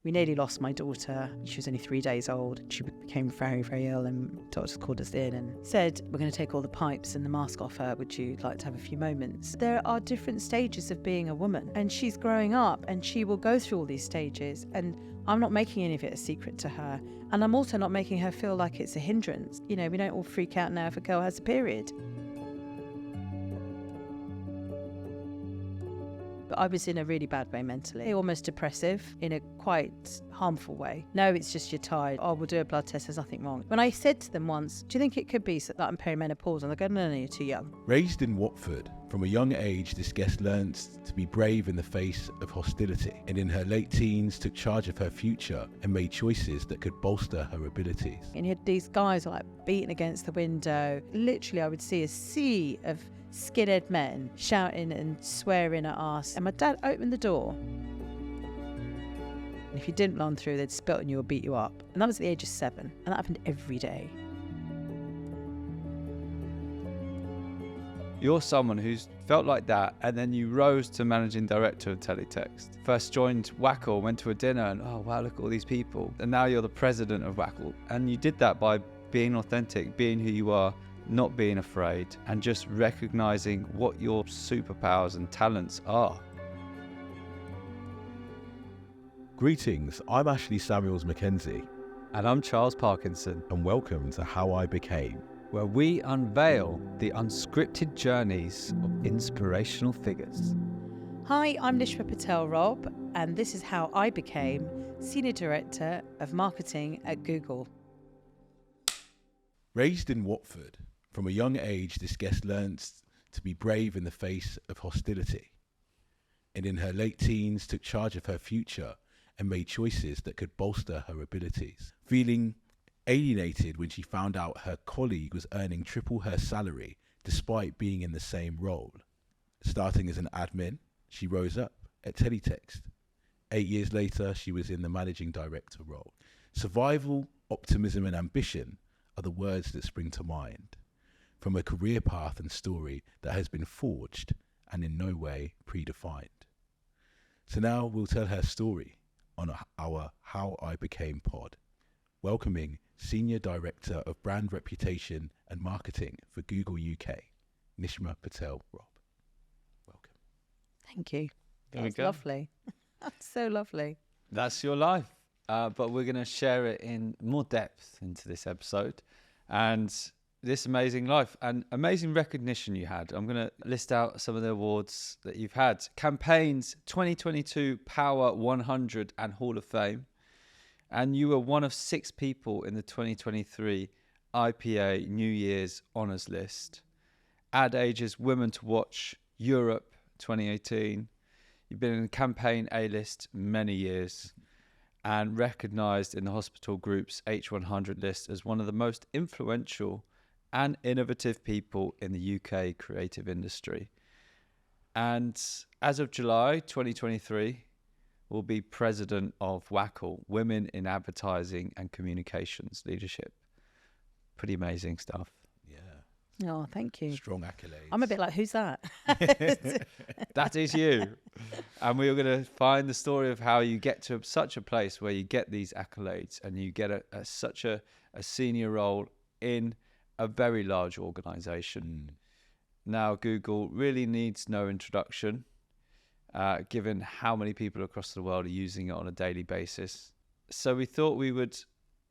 We nearly lost my daughter. She was only 3 days old. She became very, very ill, and doctors called us in and said, we're going to take all the pipes and the mask off her. Would you like to have a few moments? There are different stages of being a woman, and she's growing up and she will go through all these stages, and I'm not making any of it a secret to her. And I'm also not making her feel like it's a hindrance. You know, we don't all freak out now if a girl has a period. But I was in a really bad way mentally, almost depressive in a quite harmful way. No, it's just you're tired. Oh, we'll do a blood test, there's nothing wrong. When I said to them once, do you think it could be that I'm perimenopausal? And they go, no, you're too young. Raised in Watford, from a young age, this guest learnt to be brave in the face of hostility, and in her late teens took charge of her future and made choices that could bolster her abilities. And you had these guys like beating against the window. Literally, I would see a sea of skinhead men shouting and swearing at us. And my dad opened the door. And if you didn't run through, they'd spit on you or beat you up. And that was at the age of 7. And that happened every day. You're someone who's felt like that, and then you rose to managing director of Teletext. First joined WACL, went to a dinner, and oh wow, look at all these people. And now you're the president of WACL. And you did that by being authentic, being who you are, not being afraid, and just recognizing what your superpowers and talents are. Greetings, I'm Ashley Samuels Mackenzie, And I'm Charles Parkinson, and welcome to How I Became. where we unveil the unscripted journeys of inspirational figures. Hi, I'm Nishma Patel Robb, and this is how I became Senior Director of Marketing at Google. Raised in Watford, from a young age, this guest learnt to be brave in the face of hostility, and in her late teens took charge of her future and made choices that could bolster her abilities. Feeling alienated when she found out her colleague was earning triple her salary despite being in the same role. Starting as an admin, she rose up at Teletext. 8 years later, she was in the managing director role. Survival, optimism and ambition are the words that spring to mind from a career path and story that has been forged and in no way predefined. So now we'll tell her story on our How I Became pod, welcoming Senior Director of Brand Reputation and Marketing for Google UK, Nishma Patel Robb. Welcome. Thank you. There we That's go. lovely. That's so lovely. That's your life. But we're going to share it in more depth into this episode and this amazing life and amazing recognition you had. I'm going to list out some of the awards that you've had. Campaigns 2022 Power 100 and Hall of Fame. And you were one of 6 people in the 2023 IPA New Year's Honours List. Ad Age's Women to Watch Europe 2018. You've been in the Campaign A-list many years and recognised in the Hospital Group's H100 list as one of the most influential and innovative people in the UK creative industry. And as of July 2023, will be president of WACL, Women in Advertising and Communications Leadership. Pretty amazing stuff. Yeah. Oh, thank you. Strong accolades. I'm a bit like, who's that? That is you. And we are going to find the story of how you get to such a place where you get these accolades and you get such a senior role in a very large organization. Now, Google really needs no introduction. Given how many people across the world are using it on a daily basis. So we thought we would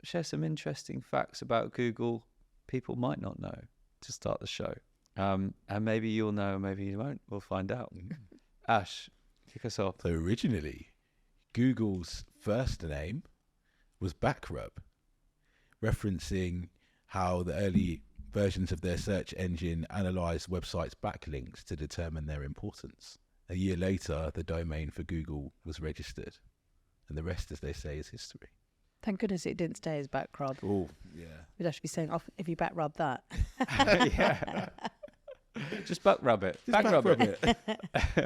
share some interesting facts about Google people might not know to start the show. And maybe you'll know, maybe you won't. We'll find out. Ash, kick us off. So originally, Google's first name was BackRub, referencing how the early versions of their search engine analysed websites' backlinks to determine their importance. A year later, the domain for Google was registered, and the rest, as they say, is history. Thank goodness it didn't stay as back rub. Oh, yeah. We'd actually be saying, if you back rub that. Yeah. Just back rub it. Back rub it.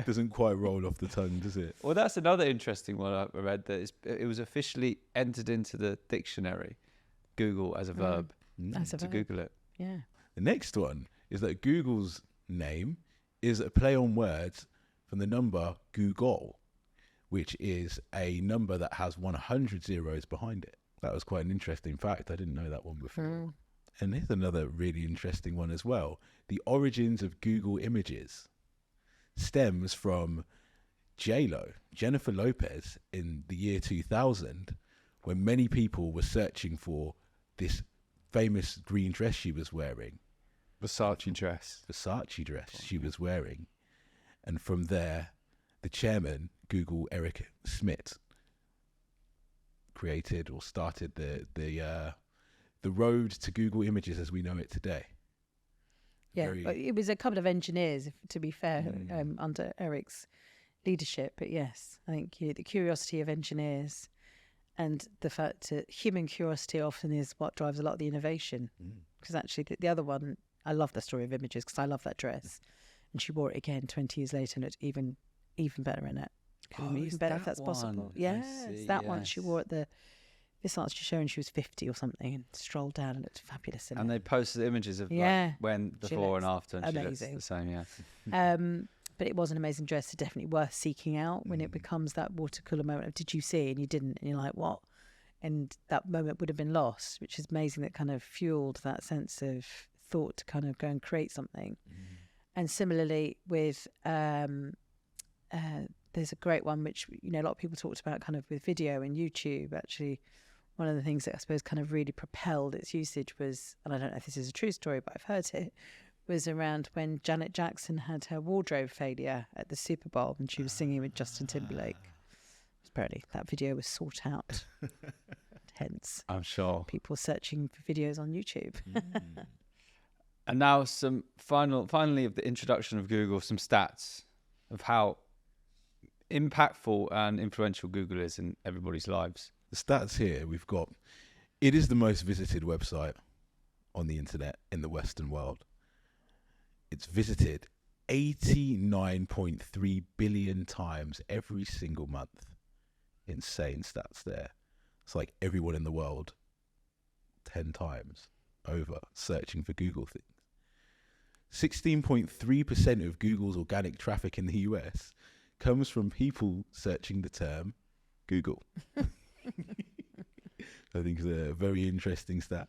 Doesn't quite roll off the tongue, does it? Well, that's another interesting one I read, that it was officially entered into the dictionary, Google, as a verb, As a to verb. Google it. Yeah. The next one is that Google's name is a play on words from the number Google, which is a number that has 100 zeros behind it. That was quite an interesting fact. I didn't know that one before. And here's another really interesting one as well. The origins of Google Images stems from J-Lo, Jennifer Lopez, in the year 2000, when many people were searching for this famous green dress she was wearing. Versace dress She was wearing. And from there, the chairman, Google Eric Schmidt, created or started the road to Google Images as we know it today. Yeah, it was a couple of engineers, to be fair, under Eric's leadership. But yes, I think the curiosity of engineers and the fact that human curiosity often is what drives a lot of the innovation. Because actually the other one, I love the story of Images because I love that dress. And she wore it again 20 years later and it's even better in it. Even better if that's possible. Yes, that one she wore at the Versace show and she was 50 or something and strolled down and looked fabulous in it. And they posted images of when before and after, and she looks the same. But it was an amazing dress, so definitely worth seeking out when it becomes that water-cooler moment of did you see and you didn't and you're like what, and that moment would have been lost, which is amazing. That kind of fueled that sense of thought to kind of go and create something. And similarly with there's a great one which a lot of people talked about kind of with video and YouTube. Actually, one of the things that I suppose kind of really propelled its usage was, and I don't know if this is a true story, but I've heard it, was around when Janet Jackson had her wardrobe failure at the Super Bowl and she was singing with Justin Timberlake. Apparently that video was sought out. Hence, I'm sure people searching for videos on YouTube. And now some finally of the introduction of Google, some stats of how impactful and influential Google is in everybody's lives. The stats here we've got, it is the most visited website on the internet in the Western world. It's visited 89.3 billion times every single month. Insane stats there. It's like everyone in the world 10 times over searching for Google things. 16.3% of Google's organic traffic in the US comes from people searching the term Google. I think it's a very interesting stat,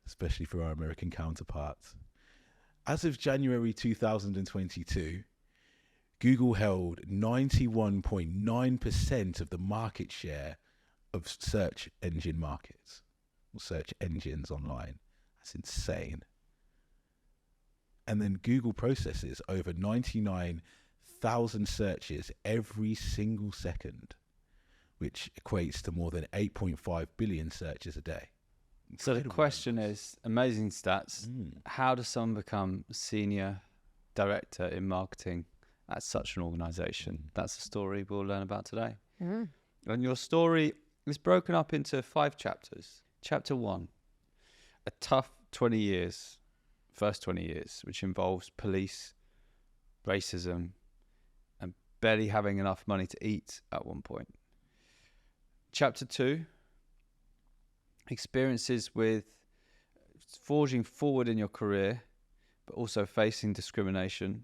especially for our American counterparts. As of January 2022, Google held 91.9% of the market share of search engine markets, or search engines online. That's insane. And then Google processes over 99,000 searches every single second, which equates to more than 8.5 billion searches a day. So the question is, amazing stats, how does someone become senior director in marketing at such an organization? That's the story we'll learn about today. And your story is broken up into 5 chapters. Chapter 1, a tough 20 years, first 20 years, which involves police, racism, and barely having enough money to eat at one point. Chapter 2, experiences with forging forward in your career, but also facing discrimination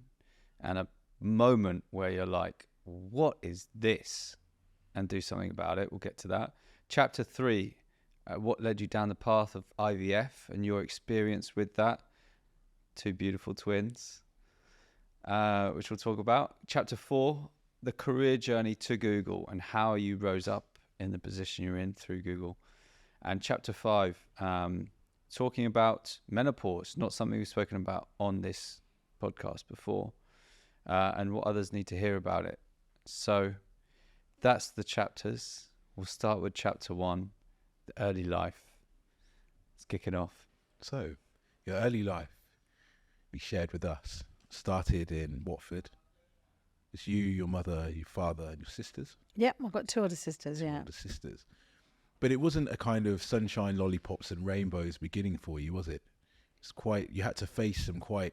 and a moment where you're like, what is this? And do something about it. We'll get to that. Chapter 3, what led you down the path of IVF and your experience with that. 2 beautiful twins, which we'll talk about. Chapter 4, the career journey to Google and how you rose up in the position you're in through Google. And chapter 5, talking about menopause, not something we've spoken about on this podcast before, and what others need to hear about it. So that's the chapters. We'll start with chapter 1, the early life. Let's kick it off. So, your early life, you shared with us, started in Watford. It's you, your mother, your father, and your sisters. Yep, I've got 2 older sisters, yeah. 2 older sisters. But it wasn't a kind of sunshine, lollipops, and rainbows beginning for you, was it? It's quite, you had to face some quite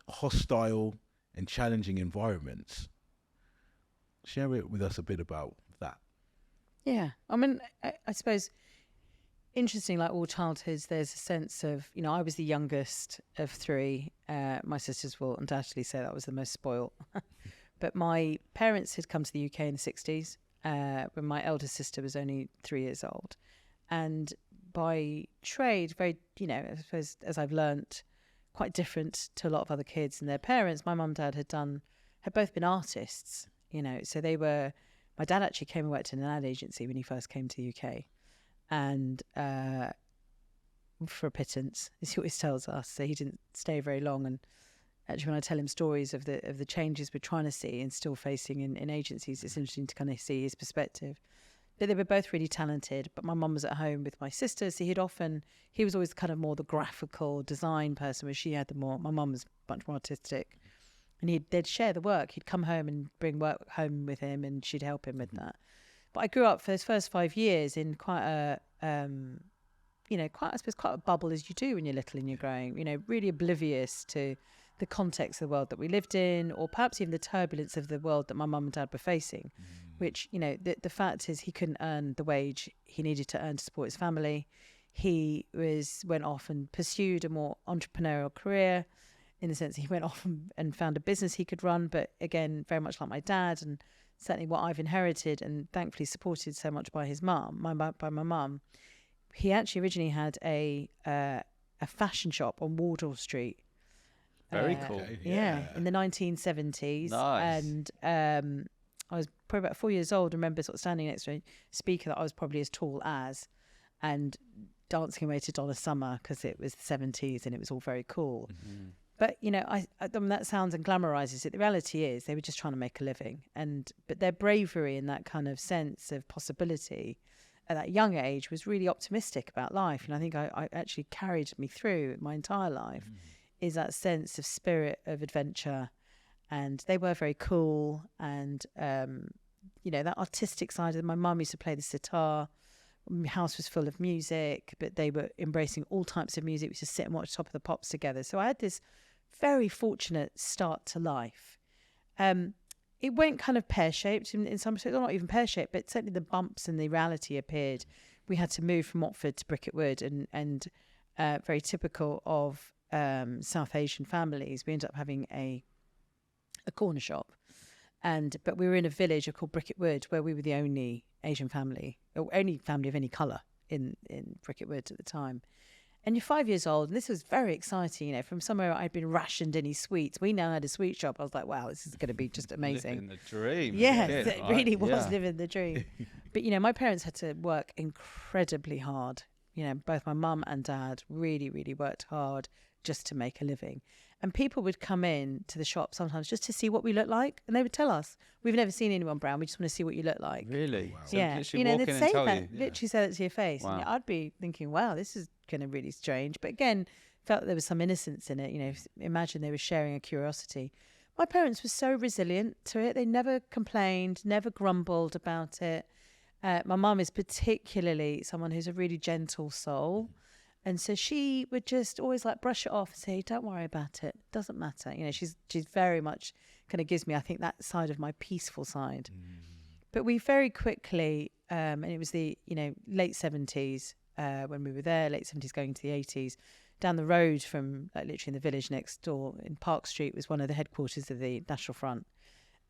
hostile and challenging environments. Share it with us a bit about that. Yeah, I mean, I suppose, interesting, like all childhoods, there's a sense of, I was the youngest of 3. My sisters will undoubtedly say that I was the most spoilt. But my parents had come to the UK in the 60s when my eldest sister was only 3 years old. And by trade, very, I suppose, as I've learnt, quite different to a lot of other kids and their parents. My mum and dad had both been artists, so my dad actually came and worked in an ad agency when he first came to the UK. And for a pittance, as he always tells us. So he didn't stay very long. And actually, when I tell him stories of the changes we're trying to see and still facing in agencies, it's interesting to kind of see his perspective. But they were both really talented. But my mum was at home with my sisters. So he was always kind of more the graphical design person, where she had my mum was much more artistic. And they'd share the work. He'd come home and bring work home with him, and she'd help him with that. But I grew up for those first 5 years in quite a, quite a bubble, as you do when you're little and you're growing, really oblivious to the context of the world that we lived in, or perhaps even the turbulence of the world that my mum and dad were facing, which, the fact is he couldn't earn the wage he needed to earn to support his family. He went off and pursued a more entrepreneurial career, in the sense that he went off and found a business he could run, but again, very much like my dad, and certainly what I've inherited and thankfully supported so much by his mum, by my mum. He actually originally had a fashion shop on Wardour Street. Very cool. Yeah, in the 1970s. Nice. And I was probably about 4 years old. I remember sort of standing next to a speaker that I was probably as tall as, and dancing away to Donna Summer because it was the 70s and it was all very cool. Mm-hmm. But, I mean, that sounds and glamorizes it. The reality is they were just trying to make a living. But their bravery and that kind of sense of possibility at that young age was really optimistic about life. And I think I actually carried me through my entire life is that sense of spirit of adventure. And they were very cool. And, that artistic side of my mum used to play the sitar. My house was full of music, but they were embracing all types of music. We used to sit and watch Top of the Pops together. So I had this very fortunate start to life. It went kind of pear-shaped in some respects, not even pear-shaped, but certainly the bumps and the reality appeared. We had to move from Watford to Bricket Wood, and very typical of South Asian families, we ended up having a corner shop. But we were in a village called Bricket Wood, where we were the only Asian family, or only family of any colour in Bricket Wood at the time. And you're 5 years old, and this was very exciting, from somewhere I'd been rationed any sweets. We now had a sweet shop. I was like, wow, this is going to be just amazing. Living the dream. Yeah, Again, it right? really was living the dream. But, my parents had to work incredibly hard. Both my mum and dad really, really worked hard just to make a living. And people would come in to the shop sometimes just to see what we look like. And they would tell us, we've never seen anyone brown. We just want to see what you look like. Really? Wow. So Yeah. literally walk they'd in say and tell that, you. literally say that to your face. Wow. And I'd be thinking, wow, this is kind of really strange. But again, felt there was some innocence in it. Imagine they were sharing a curiosity. My parents were so resilient to it. They never complained, never grumbled about it. My mum is particularly someone who's a really gentle soul. And so she would just always brush it off and say, don't worry about it. It doesn't matter. She's very much kind of gives me, I think, that side of my peaceful side. But we very quickly, and it was the, late 70s when we were there, late 70s going into the 80s, down the road from literally in the village next door in Park Street was one of the headquarters of the National Front.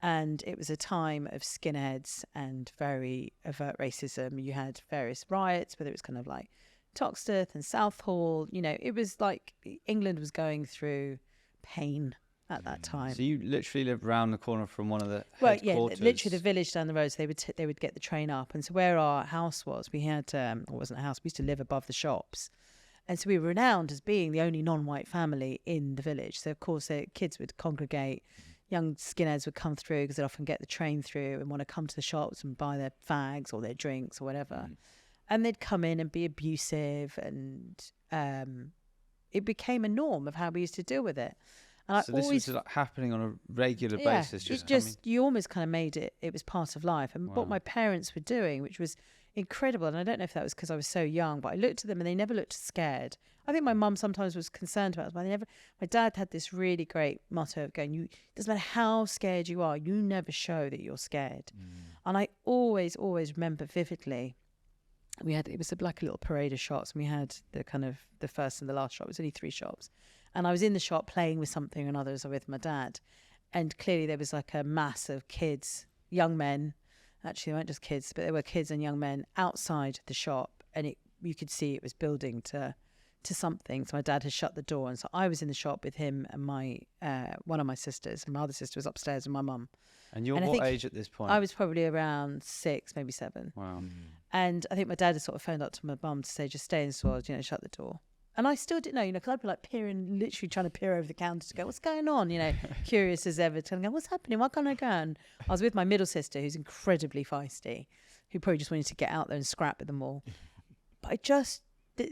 And it was a time of skinheads and very overt racism. You had various riots, whether it was kind of like Toxteth and Southall. It was like England was going through pain at that time. So you literally lived round the corner from one of the Well, headquarters? yeah, literally the village down the road. So they would get the train up, and so where our house was, we had it wasn't a house. We used to live above the shops, and so we were renowned as being the only non-white family in the village. So of course, the kids would congregate. Young skinheads would come through because they'd often get the train through and want to come to the shops and buy their fags or their drinks or whatever. And they'd come in and be abusive, and it became a norm of how we used to deal with it. And so this was happening on a regular basis? You almost kind of made it was part of life. And what my parents were doing, which was incredible, and I don't know if that was because I was so young, but I looked at them and they never looked scared. I think my mum sometimes was concerned about it, but my dad had this really great motto of going, it doesn't matter how scared you are, you never show that you're scared. And I always remember vividly, it was like a little parade of shops, and we had the kind of the first and the last shop. It was only 3 shops, and I was in the shop playing with something or another with my dad, And clearly there was like a mass of kids, young men. Actually, they weren't just kids, but there were kids and young men outside the shop, and you could see it was building to something. So my dad had shut the door, and so I was in the shop with him and my one of my sisters. My other sister was upstairs with my mum. And you're what age at this point? I was probably around 6, maybe 7. Wow. And I think my dad had sort of phoned up to my mum to say, just stay in the store, shut the door. And I still didn't know, because I'd be like literally trying to peer over the counter to go, what's going on? Curious as ever, telling her, what's happening? Why can't I go? And I was with my middle sister, who's incredibly feisty, who probably just wanted to get out there and scrap with them all. But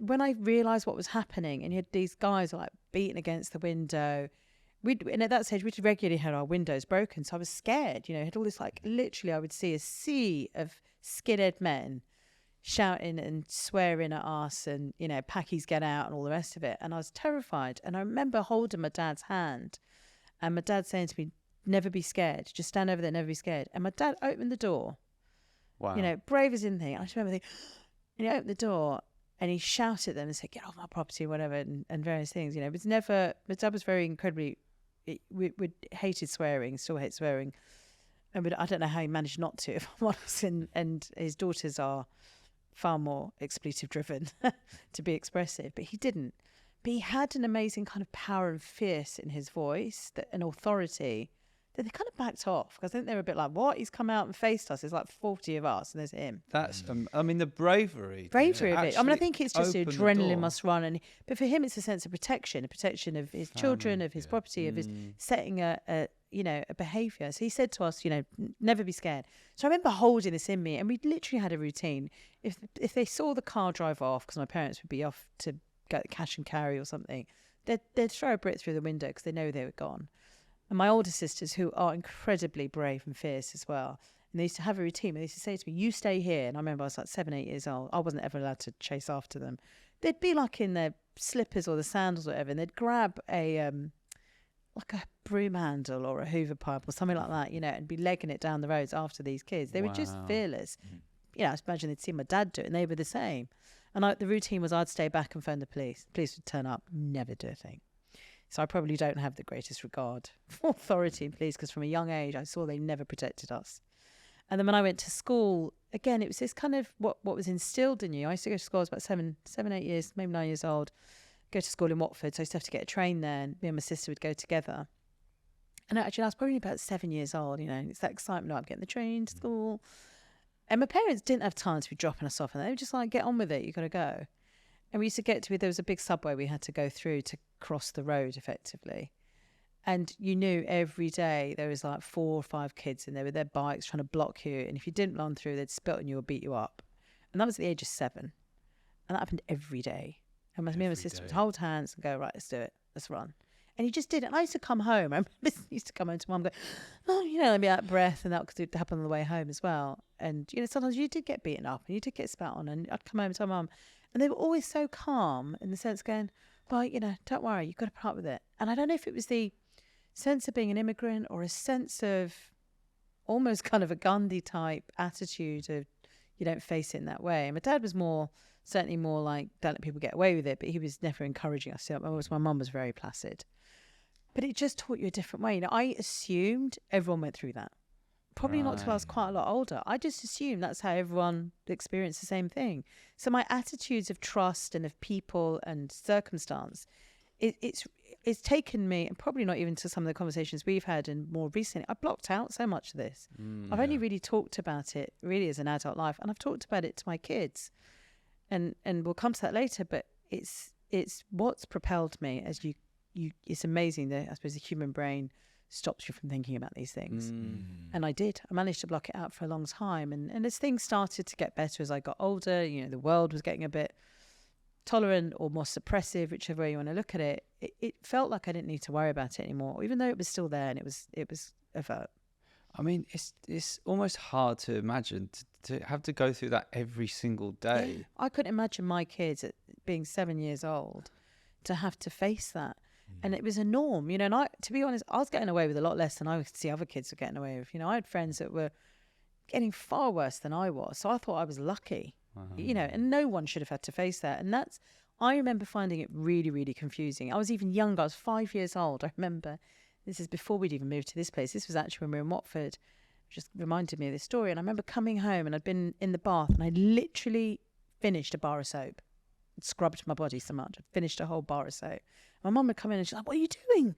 when I realised what was happening, and you had these guys like beating against the window, and at that stage we'd regularly had our windows broken, so I was scared. Had all this literally I would see a sea of skinhead men shouting and swearing at us, and Packies get out and all the rest of it, and I was terrified. And I remember holding my dad's hand, and my dad saying to me, "Never be scared. Just stand over there. Never be scared." And my dad opened the door. Wow. Brave as anything. I just remember thinking, and he opened the door. And he shouted at them and said, "Get off my property," whatever, and various things. It was never. My dad was very incredibly. We hated swearing, still hate swearing, and I don't know how he managed not to, if I'm honest. And his daughters are far more expletive driven to be expressive, but he didn't. But he had an amazing kind of power and fierce in his voice, an authority. That they kind of backed off, because I think they were a bit like, what? He's come out and faced us. There's like 40 of us, and there's him. That's, the bravery. Bravery of it. I think it's just the adrenaline must run. But for him, it's a sense of protection of his children, of his property, of his setting a behaviour. So he said to us, never be scared. So I remember holding this in me, and we literally had a routine. If they saw the car drive off, because my parents would be off to go cash and carry or something, they'd throw a Brit through the window because they know they were gone. And my older sisters, who are incredibly brave and fierce as well, and they used to have a routine. They used to say to me, "You stay here." And I remember I was like 7, 8 years old. I wasn't ever allowed to chase after them. They'd be like in their slippers or the sandals or whatever, and they'd grab a like a broom handle or a hoover pipe or something like that, and be legging it down the roads after these kids. They were just fearless. I imagine they'd seen my dad do it, and they were the same. And the routine was I'd stay back and phone the police. The police would turn up, never do a thing. So I probably don't have the greatest regard for authority and police, because from a young age I saw they never protected us. And then when I went to school, again, it was this kind of what was instilled in you. I used to go to school, I was about 7, 8 years, maybe 9 years old, go to school in Watford. So I used to have to get a train there, and me and my sister would go together. And actually I was probably about 7 years old, it's that excitement. I'm getting the train to school. And my parents didn't have time to be dropping us off, and they were just like, get on with it, you've got to go. And we used to get to there was a big subway we had to go through to cross the road effectively. And you knew every day there was like 4 or 5 kids, and they were their bikes trying to block you. And if you didn't run through, they'd spit on you or beat you up. And that was at the age of 7. And that happened every day. And me and my sister would hold hands and go, right, let's do it. Let's run. And he just did it. And I used to come home. I remember I used to come home to mum and go, oh, I'd be out of breath. And that could happen on the way home as well. And, sometimes you did get beaten up and you did get spat on. And I'd come home and tell mum. And they were always so calm, in the sense going, well, don't worry, you've got to put up with it. And I don't know if it was the sense of being an immigrant, or a sense of almost kind of a Gandhi type attitude of you don't face it in that way. And my dad was certainly more like, don't let people get away with it, but he was never encouraging us. My mum was very placid. But it just taught you a different way. I assumed everyone went through that. Probably not till I was quite a lot older. I just assumed that's how everyone experienced the same thing. So my attitudes of trust and of people and circumstance, it's taken me, and probably not even to some of the conversations we've had and more recently, I blocked out so much of this. I've only really talked about it really as an adult life, and I've talked about it to my kids. And we'll come to that later, but it's what's propelled me as it's amazing that I suppose the human brain stops you from thinking about these things. And I managed to block it out for a long time, and as things started to get better as I got older, the world was getting a bit tolerant or more suppressive, whichever way you want to look at it, it felt like I didn't need to worry about it anymore, even though it was still there, and it was overt. I mean, it's almost hard to imagine to have to go through that every single day. Yeah. I couldn't imagine my kids at being 7 years old to have to face that. And it was a norm, and to be honest, I was getting away with a lot less than I could see other kids were getting away with. I had friends that were getting far worse than I was. So I thought I was lucky, and no one should have had to face that. And I remember finding it really, really confusing. I was even younger. I was 5 years old. I remember This is before we'd even moved to this place. This was actually when we were in Watford. Just reminded me of this story. And I remember coming home and I'd been in the bath and I literally finished a bar of soap. It scrubbed my body so much. I'd finished a whole bar of soap. My mum would come in and she's like, what are you doing?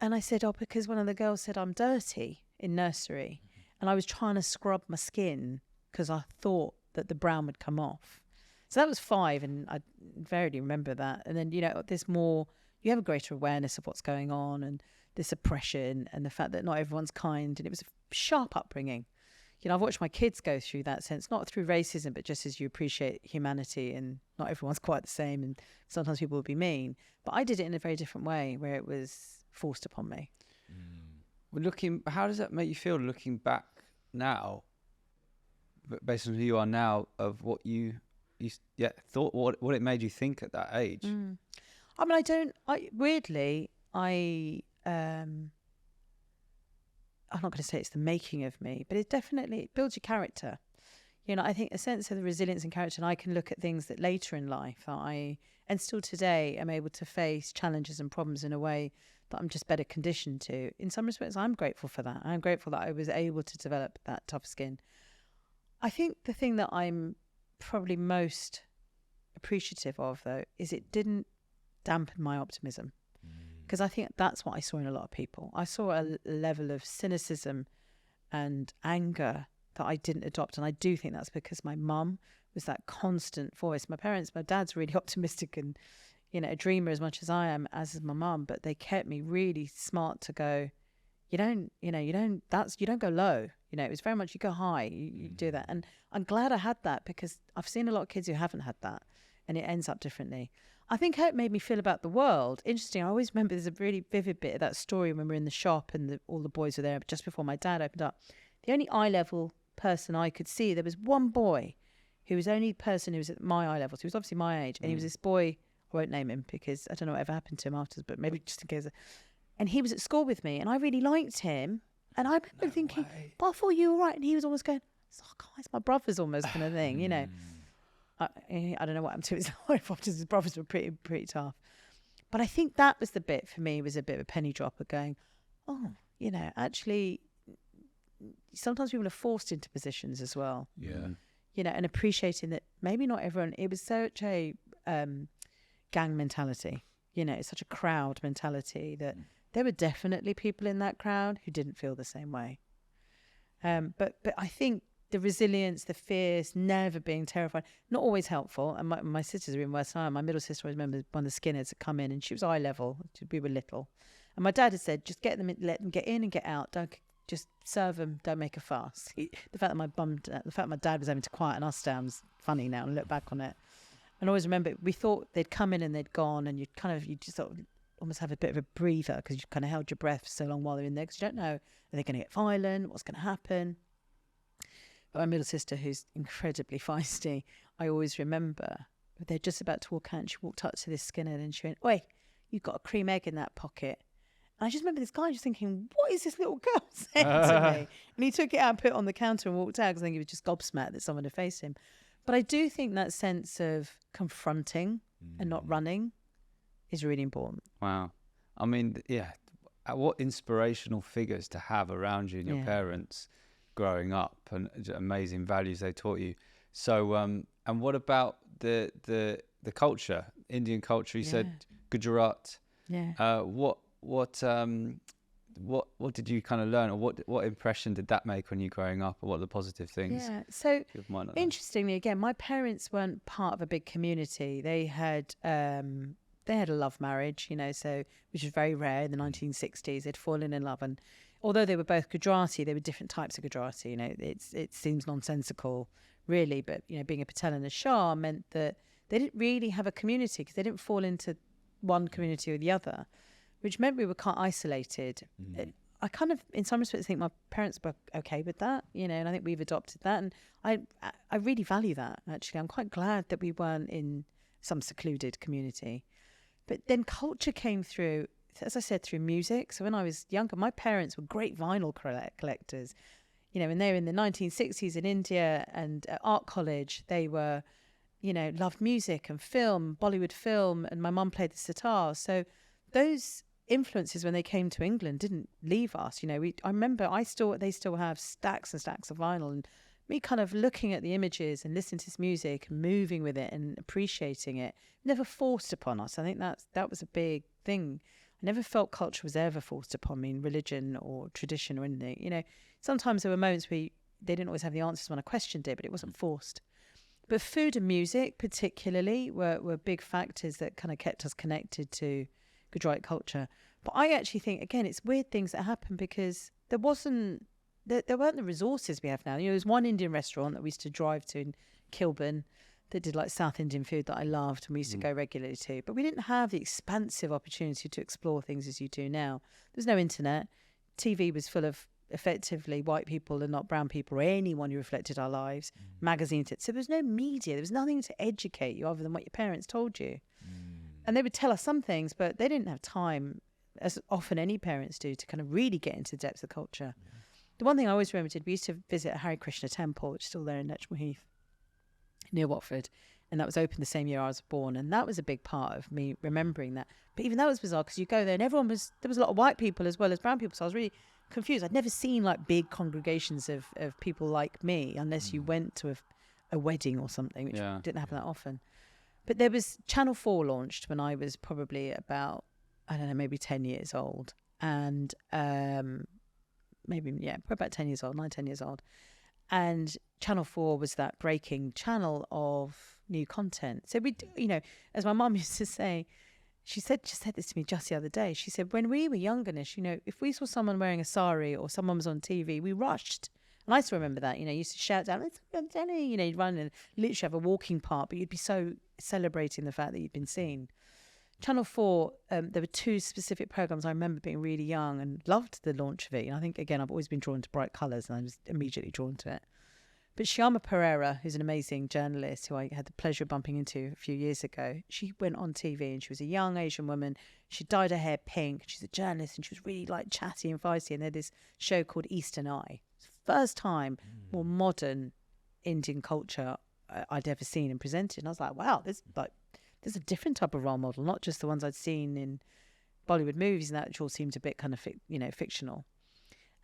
And I said, oh, because one of the girls said I'm dirty in nursery. And I was trying to scrub my skin because I thought that the brown would come off. So that was 5 and I verily remember that. And then, there's more, you have a greater awareness of what's going on and this oppression and the fact that not everyone's kind. And it was a sharp upbringing. I've watched my kids go through that sense, not through racism, but just as you appreciate humanity and not everyone's quite the same and sometimes people will be mean. But I did it in a very different way where it was forced upon me. Well, how does that make you feel looking back now, based on who you are now, of what you thought, what it made you think at that age? I mean, I'm not going to say it's the making of me, but it builds your character. I think a sense of the resilience and character, and I can look at things that later in life and still today am able to face challenges and problems in a way that I'm just better conditioned to. In some respects, I'm grateful for that. I'm grateful that I was able to develop that tough skin. I think the thing that I'm probably most appreciative of, though, is it didn't dampen my optimism. Because I think that's what I saw in a lot of people. I saw a level of cynicism and anger that I didn't adopt. And I do think that's because my mum was that constant voice. My dad's really optimistic and, a dreamer as much as I am, as is my mum. But they kept me really smart to go, you don't go low. It was very much you go high, you do that. And I'm glad I had that because I've seen a lot of kids who haven't had that and it ends up differently. I think how it made me feel about the world. Interesting. I always remember there's a really vivid bit of that story when we were in the shop and all the boys were there just before my dad opened up. The only eye level person I could see, there was one boy who was the only person who was at my eye level. So he was obviously my age. And he was this boy, I won't name him because I don't know what ever happened to him afterwards, but maybe just in case. And he was at school with me and I really liked him. And I remember thinking, but I thought you were right. And he was almost going, oh, guys, my brother's almost kind of thing, I don't know what happened to his life after his brothers were pretty tough. But I think that was the bit for me, was a bit of a penny drop of going, actually, sometimes people are forced into positions as well. Yeah. And appreciating that maybe not everyone, it was such a gang mentality, it's such a crowd mentality that there were definitely people in that crowd who didn't feel the same way. But I think the resilience, the fears, never being terrified, not always helpful. And my sisters are in West Ham. My middle sister, I remember one of the skinheads had come in and she was eye level. We were little. And my dad had said, just get them in, let them get in and get out. Don't just serve them, don't make a fuss. The fact that my dad was having to quieten us down was funny now and look back on it. And I always remember, we thought they'd come in and they'd gone and you just sort of almost have a bit of a breather because you kind of held your breath for so long while they're in there because you don't know, are they going to get violent? What's going to happen? But my middle sister, who's incredibly feisty, I always remember they're just about to walk out and she walked up to this skinhead and she went, "Oi, you've got a cream egg in that pocket." And I just remember this guy just thinking, what is this little girl saying to me? And he took it out and put it on the counter and walked out because I think he was just gobsmacked that someone had faced him. But I do think that sense of confronting and not running is really important. Wow. I mean, yeah, what inspirational figures to have around you and your parents growing up, and amazing values they taught you. So, and what about the culture, Indian culture? You said Gujarat. Yeah. What did you kind of learn, or what impression did that make on you growing up, or what are the positive things? Yeah. So interestingly, again, my parents weren't part of a big community. They had a love marriage, so which was very rare in the 1960s. They'd fallen in love, and although they were both Gujarati, they were different types of Gujarati. It seems nonsensical, really, but being a Patel and a Shah meant that they didn't really have a community because they didn't fall into one community or the other, which meant we were quite isolated. I kind of, in some respects, think my parents were okay with that, and I think we've adopted that, and I really value that. Actually, I'm quite glad that we weren't in some secluded community. But then culture came through, as I said, through music. So when I was younger, my parents were great vinyl collectors. When they were in the 1960s in India and at art college, they were, loved music and film, Bollywood film, and my mum played the sitar. So those influences when they came to England didn't leave us. You know, I remember they still have stacks and stacks of vinyl, and me kind of looking at the images and listening to this music and moving with it and appreciating it, never forced upon us. I think that was a big thing. I never felt culture was ever forced upon me in religion or tradition or anything. You know, sometimes there were moments where they didn't always have the answers when I questioned it, but it wasn't forced. But food and music particularly were big factors that kind of kept us connected to Gujarati culture. But I actually think, again, it's weird things that happen because there weren't the resources we have now. You know, there's one Indian restaurant that we used to drive to in Kilburn that did like South Indian food that I loved, and we used to go regularly to. But we didn't have the expansive opportunity to explore things as you do now. There's no internet. TV was full of effectively white people and not brown people or anyone who reflected our lives. Magazines. So there was no media. There was nothing to educate you other than what your parents told you. And they would tell us some things, but they didn't have time, as often any parents do, to kind of really get into the depths of culture. The one thing I always remembered, we used to visit a Hare Krishna temple, which is still there in Netchmore Heath, near Watford, and that was open the same year I was born, and that was a big part of me remembering that. But even that was bizarre because you go there and there was a lot of white people as well as brown people, so I was really confused. I'd never seen like big congregations of people like me unless you went to a wedding or something, which didn't happen that often. But there was Channel 4 launched when I was probably about, I don't know, maybe 10 years old, and probably about 10 years old, 9, 10 years old. And Channel 4 was that breaking channel of new content. So we, you know, as my mum used to say, she said this to me just the other day. She said, when we were younger, Nish, you know, if we saw someone wearing a sari or someone was on TV, we rushed. And I still remember that, you know, you used to shout down, it's on telly, you know, you'd run and literally have a walking part, but you'd be so celebrating the fact that you'd been seen. Channel 4, there were 2 specific programmes I remember being really young and loved the launch of it. And I think, again, I've always been drawn to bright colours and I was immediately drawn to it. But Shyama Pereira, who's an amazing journalist who I had the pleasure of bumping into a few years ago, she went on TV and she was a young Asian woman. She dyed her hair pink. She's a journalist and she was really like chatty and feisty. And they had this show called Eastern Eye. It's the first time more modern Indian culture I'd ever seen and presented. And I was like, wow, there's a different type of role model, not just the ones I'd seen in Bollywood movies, and that which all seemed a bit kind of fictional.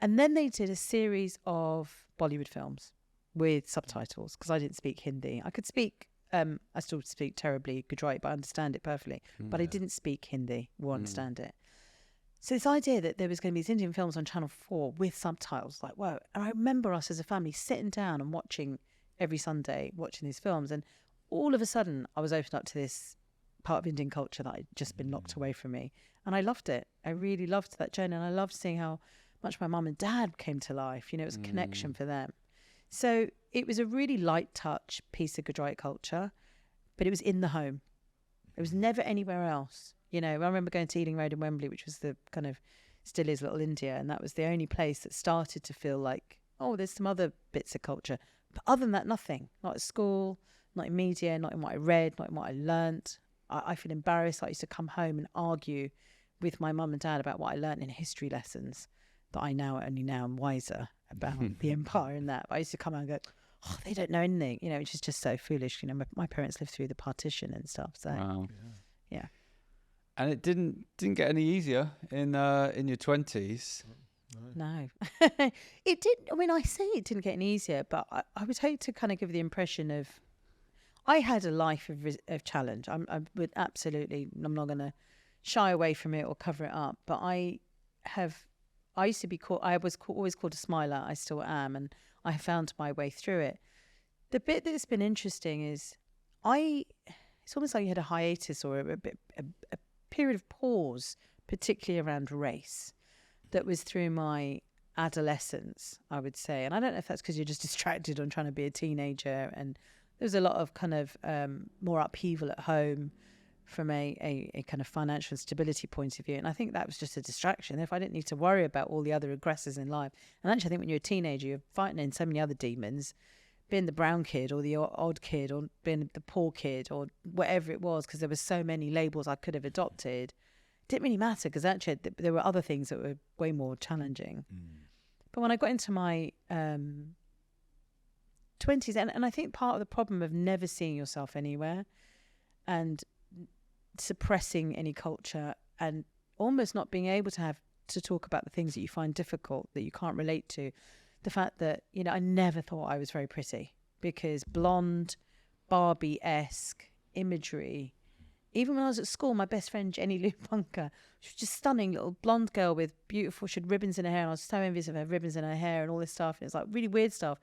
And then they did a series of Bollywood films with subtitles because I didn't speak Hindi. I could speak, I still speak terribly Gujarati, but I understand it perfectly. But I didn't speak Hindi or understand it. So this idea that there was going to be these Indian films on Channel 4 with subtitles, like, whoa. And I remember us as a family sitting down and watching every Sunday, watching these films. And all of a sudden, I was opened up to this part of Indian culture that had just been locked away from me. And I loved it. I really loved that journey. And I loved seeing how much my mum and dad came to life. You know, it was a connection for them. So it was a really light touch piece of Gujarati culture, but it was in the home. It was never anywhere else. You know, I remember going to Ealing Road in Wembley, which was the kind of, still is Little India. And that was the only place that started to feel like, oh, there's some other bits of culture. But other than that, nothing. Not at school, not in media, not in what I read, not in what I learnt. I feel embarrassed. I used to come home and argue with my mum and dad about what I learnt in history lessons that I now am wiser about the empire and that. But I used to come out and go, oh, they don't know anything, you know, which is just so foolish. You know, my parents lived through the partition and stuff. So, wow. Yeah. And it didn't get any easier in your 20s. No, it didn't. I mean, I say it didn't get any easier, but I would hope to kind of give the impression of, I had a life of challenge. I'm not going to shy away from it or cover it up. But I used to be called, I was always called a smiler. I still am. And I have found my way through it. The bit that's been interesting is it's almost like you had a hiatus or a period of pause, particularly around race, that was through my adolescence, I would say. And I don't know if that's because you're just distracted on trying to be a teenager, and there was a lot of kind of more upheaval at home from a kind of financial stability point of view. And I think that was just a distraction. If I didn't need to worry about all the other aggressors in life. And actually, I think when you're a teenager, you're fighting in so many other demons, being the brown kid or the odd kid or being the poor kid or whatever it was, because there were so many labels I could have adopted. It didn't really matter because actually there were other things that were way more challenging. But when I got into my 20s, and I think part of the problem of never seeing yourself anywhere and suppressing any culture and almost not being able to talk about the things that you find difficult, that you can't relate to. The fact that, I never thought I was very pretty, because blonde, Barbie-esque imagery. Even when I was at school, my best friend, Jenny Lou Bunker, she was just stunning little blonde girl with beautiful, she had ribbons in her hair, and I was so envious of her ribbons in her hair and all this stuff. And it's like really weird stuff.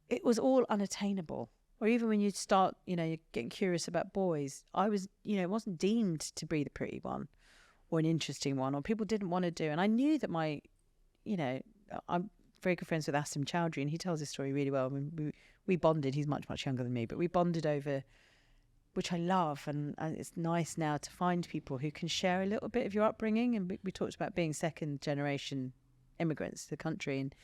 It was all unattainable. Or even when you start, you're getting curious about boys, I was, it wasn't deemed to be the pretty one or an interesting one, or people didn't want to do. And I knew that I'm very good friends with Asim Chowdhury, and he tells his story really well. I mean, we bonded. He's much, much younger than me, but we bonded over, which I love. And it's nice now to find people who can share a little bit of your upbringing. And we talked about being second generation immigrants to the country. And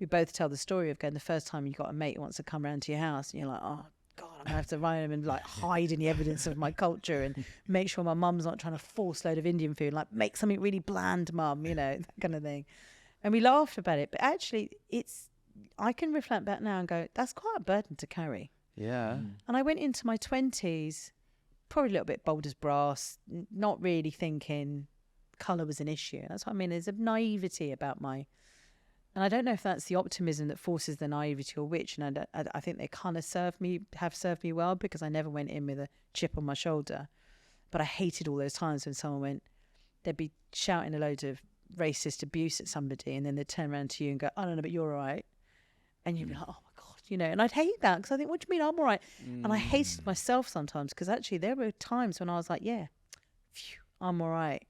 we both tell the story of going the first time you got a mate who wants to come round to your house, and you're like, oh, God, I'm going to have to write him and like hide any evidence of my culture and make sure my mum's not trying to force load of Indian food, like make something really bland, mum, that kind of thing. And we laughed about it. But actually, I can reflect back now and go, that's quite a burden to carry. Yeah. And I went into my 20s, probably a little bit bold as brass, not really thinking colour was an issue. That's what I mean. There's a naivety about and I don't know if that's the optimism that forces the naivety or which. And I think they kind of have served me well, because I never went in with a chip on my shoulder. But I hated all those times when someone they'd be shouting a load of racist abuse at somebody, and then they'd turn around to you and go, I don't know, but you're all right. And you'd be like, oh my God, and I'd hate that, because I think, what do you mean I'm all right? And I hated myself sometimes, because actually there were times when I was like, yeah, phew, I'm all right.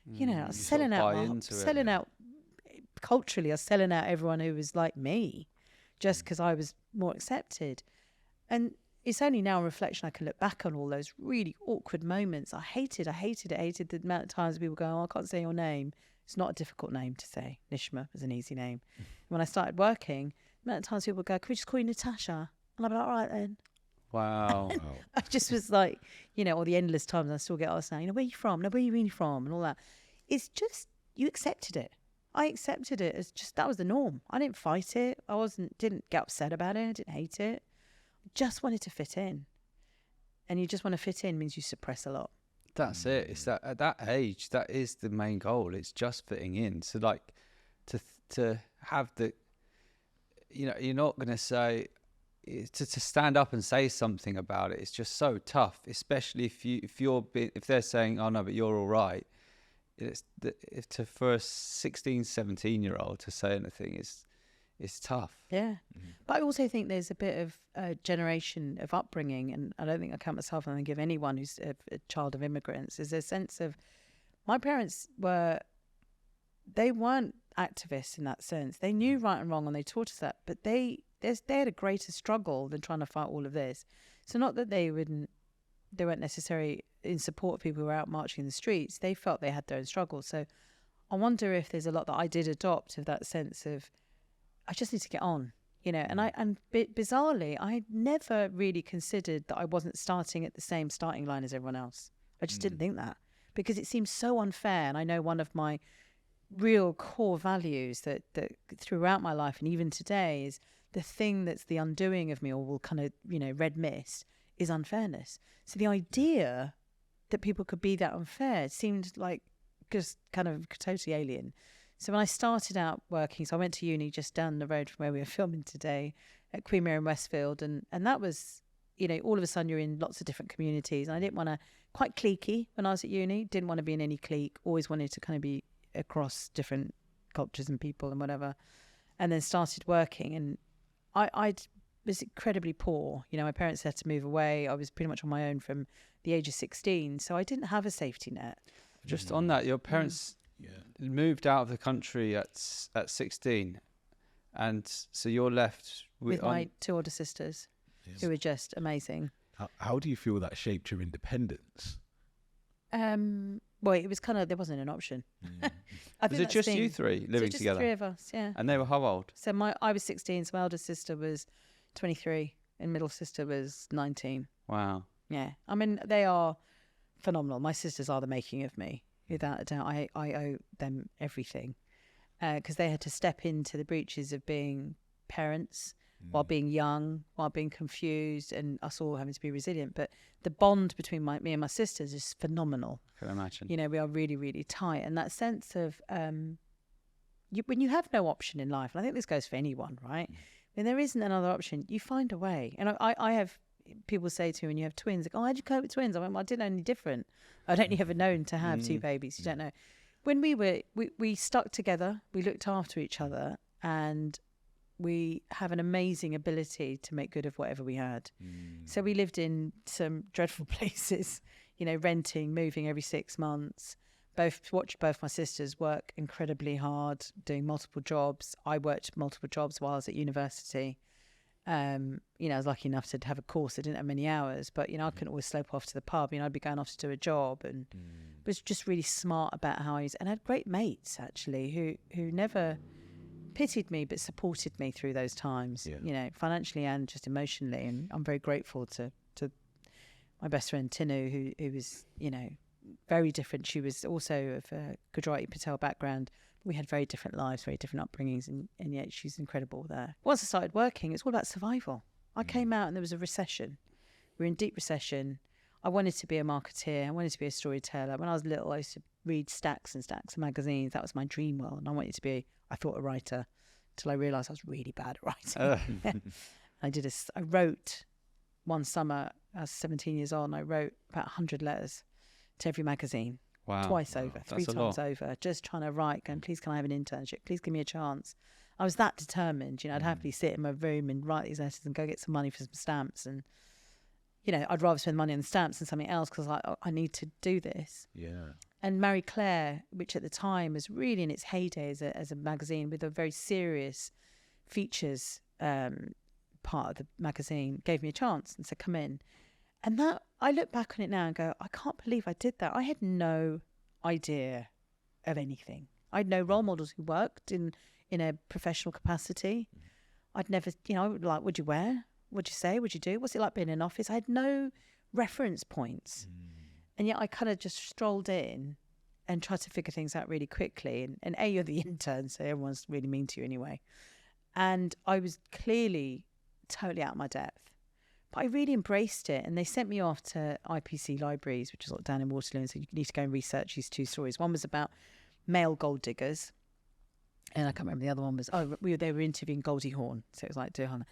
I was selling out culturally, I was selling out everyone who was like me, just because I was more accepted. And it's only now in reflection I can look back on all those really awkward moments. I hated the amount of times people go, oh, I can't say your name. It's not a difficult name to say. Nishma is an easy name. When I started working, the amount of times people would go, can we just call you Natasha? And I'd be like, all right then. Wow. I just was like, all the endless times I still get asked now, where are you from? No, where are you really from? And all that. It's just, you accepted it. I accepted it as just, that was the norm. I didn't fight it. Didn't get upset about it. I didn't hate it. I just wanted to fit in. And you just want to fit in means you suppress a lot. That's it. It's that at that age, that is the main goal. It's just fitting in. So like to have the, you're not going to say, to stand up and say something about it. It's just so tough, especially if they're saying, oh no, but you're all right. For a 16, 17-year-old to say anything is tough. Yeah. But I also think there's a bit of a generation of upbringing, and I don't think I count myself, and I think of anyone who's a child of immigrants, is a sense of, my parents they weren't activists in that sense. They knew right and wrong, and they taught us that, but they had a greater struggle than trying to fight all of this. So not that they weren't necessarily in support of people who were out marching in the streets. They felt they had their own struggles. So I wonder if there's a lot that I did adopt of that sense of, I just need to get on, and bizarrely, I never really considered that I wasn't starting at the same starting line as everyone else. I just didn't think that, because it seems so unfair. And I know one of my real core values that throughout my life and even today is the thing that's the undoing of me, or will kind of, red mist, is unfairness. So the idea that people could be that unfair seemed like just kind of totally alien. So when I started out working, so I went to uni just down the road from where we were filming today at Queen Mary in Westfield, and that was, all of a sudden you're in lots of different communities. And I didn't want to, quite cliquey when I was at uni, didn't want to be in any clique, always wanted to kind of be across different cultures and people and whatever. And then started working, and I was incredibly poor. My parents had to move away. I was pretty much on my own from the age of 16, so I didn't have a safety net. Just on that, your parents moved out of the country at 16, and so you're left with my two older sisters, who were just amazing. How do you feel that shaped your independence? Well, it was kind of, there wasn't an option. Was it just you three living just together? Three of us, yeah. And they were how old? So I was 16, so my older sister was 23, and middle sister was 19. Wow. Yeah, I mean, they are phenomenal. My sisters are the making of me, without a doubt. I owe them everything, because they had to step into the breaches of being parents while being young, while being confused, and us all having to be resilient. But the bond between me and my sisters is phenomenal. I can imagine. You know, we are really, really tight. And that sense of when you have no option in life, and I think this goes for anyone, right? When there isn't another option, you find a way. And I have people say to me, when you have twins, like, oh, how'd you cope with twins? I went, well, I didn't know any different. I'd only ever known to have two babies. You don't know. When we stuck together, we looked after each other, and we have an amazing ability to make good of whatever we had. So we lived in some dreadful places, you know, renting, moving every 6 months. Watched both my sisters work incredibly hard, doing multiple jobs. I worked multiple jobs while I was at university. You know, I was lucky enough to have a course. I didn't have many hours, but, you know, I couldn't always slope off to the pub. You know, I'd be going off to do a job, and was just really smart about how I was. And I had great mates, actually, who never pitied me but supported me through those times, you know, financially and just emotionally. And I'm very grateful to my best friend Tinu, who was, you know, very different. She was also of a Gujarati Patel background. We had very different lives, very different upbringings, and yet she's incredible there. Once I started working, it's all about survival. I came out and there was a recession. We were in deep recession. I wanted to be a marketeer. I wanted to be a storyteller. When I was little, I used to read stacks and stacks of magazines. That was my dream world. And I wanted to be, I thought, a writer, till I realised I was really bad at writing. I wrote one summer, I was 17 years old, and I wrote about 100 letters to every magazine. Wow. Twice over, three times over, just trying to write, going, please can I have an internship? Please give me a chance. I was that determined. You know, I'd happily sit in my room and write these letters and go get some money for some stamps. And, you know, I'd rather spend money on the stamps than something else, because I need to do this. Yeah. And Marie Claire, which at the time was really in its heyday as a magazine with a very serious features part of the magazine, gave me a chance and said, come in. And that, I look back on it now and go, I can't believe I did that. I had no idea of anything. I had no role models who worked in a professional capacity. I'd never, you know, like, what'd you wear? What'd you say? What'd you do? What's it like being in an office? I had no reference points. And yet I kind of just strolled in and tried to figure things out really quickly. And you're the intern, so everyone's really mean to you anyway. And I was clearly totally out of my depth. But I really embraced it, and they sent me off to IPC Libraries, which is down in Waterloo, and said, you need to go and research these two stories. One was about male gold diggers, and I can't remember the other one was, they were interviewing Goldie Hawn, so it was like Duhana.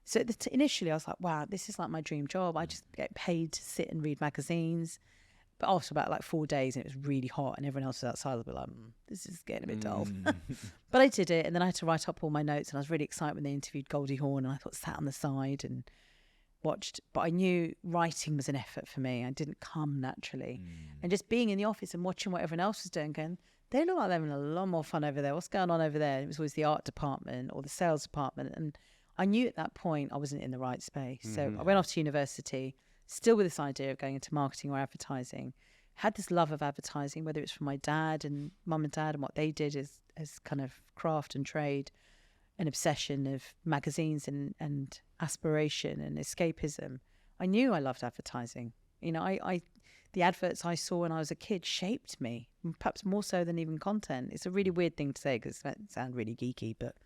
So initially I was like, wow, this is like my dream job. I just get paid to sit and read magazines. But after about like 4 days, and it was really hot, and everyone else was outside, I'd be like, this is getting a bit dull. But I did it, and then I had to write up all my notes, and I was really excited when they interviewed Goldie Hawn, and I thought, sat on the side and watched, but I knew writing was an effort for me. I didn't come naturally. And just being in the office and watching what everyone else was doing, going, they look like they're having a lot more fun over there. What's going on over there? And it was always the art department or the sales department. And I knew at that point I wasn't in the right space. So I went off to university, still with this idea of going into marketing or advertising. Had this love of advertising, whether it's from my dad and mum and dad and what they did as kind of craft and trade, an obsession of magazines and aspiration and escapism. I knew I loved advertising. You know, the adverts I saw when I was a kid shaped me, perhaps more so than even content. It's a really weird thing to say because it sounds really geeky, but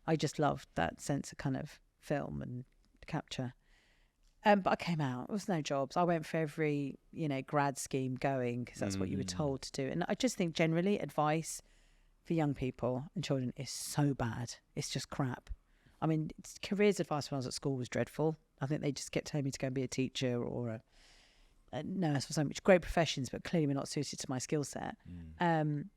I just loved that sense of kind of film and capture. But I came out. There was no jobs. I went for every, you know, grad scheme going because that's what you were told to do. And I just think generally advice for young people and children is so bad. It's just crap. I mean, careers advice when I was at school was dreadful. I think they just kept telling me to go and be a teacher or a nurse or something, which great professions, but clearly were not suited to my skill set. And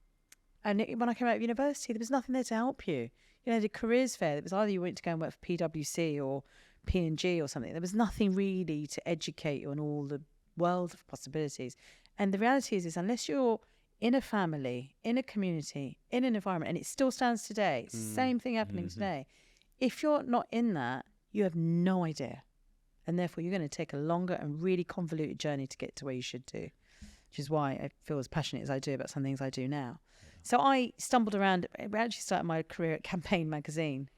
when I came out of university, there was nothing there to help you. You know, the careers fair, it was either you went to go and work for PwC or P&G or something. There was nothing really to educate you on all the world of possibilities. And the reality is unless you're in a family, in a community, in an environment, and it still stands today, same thing happening today. If you're not in that, you have no idea. And therefore, you're going to take a longer and really convoluted journey to get to where you should do, which is why I feel as passionate as I do about some things I do now. So I stumbled around. I actually started my career at Campaign magazine,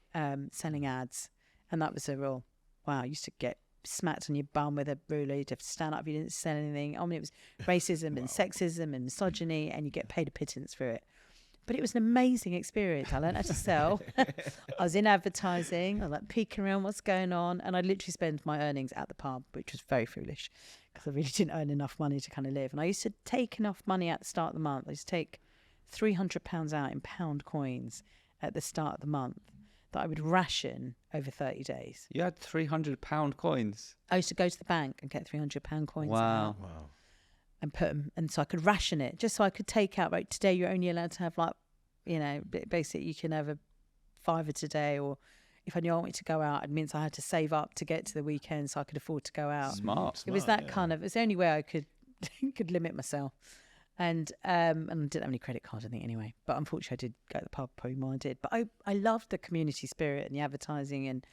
selling ads. And that was a real, wow, I used to get smacked on your bum with a ruler. You'd have to stand up if you didn't sell anything. I mean, it was racism and sexism and misogyny, and you get paid a pittance for it. But it was an amazing experience. I learned how to sell. I was in advertising. I was like peeking around what's going on. And I literally spent my earnings at the pub, which was very foolish because I really didn't earn enough money to kind of live. And I used to take enough money at the start of the month. I used to take £300 out in pound coins at the start of the month that I would ration over 30 days. You had £300 coins. I used to go to the bank and get £300 coins Wow. out and put them, and so I could ration it, just so I could take out, right, today you're only allowed to have like, you know, basically you can have a £5 today, or if I knew I wanted to go out, it means I had to save up to get to the weekend so I could afford to go out. Smart. It was that kind of, it's the only way I could could limit myself. And I didn't have any credit cards, I think, anyway. But unfortunately, I did go to the pub probably more than I did. But I loved the community spirit and the advertising and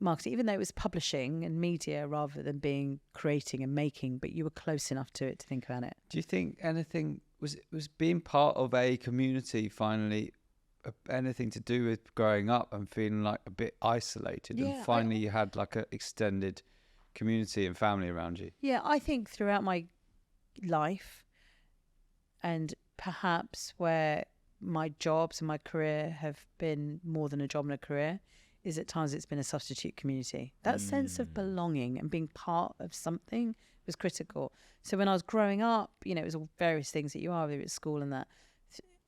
marketing, even though it was publishing and media rather than being creating and making. But you were close enough to it to think about it. Do you think anything was being part of a community finally anything to do with growing up and feeling like a bit isolated? Yeah, and finally you had like an extended community and family around you? Yeah, I think throughout my life, and perhaps where my jobs and my career have been more than a job and a career, is at times it's been a substitute community. That sense of belonging and being part of something was critical. So when I was growing up, you know, it was all various things that you are, whether it's school and that.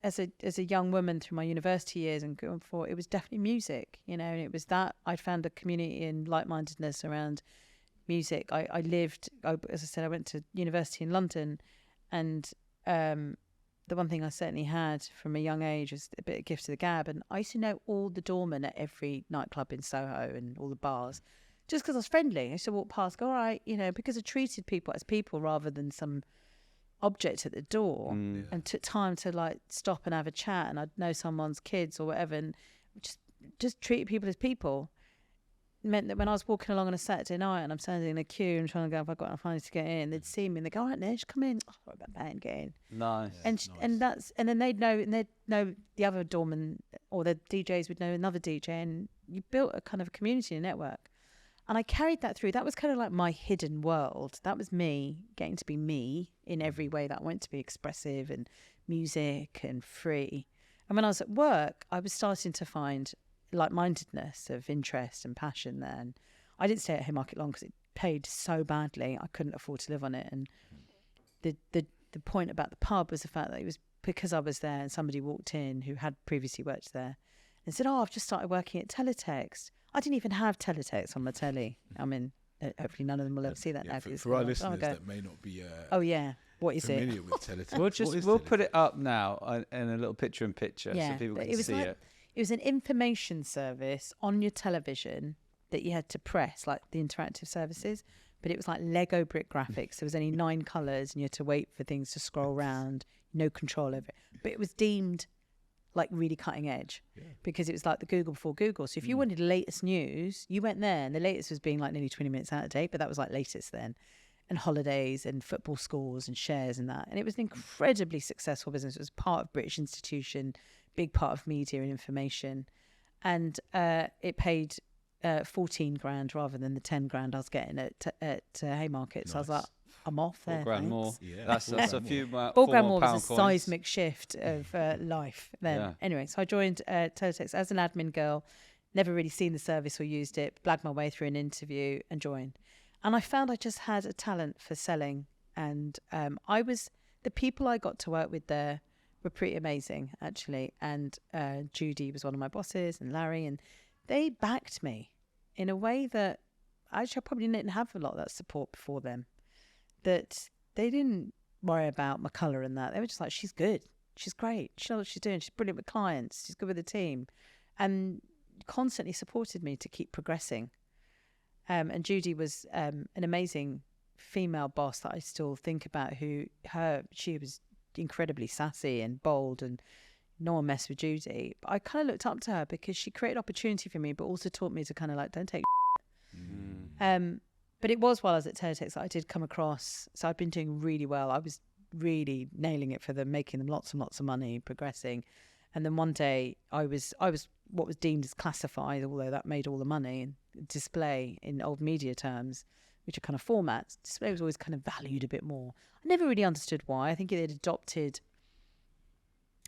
As a young woman through my university years and going forward, it was definitely music, you know, and it was that I'd found a community and like-mindedness around music. As I said, I went to university in London, and the one thing I certainly had from a young age was a bit of gift to the gab, and I used to know all the doormen at every nightclub in Soho and all the bars, just because I was friendly. I used to walk past, go, all right, you know, because I treated people as people rather than some object at the door, and took time to like stop and have a chat, and I'd know someone's kids or whatever, and just treat people as people. Meant that when I was walking along on a Saturday night and I'm standing in a queue and trying to go, if I've got enough money to get in, they'd see me and they'd go, all right, Nish, come in. Oh, sorry about that, and get in. Nice. And then they'd know the other doorman, or the DJs would know another DJ, and you built a kind of a community and network. And I carried that through. That was kind of like my hidden world. That was me getting to be me in every way that I wanted to be expressive and music and free. And when I was at work, I was starting to find like-mindedness of interest and passion there. And I didn't stay at Haymarket long because it paid so badly. I couldn't afford to live on it. And the point about the pub was the fact that it was because I was there and somebody walked in who had previously worked there and said, oh, I've just started working at Teletext. I didn't even have Teletext on my telly. I mean, hopefully none of them will ever see that now. For our listeners that may not be what is familiar it? with Teletext. We'll put it up now in a little picture-in-picture so people can see it. It was an information service on your television that you had to press, like the interactive services, but it was like Lego brick graphics. There was only 9 colours and you had to wait for things to scroll around, no control over it. But it was deemed like really cutting edge because it was like the Google before Google. So if you wanted the latest news, you went there, and the latest was being like nearly 20 minutes out of date, but that was like latest then. And holidays and football scores and shares and that. And it was an incredibly successful business. It was part of British institution, big part of media and information. And it paid 14 grand rather than the 10 grand I was getting at Haymarket. So I was like, I'm off there. 4 grand more. Yeah, that's a few more. 4 grand more was a seismic shift of life then. Yeah. Anyway, so I joined Teletext as an admin girl, never really seen the service or used it, blagged my way through an interview and joined. And I found I just had a talent for selling. And the people I got to work with there were pretty amazing, actually. And Judy was one of my bosses, and Larry, and they backed me in a way that actually I probably didn't have a lot of that support before them. That they didn't worry about my colour and that. They were just like, she's good. She's great. She knows what she's doing. She's brilliant with clients. She's good with the team. And constantly supported me to keep progressing. And Judy was an amazing female boss that I still think about. She was incredibly sassy and bold, and no one messed with Judy. But I kind of looked up to her because she created opportunity for me, but also taught me to kind of like, don't take But it was while I was at Teletext that I did come across. So I've been doing really well. I was really nailing it for them, making them lots and lots of money, progressing. And then one day I was what was deemed as classified, although that made all the money, and display in old media terms, which are kind of formats. Display was always kind of valued a bit more. I never really understood why. I think it had adopted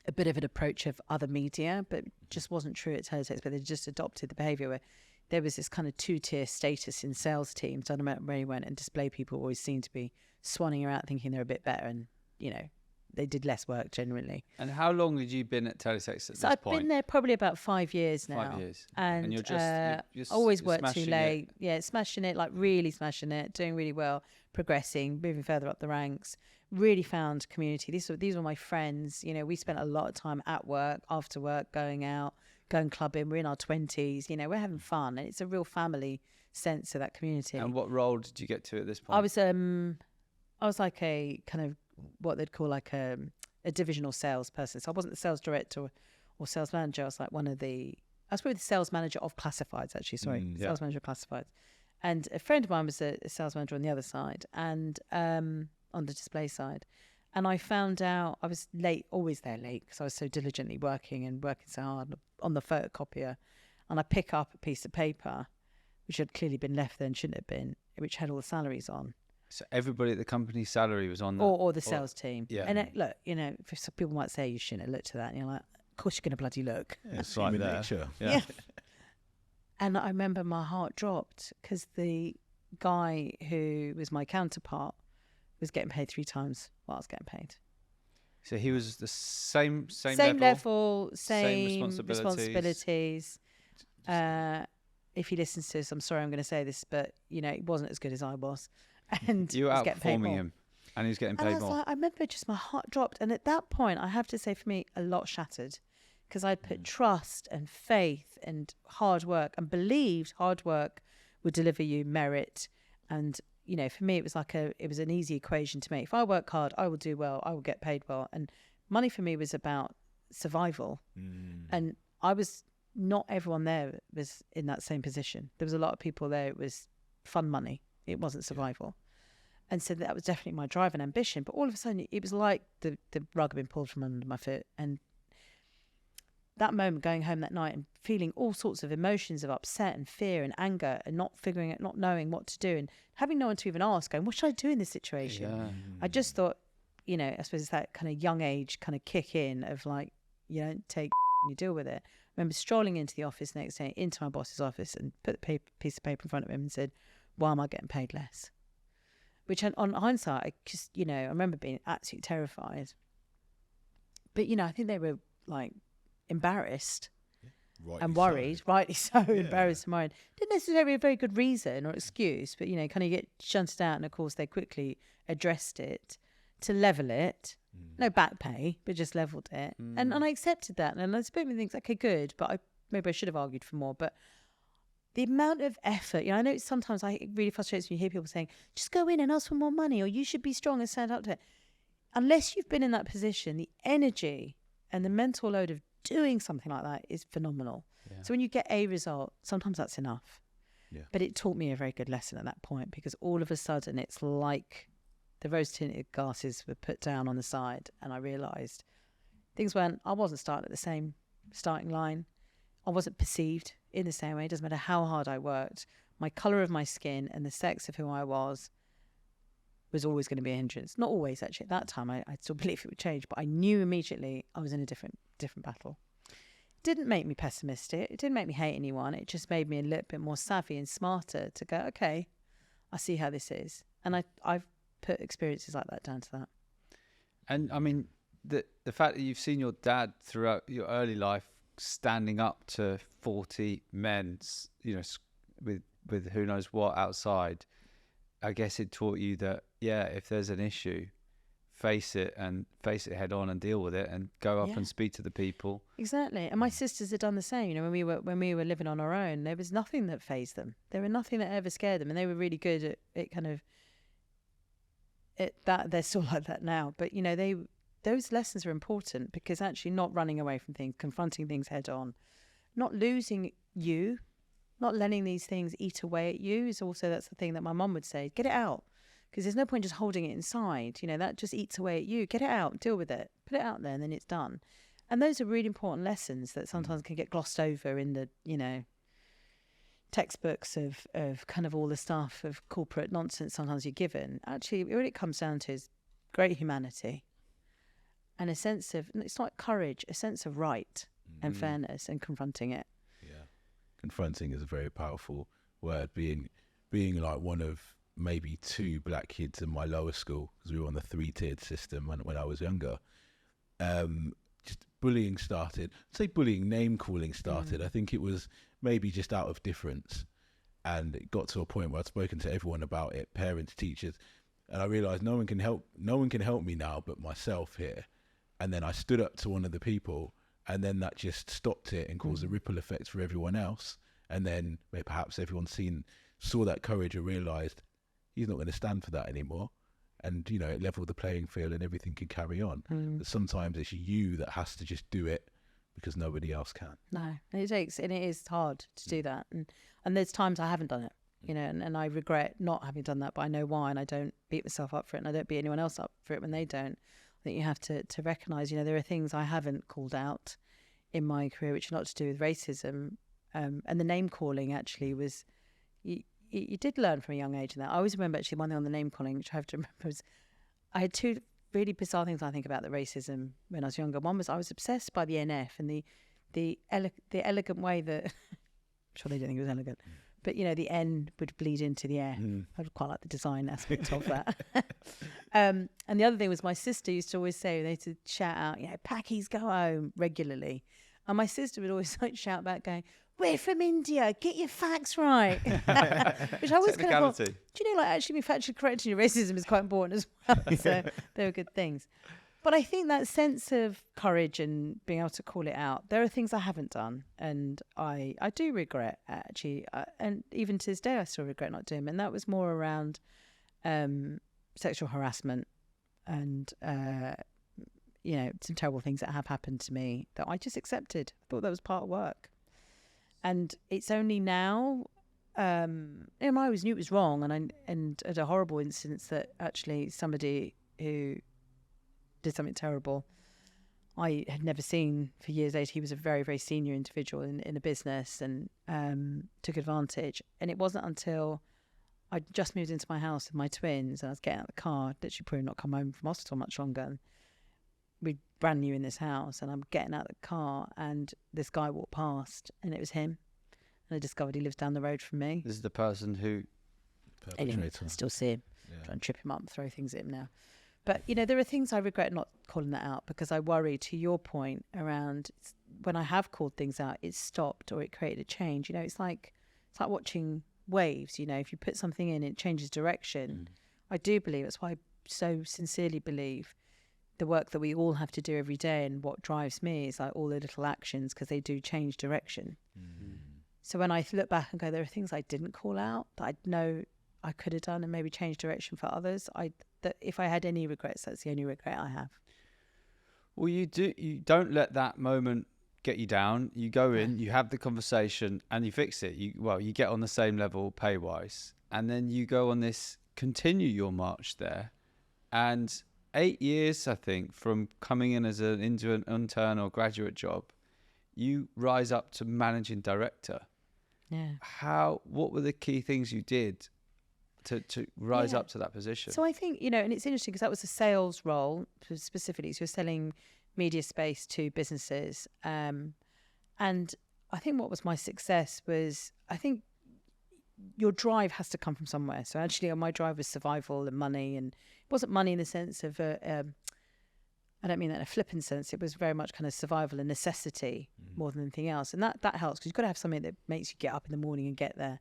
a bit of an approach of other media, but just wasn't true at Teletext. But they just adopted the behaviour where there was this kind of two-tier status in sales teams. I don't know where he went, and display people always seemed to be swanning around thinking they're a bit better, and they did less work generally. And how long had you been at Teletext at this I've point? been there probably about 5 years now. 5 years. And you're just you're always you're worked too smashing late. it. Yeah, smashing it, like really smashing it, doing really well, progressing, moving further up the ranks. Really found community. These were my friends. We spent a lot of time at work, after work, going out, going clubbing. We're in our 20s. We're having fun, and it's a real family sense of that community. And what role did you get to at this point? I was like a kind of what they'd call like a divisional salesperson. So I wasn't the sales director or sales manager. I was like I was probably the sales manager of classifieds, actually. Sales manager of classifieds. And a friend of mine was a sales manager on the other side, and on the display side. And I found out I was late, always there late, because I was so diligently working so hard on the photocopier. And I pick up a piece of paper, which had clearly been left there and shouldn't have been, which had all the salaries on. So everybody at the company's salary was on that? Or the sales team. Yeah. And look, some people might say you shouldn't have looked at that. And you're like, of course you're going to bloody look. Yeah, it's right there. Nature. Yeah. And I remember my heart dropped because the guy who was my counterpart was getting paid 3 times what I was getting paid. So he was the same level, same responsibilities. If he listens to this, I'm sorry I'm going to say this, but it wasn't as good as I was. And you were was getting paid outperforming more. him, and he was getting paid And I was more. like, I remember just my heart dropped. And at that point, I have to say, for me, a lot shattered, because I'd put trust and faith and hard work and believed hard work would deliver you merit. And for me, it was an easy equation to make. If I work hard, I will do well, I will get paid well. And money for me was about survival. And not everyone there was in that same position. There was a lot of people there, it was fun money. It wasn't survival. And so that was definitely my drive and ambition. But all of a sudden, it was like the rug had been pulled from under my foot. And that moment, going home that night and feeling all sorts of emotions of upset and fear and anger and not figuring out, not knowing what to do and having no one to even ask, going, what should I do in this situation? Yeah. I just thought, I suppose it's that kind of young age kind of kick in of like, you don't take and you deal with it. I remember strolling into the office next day, into my boss's office, and put the piece of paper in front of him and said, why am I getting paid less? Which on hindsight, I just, I remember being absolutely terrified. But, I think they were like embarrassed and worried, rightly so, embarrassed and worried. Didn't necessarily a very good reason or excuse, but, kind of get shunted out. And of course, they quickly addressed it to level it. No back pay, but just leveled it. And I accepted that. And I spoke with things, okay, good, but maybe I should have argued for more. But the amount of effort, I know sometimes it really frustrates me when you hear people saying, just go in and ask for more money, or you should be strong and stand up to it. Unless you've been in that position, the energy and the mental load of doing something like that is phenomenal. Yeah. So when you get a result, sometimes that's enough. Yeah. But it taught me a very good lesson at that point, because all of a sudden it's like the rose-tinted glasses were put down on the side, and I realised I wasn't starting at the same starting line. I wasn't perceived in the same way. It doesn't matter how hard I worked. My colour of my skin and the sex of who I was always going to be a hindrance. Not always, actually. At that time, I still believe it would change, but I knew immediately I was in a different battle. It didn't make me pessimistic. It didn't make me hate anyone. It just made me a little bit more savvy and smarter to go, okay, I see how this is. And I've put experiences like that down to that. And I mean, the fact that you've seen your dad throughout your early life standing up to 40 men, with who knows what outside, I guess it taught you that, if there's an issue, face it head on and deal with it and go up and speak to the people. Exactly. And my sisters had done the same. When we were living on our own, there was nothing that fazed them. There was nothing that ever scared them, and they were really good at kind of that. They're still like that now, but those lessons are important, because actually not running away from things, confronting things head on, not losing you, not letting these things eat away at you is also, that's the thing that my mum would say, get it out, because there's no point just holding it inside, that just eats away at you. Get it out, deal with it, put it out there, and then it's done. And those are really important lessons that sometimes can get glossed over in the, textbooks of kind of all the stuff of corporate nonsense sometimes you're given. Actually, what it comes down to is great humanity and a sense of, it's not courage, a sense of right and fairness and confronting it. Yeah. Confronting is a very powerful word. Being like one of maybe 2 black kids in my lower school, because we were on the 3-tiered system when I was younger. Just bullying started. I'd say bullying, name calling started. I think it was maybe just out of difference. And it got to a point where I'd spoken to everyone about it, parents, teachers, and I realized no one can help me now but myself here. And then I stood up to one of the people, and then that just stopped it and caused a ripple effect for everyone else. And then perhaps everyone saw that courage and realized he's not going to stand for that anymore. And, you know, it leveled the playing field and everything can carry on. But sometimes it's you that has to just do it because nobody else can. No, and it is hard to do that. And there's times I haven't done it, you know, and I regret not having done that, but I know why, and I don't beat myself up for it, and I don't beat anyone else up for it when they don't. I think you have to recognise, you know, there are things I haven't called out in my career which are not to do with racism. And the name calling actually was, you did learn from a young age in that. I always remember actually one thing on the name calling, which I have to remember, was I had 2 really bizarre things I think about the racism when I was younger. One was I was obsessed by the NF and the elegant way that, I'm sure they didn't think it was elegant, but, you know, the N would bleed into the F. I quite like the design aspect of that. And the other thing was my sister used to always say, they used to shout out, you know, Packies go home regularly. And my sister would always like shout back going, we're from India, get your facts right. Which I always kind of thought, do you know, like actually being factually correct in your racism is quite important as well. So they were good things. But I think that sense of courage and being able to call it out, there are things I haven't done. And I do regret, actually. And even to this day, I still regret not doing them. And that was more around sexual harassment and, you know, some terrible things that have happened to me that I just accepted. I thought that was part of work. And it's only now, and I always knew it was wrong. And at a horrible instance that actually somebody who did something terrible I had never seen for years later. He was a very, very senior individual in a business and took advantage. And it wasn't until I just moved into my house with my twins and I was getting out of the car, that she'd probably not come home from hospital much longer. And we're brand new in this house and I'm getting out of the car and this guy walked past and it was him. And I discovered he lives down the road from me. This is the person who... Anyway, I still see him. Try and trip him up and throw things at him now. But, you know, there are things I regret not calling that out because I worry, to your point, around when I have called things out, it stopped or it created a change. You know, it's like watching waves. You know, if you put something in, it changes direction. I do believe, that's why I so sincerely believe the work that we all have to do every day and what drives me is like all the little actions because they do change direction. So when I look back and go, there are things I didn't call out that I know I could have done and maybe change direction for others. That if I had any regrets, that's the only regret I have. Well, you don't let that moment get you down. You go in, you have the conversation, and you fix it. You get on the same level pay wise, and then you go on this, continue your march there, and 8 years, I think, from coming in as into an intern or graduate job, you rise up to managing director. Yeah. What were the key things you did to rise up to that position? So I think, you know, and it's interesting because that was a sales role specifically. So you're selling media space to businesses. And I think what was my success was, I think your drive has to come from somewhere. So actually my drive was survival and money. And it wasn't money in the sense of, I don't mean that in a flippant sense. It was very much kind of survival and necessity more than anything else. And that helps because you've got to have something that makes you get up in the morning and get there.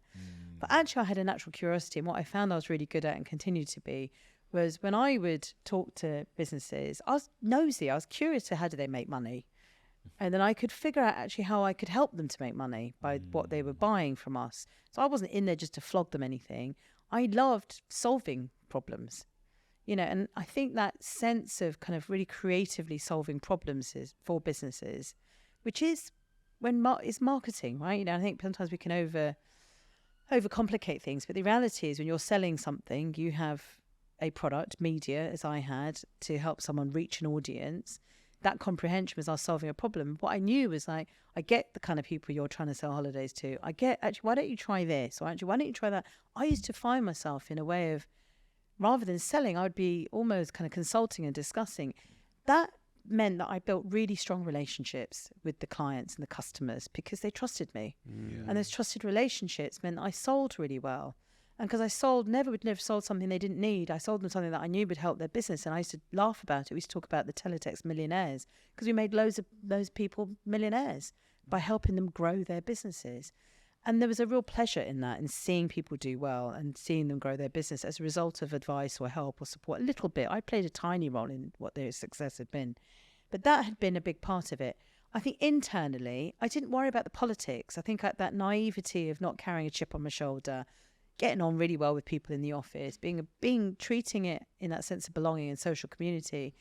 But actually I had a natural curiosity, and what I found I was really good at and continue to be was when I would talk to businesses, I was nosy. I was curious to how do they make money. And then I could figure out actually how I could help them to make money by what they were buying from us. So I wasn't in there just to flog them anything. I loved solving problems. You know, and I think that sense of kind of really creatively solving problems for businesses, which is is marketing, right? You know, I think sometimes we can overcomplicate things, but the reality is when you're selling something, you have a product, media, as I had, to help someone reach an audience. That comprehension was us solving a problem. What I knew was like, I get the kind of people you're trying to sell holidays to. I get, actually, why don't you try this? Or actually, why don't you try that? I used to find myself in a way of, rather than selling, I would be almost kind of consulting and discussing. That meant that I built really strong relationships with the clients and the customers because they trusted me. And those trusted relationships meant I sold really well. And because I would never sold something they didn't need. I sold them something that I knew would help their business. And I used to laugh about it. We used to talk about the Teletext millionaires because we made loads of those people millionaires by helping them grow their businesses. And there was a real pleasure in that, in seeing people do well and seeing them grow their business as a result of advice or help or support. A little bit. I played a tiny role in what their success had been. But that had been a big part of it. I think internally, I didn't worry about the politics. I think that naivety of not carrying a chip on my shoulder, getting on really well with people in the office, treating it in that sense of belonging and social community,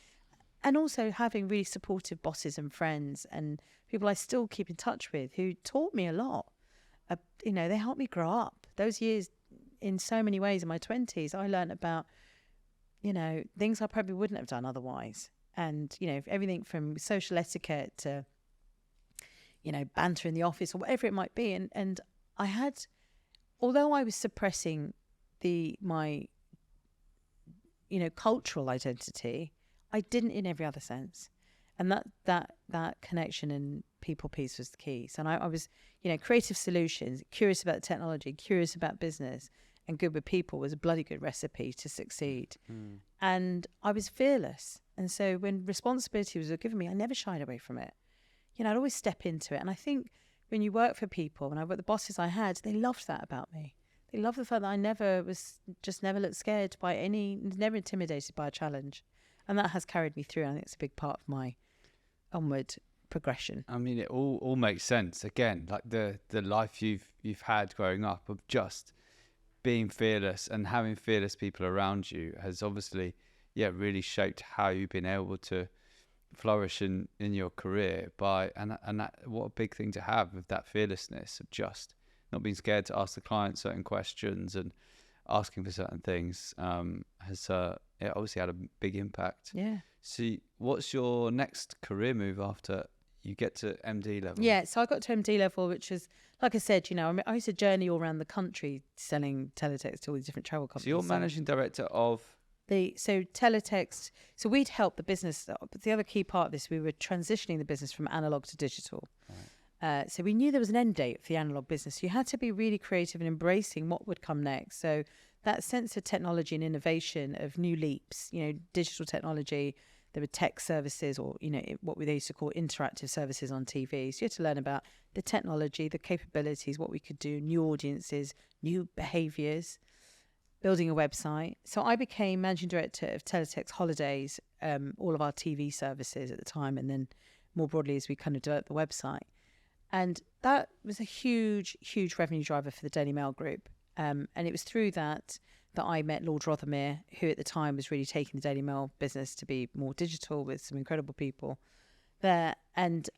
and also having really supportive bosses and friends and people I still keep in touch with who taught me a lot. They helped me grow up. Those years, in so many ways, in my 20s, I learned about, things I probably wouldn't have done otherwise. And, everything from social etiquette to, banter in the office or whatever it might be. And I had, although I was suppressing my cultural identity, I didn't in every other sense. And that connection and people piece was the key. So I was, creative solutions, curious about technology, curious about business, and good with people was a bloody good recipe to succeed. And I was fearless. And so when responsibility was given me, I never shied away from it. I'd always step into it. And I think when you work for people, and the bosses I had, they loved that about me. They loved the fact that I never looked scared by never intimidated by a challenge. And that has carried me through. I think it's a big part of my onward progression. I mean, it all makes sense. Again, like the life you've had growing up of just being fearless and having fearless people around you has obviously, really shaped how you've been able to flourish in your career and that, what a big thing to have with that fearlessness of just not being scared to ask the client certain questions and asking for certain things has obviously had a big impact. Yeah. So what's your next career move after you get to MD level? Yeah, so I got to MD level, which is, like I said, I used to journey all around the country selling teletext to all these different travel companies. So you're managing director of? So Teletext, so we'd help the business, but the other key part of this, we were transitioning the business from analog to digital. Right. So we knew there was an end date for the analog business. You had to be really creative and embracing what would come next. So that sense of technology and innovation of new leaps, digital technology, there were tech services or, what they used to call interactive services on TV. So you had to learn about the technology, the capabilities, what we could do, new audiences, new behaviours, building a website. So I became managing director of Teletext Holidays, all of our TV services at the time, and then more broadly as we kind of developed the website. And that was a huge, huge revenue driver for the Daily Mail Group. And it was through that I met Lord Rothermere, who at the time was really taking the Daily Mail business to be more digital with some incredible people there. And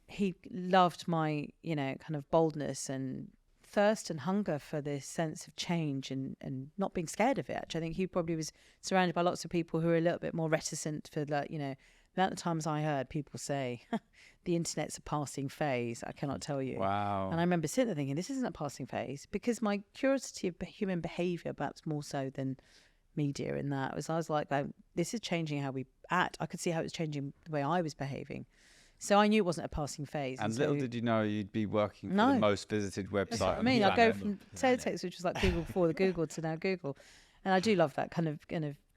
he loved my, kind of boldness and thirst and hunger for this sense of change and not being scared of it. Actually, I think he probably was surrounded by lots of people who were a little bit more reticent for that, the amount of times I heard people say, the internet's a passing phase, I cannot tell you. Wow. And I remember sitting there thinking, this isn't a passing phase, because my curiosity of human behaviour, perhaps more so than media in that, I was like, this is changing how we act. I could see how it was changing the way I was behaving. So I knew it wasn't a passing phase. And little did you know you'd be working for the most visited website. That's what I mean. I go from Teletext, which was like Google before the Google, to now Google. And I do love that kind of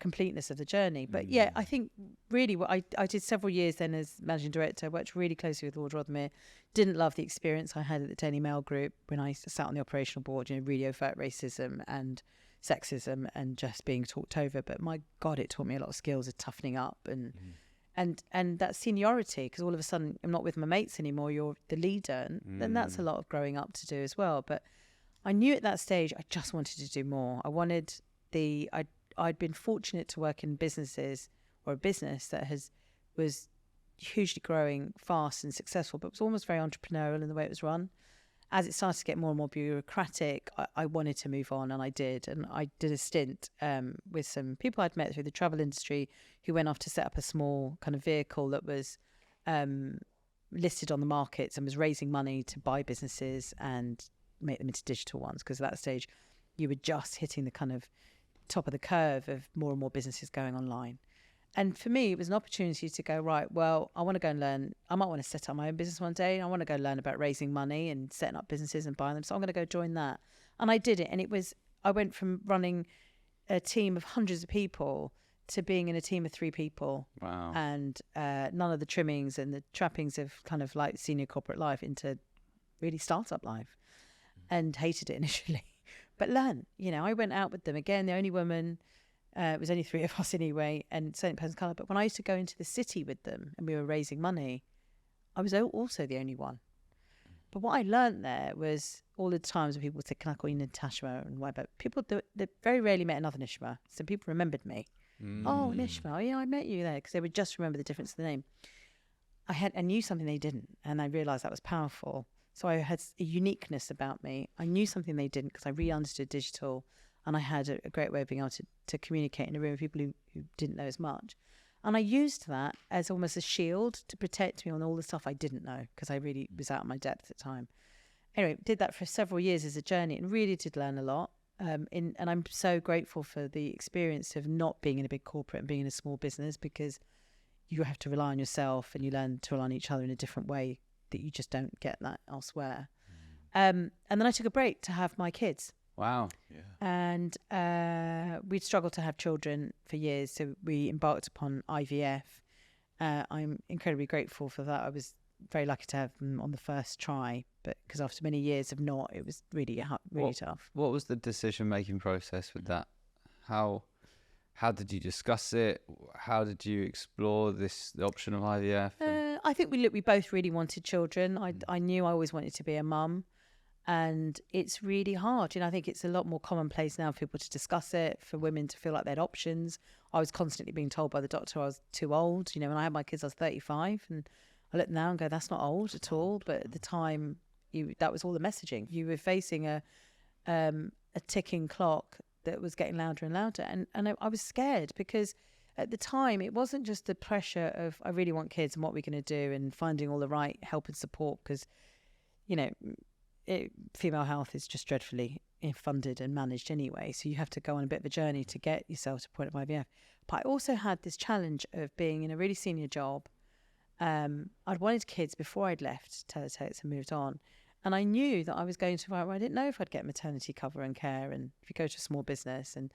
completeness of the journey. But yeah, I think really what I did several years then as managing director, worked really closely with Lord Rothermere. Didn't love the experience I had at the Daily Mail Group when I sat on the operational board, really overt racism and sexism and just being talked over. But my God, it taught me a lot of skills of toughening up and that seniority, because all of a sudden I'm not with my mates anymore, you're the leader, and then that's a lot of growing up to do as well. But I knew at that stage I just wanted to do more. I'd been fortunate to work in businesses, or a business that was hugely growing fast and successful, but was almost very entrepreneurial in the way it was run. As it started to get more and more bureaucratic, I wanted to move on, and I did. And I did a stint with some people I'd met through the travel industry who went off to set up a small kind of vehicle that was listed on the markets and was raising money to buy businesses and make them into digital ones, because at that stage you were just hitting the kind of top of the curve of more and more businesses going online. And for me, it was an opportunity to go, right, well, I want to go and learn. I might want to set up my own business one day. I want to go learn about raising money and setting up businesses and buying them. So I'm going to go join that. And I did it. And I went from running a team of hundreds of people to being in a team of 3 people. Wow. And none of the trimmings and the trappings of kind of like senior corporate life into really startup life, and hated it initially. But learn, I went out with them again, the only woman. It was only 3 of us anyway, and certain person's colour. But when I used to go into the city with them and we were raising money, I was also the only one. But what I learned there was all the times when people would say, "Can I call you Natasha?" and whatever. People they very rarely met another Nishma, so people remembered me. Oh, Nishma, oh, yeah, I met you there, because they would just remember the difference in the name. I knew something they didn't, and I realised that was powerful. So I had a uniqueness about me. I knew something they didn't because I really understood digital. And I had a great way of being able to communicate in a room with people who didn't know as much. And I used that as almost a shield to protect me on all the stuff I didn't know, because I really was out of my depth at the time. Anyway, did that for several years as a journey and really did learn a lot. And I'm so grateful for the experience of not being in a big corporate and being in a small business, because you have to rely on yourself and you learn to rely on each other in a different way that you just don't get that elsewhere. And then I took a break to have my kids. Wow. Yeah. And we'd struggled to have children for years, so we embarked upon IVF. I'm incredibly grateful for that. I was very lucky to have them on the first try, but because after many years of not, it was really tough. What was the decision-making process with that? How did you discuss it? How did you explore the option of IVF? I think we both really wanted children. I knew I always wanted to be a mum. And it's really hard. I think it's a lot more commonplace now for people to discuss it, for women to feel like they had options. I was constantly being told by the doctor I was too old. When I had my kids, I was 35. And I look now and go, that's not old at all. But at the time, that was all the messaging. You were facing a ticking clock that was getting louder and louder. And I was scared, because at the time, it wasn't just the pressure of, I really want kids and what we're going to do, and finding all the right help and support, because, female health is just dreadfully funded and managed anyway, so you have to go on a bit of a journey to get yourself to the point of IVF. But I also had this challenge of being in a really senior job. I'd wanted kids before I'd left Teletext and moved on, and I knew that I was going to, I didn't know if I'd get maternity cover and care, and if you go to a small business, and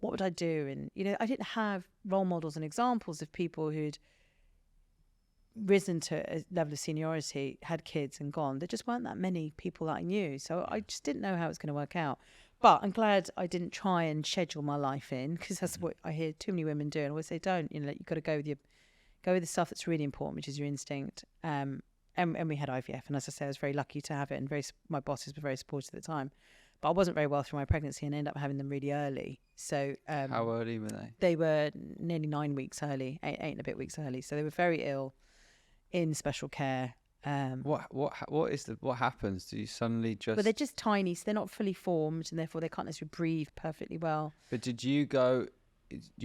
what would I do? And I didn't have role models and examples of people who'd risen to a level of seniority, had kids and gone. There just weren't that many people that I knew, so I just didn't know how it was going to work out. But I'm glad I didn't try and schedule my life in, because that's what I hear too many women do. And I always say, don't. You've got to go with the stuff that's really important, which is your instinct. And we had IVF, and as I say, I was very lucky to have it, and my bosses were very supportive at the time. But I wasn't very well through my pregnancy, and ended up having them really early. So how early were they? They were nearly 9 weeks early, 8 and a bit weeks early. So they were very ill, in special care. What happens? Do you suddenly just? Well, they're just tiny, so they're not fully formed, and therefore they can't necessarily breathe perfectly well. But did you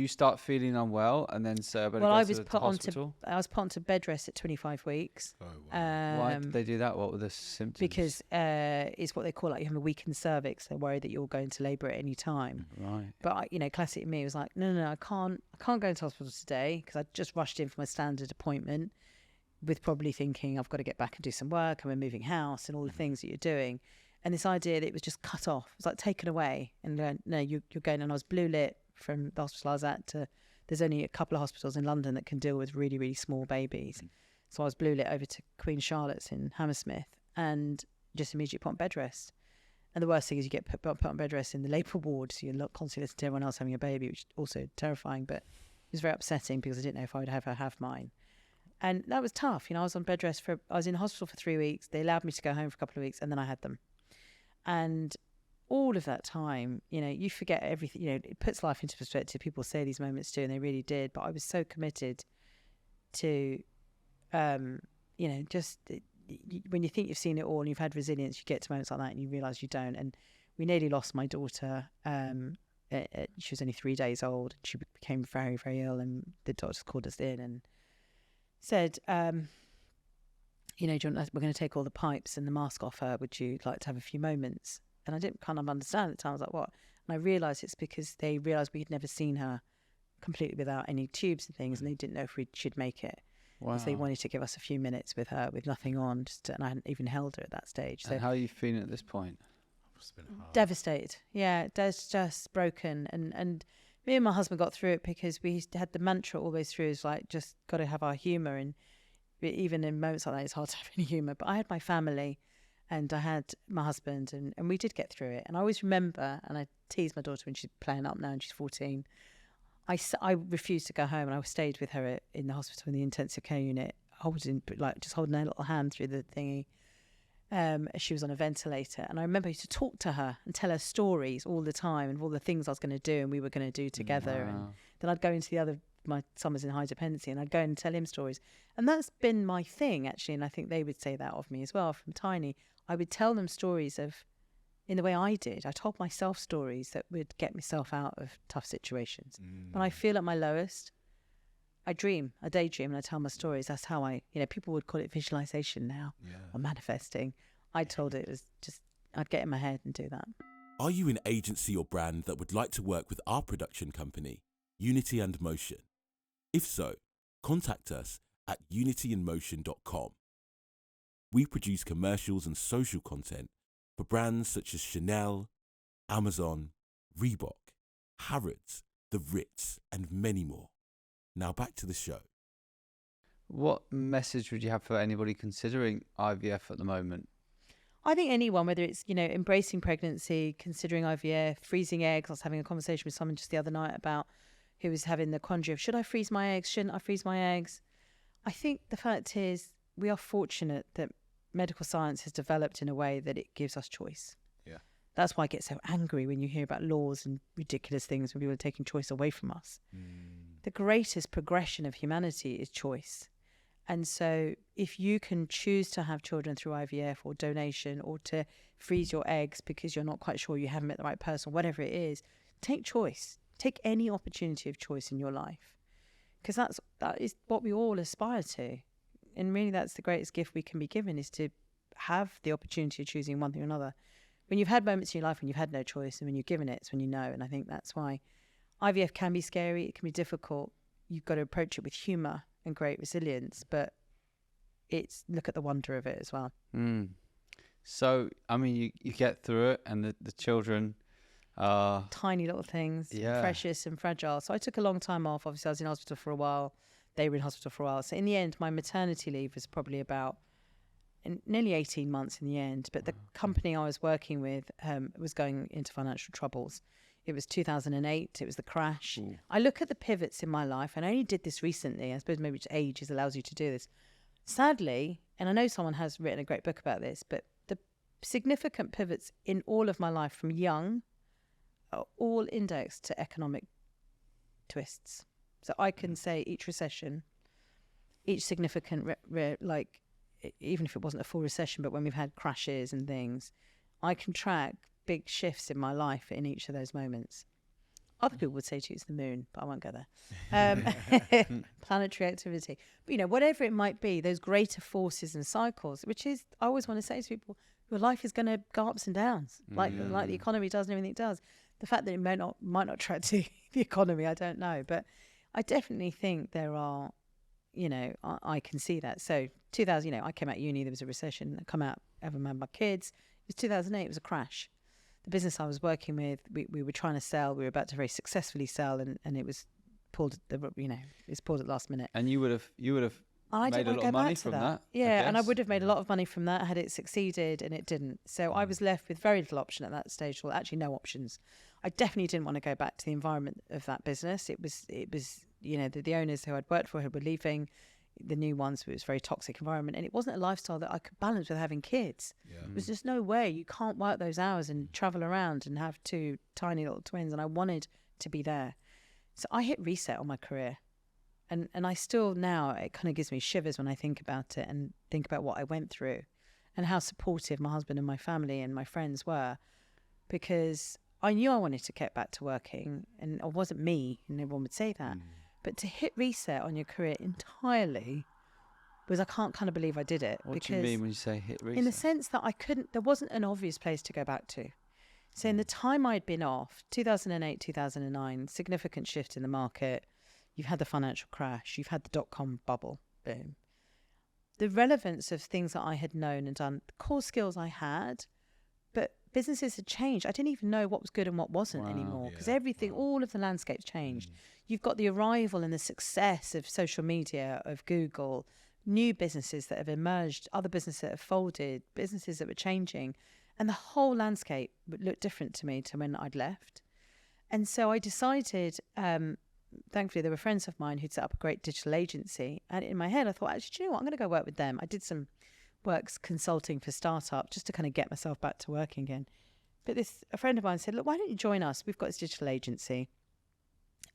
start feeling unwell, and then say, I better go to the hospital? I was put onto bed rest at 25 weeks. Oh, wow. Why did they do that? What were the symptoms? Because it's what they call, like, you have a weakened cervix. They're worried that you'll go into labour at any time. Right. But classic me was like, no, I can't go into hospital today, because I just rushed in for my standard appointment, with probably thinking I've got to get back and do some work, and we're moving house and all the things that you're doing. And this idea that it was just cut off, it was like taken away, and no, you're going. And I was blue lit from the hospital I was at to, there's only a couple of hospitals in London that can deal with really, really small babies. So I was blue lit over to Queen Charlotte's in Hammersmith, and just immediately put on bed rest. And the worst thing is you get put on bed rest in the labour ward, so you're constantly listening to everyone else having a baby, which is also terrifying, but it was very upsetting, because I didn't know if I would ever have mine. And that was tough. I was on bed rest I was in hospital for 3 weeks. They allowed me to go home for a couple of weeks, and then I had them. And all of that time, you forget everything. It puts life into perspective. People say these moments too, and they really did. But I was so committed to, just when you think you've seen it all and you've had resilience, you get to moments like that and you realise you don't. And we nearly lost my daughter. She was only 3 days old. She became very, very ill, and the doctors called us in and said, John, we're going to take all the pipes and the mask off her. Would you like to have a few moments? And I didn't kind of understand at the time. I was like, what? And I realised it's because they realised we had never seen her completely without any tubes and things, and they didn't know if she'd make it. Wow. Because they wanted to give us a few minutes with her with nothing on, and I hadn't even held her at that stage. So And how are you feeling at this point? Must have been hard. devastated. Yeah, just broken. And me and my husband got through it because we had the mantra always through is like, just got to have our humour. And even in moments like that, it's hard to have any humour. But I had my family and I had my husband, and we did get through it. And I always remember, and I tease my daughter when she's playing up now and she's 14, I refused to go home, and I stayed with her in the hospital in the intensive care unit, just holding her little hand through the thingy. She was on a ventilator, and I remember I used to talk to her and tell her stories all the time and all the things I was going to do and we were going to do together. Wow. And then I'd go into my summers in high dependency, and I'd go and tell him stories. And that's been my thing, actually, and I think they would say that of me as well from tiny. I would tell them stories in the way I did. I told myself stories that would get myself out of tough situations. When I feel at my lowest, I daydream, and I tell my stories. That's how people would call it visualization now, or manifesting. I told it was just, I'd get in my head and do that. Are you an agency or brand that would like to work with our production company, Unity and Motion? If so, contact us at unityandmotion.com. We produce commercials and social content for brands such as Chanel, Amazon, Reebok, Harrods, The Ritz, and many more. Now back to the show. What message would you have for anybody considering IVF at the moment? I think anyone, whether it's, embracing pregnancy, considering IVF, freezing eggs. I was having a conversation with someone just the other night about who was having the quandary of, should I freeze my eggs? Shouldn't I freeze my eggs? I think the fact is we are fortunate that medical science has developed in a way that it gives us choice. Yeah. That's why I get so angry when you hear about laws and ridiculous things when people are taking choice away from us. The greatest progression of humanity is choice. And so if you can choose to have children through IVF or donation, or to freeze your eggs because you're not quite sure you haven't met the right person, whatever it is, take choice. Take any opportunity of choice in your life, because that is what we all aspire to. And really that's the greatest gift we can be given, is to have the opportunity of choosing one thing or another. When you've had moments in your life when you've had no choice, and when you're given it, it's when you know. And I think that's why IVF can be scary, it can be difficult. You've got to approach it with humour and great resilience, but look at the wonder of it as well. So, I mean, you get through it, and the children are tiny little things, precious and fragile. So I took a long time off. Obviously, I was in hospital for a while. They were in hospital for a while. So in the end, my maternity leave was probably about nearly 18 months in the end. But the company I was working with was going into financial troubles. It was 2008. It was the crash. I look at the pivots in my life, and I only did this recently. I suppose maybe just age allows you to do this. Sadly, and I know someone has written a great book about this, but the significant pivots in all of my life from young are all indexed to economic twists. So I can say each recession, each significant, even if it wasn't a full recession, but when we've had crashes and things, I can track big shifts in my life in each of those moments. Other people would say to you it's the moon, but I won't go there. Planetary activity. But, whatever it might be, those greater forces and cycles, which is, I always want to say to people, your life is going to go ups and downs, like the economy does and everything it does. The fact that it might not track to the economy, I don't know. But I definitely think there are, I can see that. So 2000, I came out uni, there was a recession. I come out, I haven't had my kids. It was 2008, it was a crash. The business I was working with, we were trying to sell. We were about to very successfully sell, and it was pulled. It's pulled at the last minute. And you would have made a lot of money from that. Yeah, and I would have made a lot of money from that had it succeeded, and it didn't. So I was left with very little option at that stage. Well, actually, no options. I definitely didn't want to go back to the environment of that business. It was the owners who I'd worked for who were leaving. The new ones, it was a very toxic environment, and it wasn't a lifestyle that I could balance with having kids. There's just no way. You can't work those hours and travel around and have two tiny little twins, and I wanted to be there. So I hit reset on my career, and I still now, it kind of gives me shivers when I think about it and think about what I went through and how supportive my husband and my family and my friends were, because I knew I wanted to get back to working, and it wasn't me, and everyone would say that. But to hit reset on your career entirely, because I can't kind of believe I did it. What do you mean when you say hit reset? In the sense that there wasn't an obvious place to go back to. So in the time I'd been off, 2008, 2009, significant shift in the market. You've had the financial crash. You've had the dot-com bubble. Boom. The relevance of things that I had known and done, the core skills I had, but businesses had changed. I didn't even know what was good and what wasn't anymore, because everything, all of the landscapes changed. You've got the arrival and the success of social media, of Google, new businesses that have emerged, other businesses that have folded, businesses that were changing. And the whole landscape looked different to me to when I'd left. And so I decided, thankfully, there were friends of mine who'd set up a great digital agency. And in my head, I thought, actually, do you know what? I'm going to go work with them. I did some works consulting for startup just to kind of get myself back to working again. But a friend of mine said, look, why don't you join us? We've got this digital agency.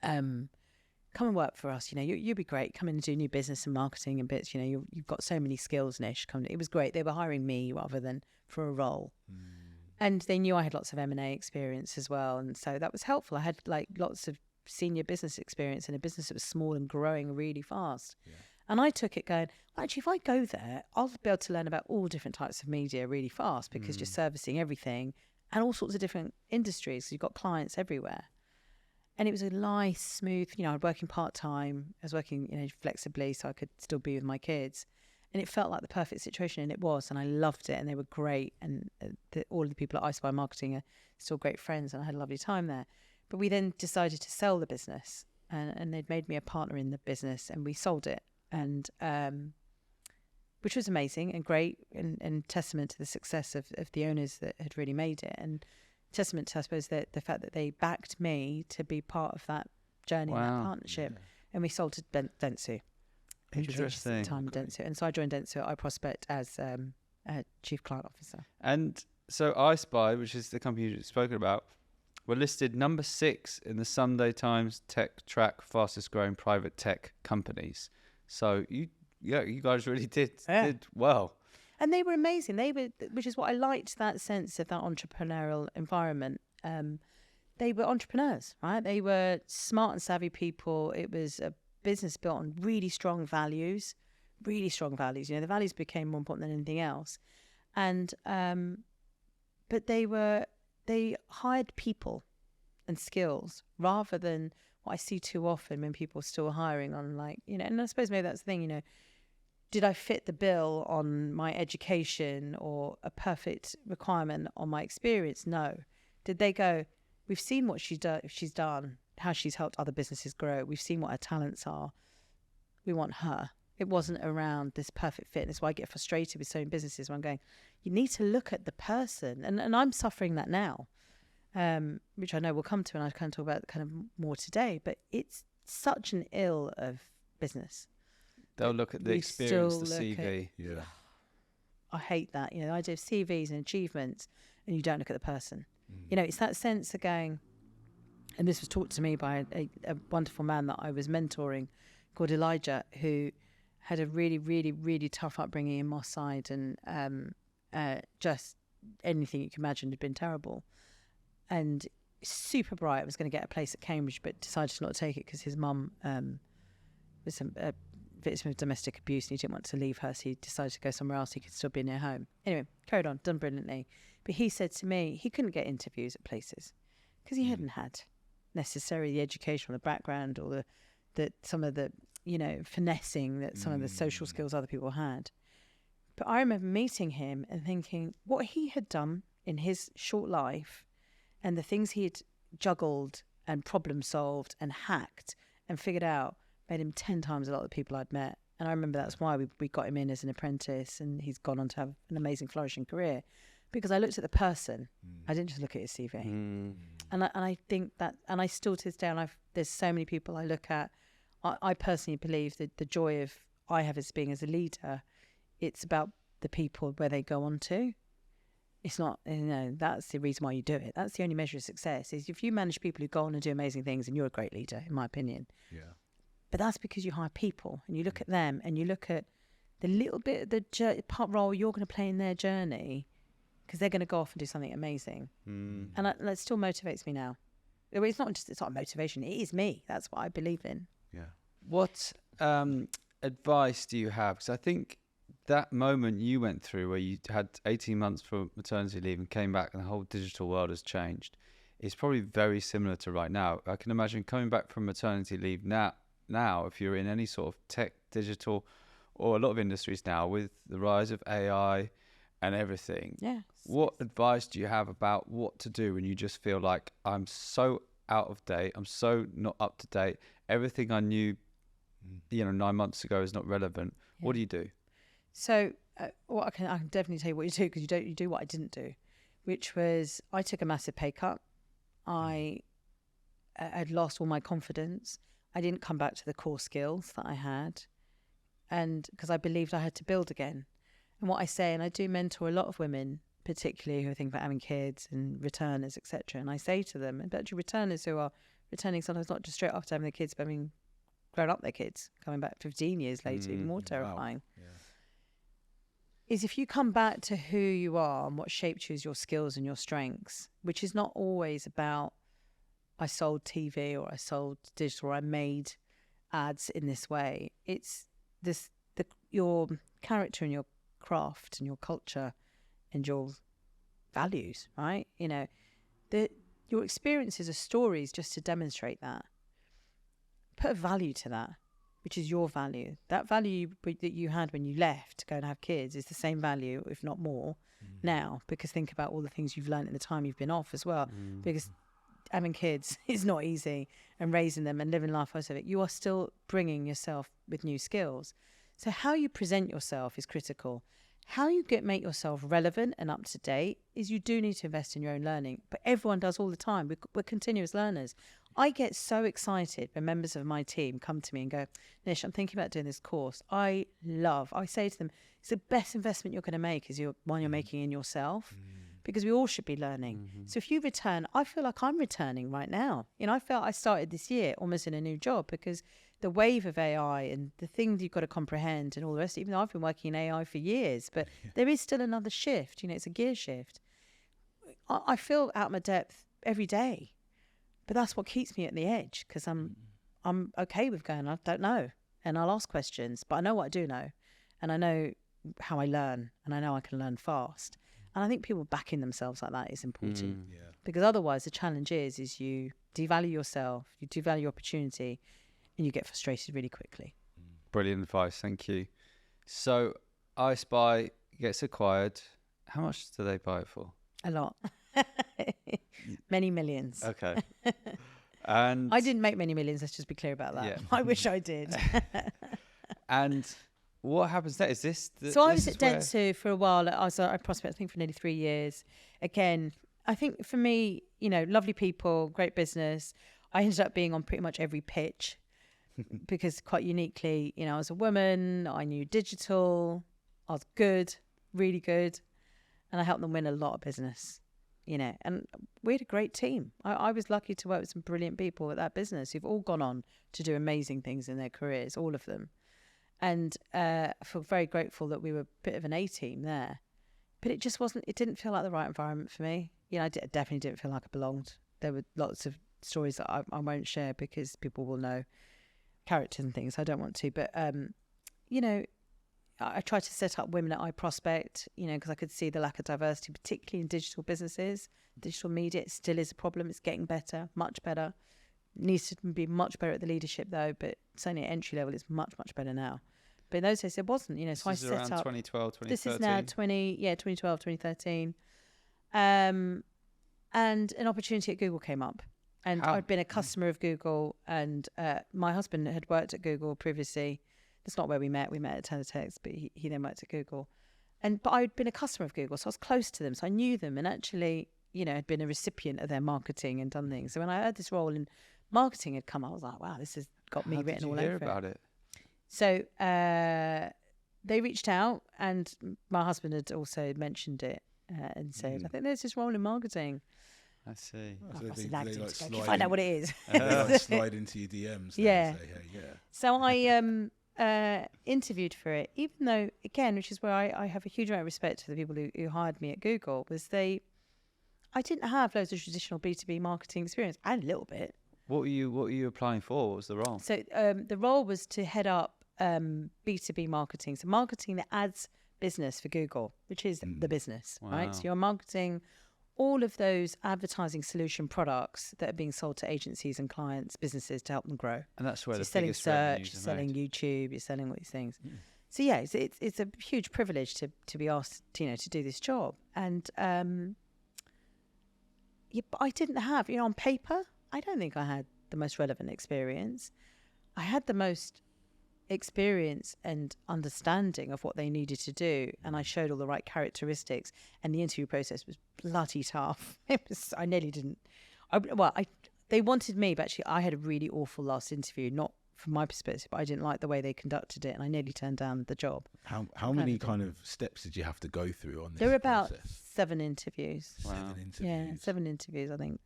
Come and work for us. You know, you'll be great. Come in and do new business and marketing and bits. You know, you've got so many skills, Nish. It was great. They were hiring me rather than for a role. And they knew I had lots of M&A experience as well. And so that was helpful. I had like lots of senior business experience in a business that was small and growing really fast. Yeah. And I took it going, well, actually, if I go there, I'll be able to learn about all different types of media really fast because you're servicing everything and all sorts of different industries. You've got clients everywhere. And it was a nice, smooth, you know, I was working part-time. I was working, you know, flexibly so I could still be with my kids. And it felt like the perfect situation, and it was. And I loved it, and they were great. And all of the people at iSpy Marketing are still great friends, and I had a lovely time there. But we then decided to sell the business, and they'd made me a partner in the business, and we sold it. And which was amazing and great, and testament to the success of the owners that had really made it. And testament to, I suppose, the fact that they backed me to be part of that journey, that partnership. And we sold to Dentsu. Interesting. Time Dentsu. And so I joined Dentsu at iProspect as a chief client officer. And so iSpy, which is the company you've spoken about, were listed number 6 in the Sunday Times Tech Track fastest growing private tech companies. So you guys really did well. And they were amazing. Which is what I liked, that sense of that entrepreneurial environment. They were entrepreneurs, right? They were smart and savvy people. It was a business built on really strong values. You know, the values became more important than anything else. And but they hired people and skills rather than what I see too often when people are still hiring on, like, you know, and I suppose maybe that's the thing, you know, did I fit the bill on my education or a perfect requirement on my experience? No. Did they go, we've seen what she's done, how she's helped other businesses grow. We've seen what her talents are. We want her. It wasn't around this perfect fit. That's why I get frustrated with so many businesses when I'm going, you need to look at the person. And I'm suffering that now, which I know we'll come to, and I kind of talk about kind of more today. But it's such an ill of business. They'll look at the experience, the CV. I hate that. You know, the idea of CVs and achievements, and you don't look at the person. You know, it's that sense of going, and this was taught to me by a wonderful man that I was mentoring called Elijah, who had a really, really, really tough upbringing in Moss Side, and just anything you can imagine had been terrible. And super bright, was going to get a place at Cambridge, but decided not to take it because his mum was a victim of domestic abuse and he didn't want to leave her, so he decided to go somewhere else he could still be near home. Anyway, carried on, done brilliantly. But he said to me he couldn't get interviews at places because he hadn't had necessarily the education or the background or the some of the, you know, finessing that some of the social skills other people had. But I remember meeting him and thinking what he had done in his short life and the things he had juggled and problem solved and hacked and figured out made him 10 times a lot of the people I'd met. And I remember that's why we got him in as an apprentice, and he's gone on to have an amazing flourishing career, because I looked at the person. I didn't just look at his CV. And I think that, and I still to this day, and there's so many people I look at. I personally believe that the joy of I have as being as a leader, it's about the people where they go on to. It's not, you know, that's the reason why you do it. That's the only measure of success, is if you manage people who go on and do amazing things, and you're a great leader, in my opinion. Yeah. But that's because you hire people and you look at them and you look at the little bit of the part role you're going to play in their journey, because they're going to go off and do something amazing. And that still motivates me now. It's not a motivation. It is me. That's what I believe in. Yeah. What advice do you have? Because I think that moment you went through where you had 18 months for maternity leave and came back and the whole digital world has changed, is probably very similar to right now. I can imagine coming back from maternity leave now, if you're in any sort of tech, digital, or a lot of industries now with the rise of AI and everything. Yeah. What advice do you have about what to do when you just feel like I'm so out of date, I'm so not up to date, everything I knew, 9 months ago is not relevant? Yeah. What do you do? So I can definitely tell you what you do, because you do what I didn't do, which was I took a massive pay cut. I had lost all my confidence. I didn't come back to the core skills that I had, and because I believed I had to build again. And what I say, and I do mentor a lot of women, particularly who think about having kids and returners, etc. And I say to them, and actually returners who are returning sometimes not just straight after having their kids, but having grown up their kids, coming back 15 years later, even more terrifying. Wow. Yeah. Is if you come back to who you are and what shaped you as your skills and your strengths, which is not always about I sold TV or I sold digital or I made ads in this way. It's your character and your craft and your culture and your values, right? Your experiences are stories just to demonstrate that. Put a value to that, which is your value. That value that you had when you left to go and have kids is the same value, if not more, now. Because think about all the things you've learned in the time you've been off as well. Because having kids is not easy, and raising them and living life out of it, you are still bringing yourself with new skills. So how you present yourself is critical. How you make yourself relevant and up to date is you do need to invest in your own learning. But everyone does all the time. We're continuous learners. I get so excited when members of my team come to me and go, Nish, I'm thinking about doing this course. I say to them, it's the best investment you're going to make is one you're making in yourself, because we all should be learning. So if you return, I feel like I'm returning right now. I felt I started this year almost in a new job, because the wave of AI and the things you've got to comprehend and all the rest, even though I've been working in AI for years, but there is still another shift. It's a gear shift. I feel out of my depth every day. But that's what keeps me at the edge, because I'm okay with going, I don't know. And I'll ask questions, but I know what I do know. And I know how I learn, and I know I can learn fast. And I think people backing themselves like that is important. Because otherwise the challenge is you devalue yourself, you devalue your opportunity, and you get frustrated really quickly. Brilliant advice. Thank you. So I Spy gets acquired. How much do they buy it for? A lot. Many millions. Okay. And I didn't make many millions, let's just be clear about that. Yeah. I wish I did. And what happens next? Is this so I was at Dentsu for a while. I was at iProspect, I think, for nearly 3 years. Again, I think for me, lovely people, great business. I ended up being on pretty much every pitch because quite uniquely, I was a woman, I knew digital, I was good, really good. And I helped them win a lot of business. And we had a great team. I was lucky to work with some brilliant people at that business who've all gone on to do amazing things in their careers, all of them. And I feel very grateful that we were a bit of an A-team there. But it didn't feel like the right environment for me. I definitely didn't feel like I belonged. There were lots of stories that I won't share because people will know characters and things. I don't want to. But, I tried to set up women at iProspect, because I could see the lack of diversity, particularly in digital businesses. Digital media, it still is a problem. It's getting better, much better. Needs to be much better at the leadership, though, but certainly at entry level, it's much, much better now. But in those days, it wasn't, so I set up... 2012, 2013? This is now 2012, 2013. And an opportunity at Google came up. And I'd been a customer of Google, and my husband had worked at Google previously. That's not where we met. We met at Teletext, but he then worked at Google. But I'd been a customer of Google, so I was close to them. So I knew them, and actually, had been a recipient of their marketing and done things. So when I heard this role in marketing had come, I was like, wow, this has got me written all over it. How did you hear about it? So they reached out, and my husband had also mentioned it and said, I think there's this role in marketing. I see. So You find out what it is. They slide into your DMs. Yeah. And say, hey, yeah. So I interviewed for it, even though, again, which is where I have a huge amount of respect for the people who hired me at Google, I didn't have loads of traditional B2B marketing experience. I had a little bit. What were you applying for? What was the role? So the role was to head up B2B marketing. So marketing the ads business for Google, which is the business, right? So you're marketing all of those advertising solution products that are being sold to agencies and clients, businesses to help them grow. And that's where so the you're selling biggest search, revenues you're are selling made. YouTube, you're selling all these things. So yeah, it's a huge privilege to be asked, to do this job. And but I didn't have, on paper, I don't think I had the most relevant experience. I had the most experience and understanding of what they needed to do, and I showed all the right characteristics, and the interview process was bloody tough. I nearly didn't. They wanted me, but actually I had a really awful last interview, not from my perspective, but I didn't like the way they conducted it, and I nearly turned down the job. How many kind of steps did you have to go through on this? There were about process? 7 interviews. Wow. 7 interviews. Yeah, 7 interviews, I think.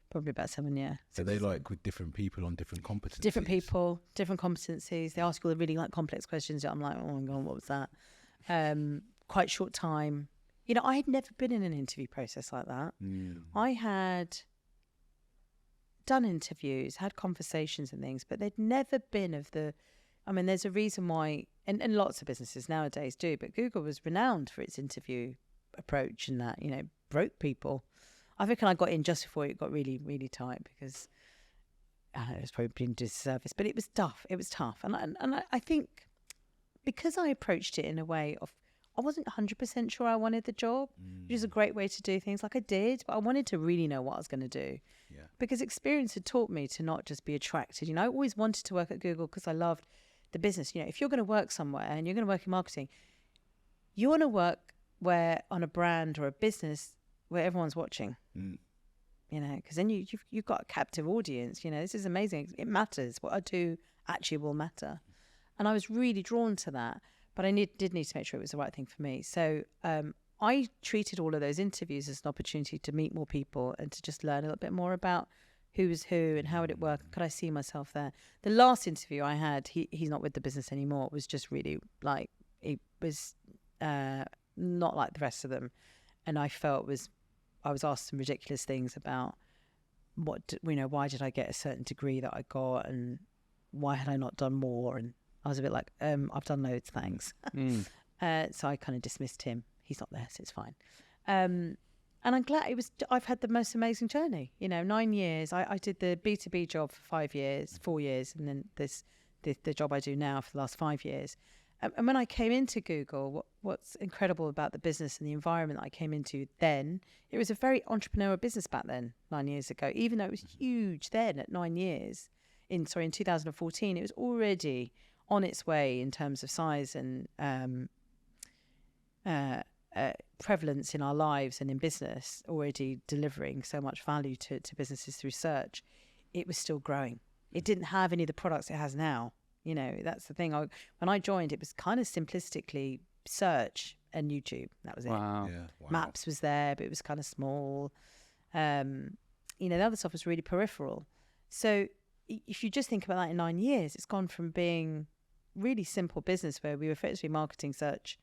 Probably about 7, yeah. So they like with different people on different competencies. Different people, different competencies. They ask you all the really complex questions. I'm like, oh my God, what was that? Quite short time. I had never been in an interview process like that. I had done interviews, had conversations and things, but they'd never been there's a reason why, and lots of businesses nowadays do, but Google was renowned for its interview approach and that, broke people. I reckon I got in just before it got really, really tight because it was probably being disservice, but it was tough. It was tough. And I think because I approached it in a way of, I wasn't 100% sure I wanted the job, which is a great way to do things. Like I did, but I wanted to really know what I was going to do. Yeah. Because experience had taught me to not just be attracted. I always wanted to work at Google because I loved the business. If you're going to work somewhere and you're going to work in marketing, you want to work on a brand or a business where everyone's watching, because then you've got a captive audience. This is amazing. It matters. What I do actually will matter. And I was really drawn to that, but I did need to make sure it was the right thing for me. So I treated all of those interviews as an opportunity to meet more people and to just learn a little bit more about who was who and how would it work. Could I see myself there? The last interview I had, he's not with the business anymore, was just really like, it was not like the rest of them. And I felt I was asked some ridiculous things about why did I get a certain degree that I got and why had I not done more? And I was a bit like, I've done loads, thanks. So I kind of dismissed him. He's not there, so it's fine. And I'm glad I've had the most amazing journey. 9 years. I did the B2B job for 4 years, and then the job I do now for the last 5 years. And when I came into Google, what's incredible about the business and the environment that I came into then, it was a very entrepreneurial business back then, 9 years ago, even though it was huge then at 9 years. In 2014, it was already on its way in terms of size and prevalence in our lives and in business, already delivering so much value to businesses through search. It was still growing. It didn't have any of the products it has now. That's the thing. When I joined, it was kind of simplistically search and YouTube. That was it. Wow. Yeah, wow. Maps was there, but it was kind of small. The other stuff was really peripheral. So if you just think about that in 9 years, it's gone from being really simple business where we were effectively marketing search,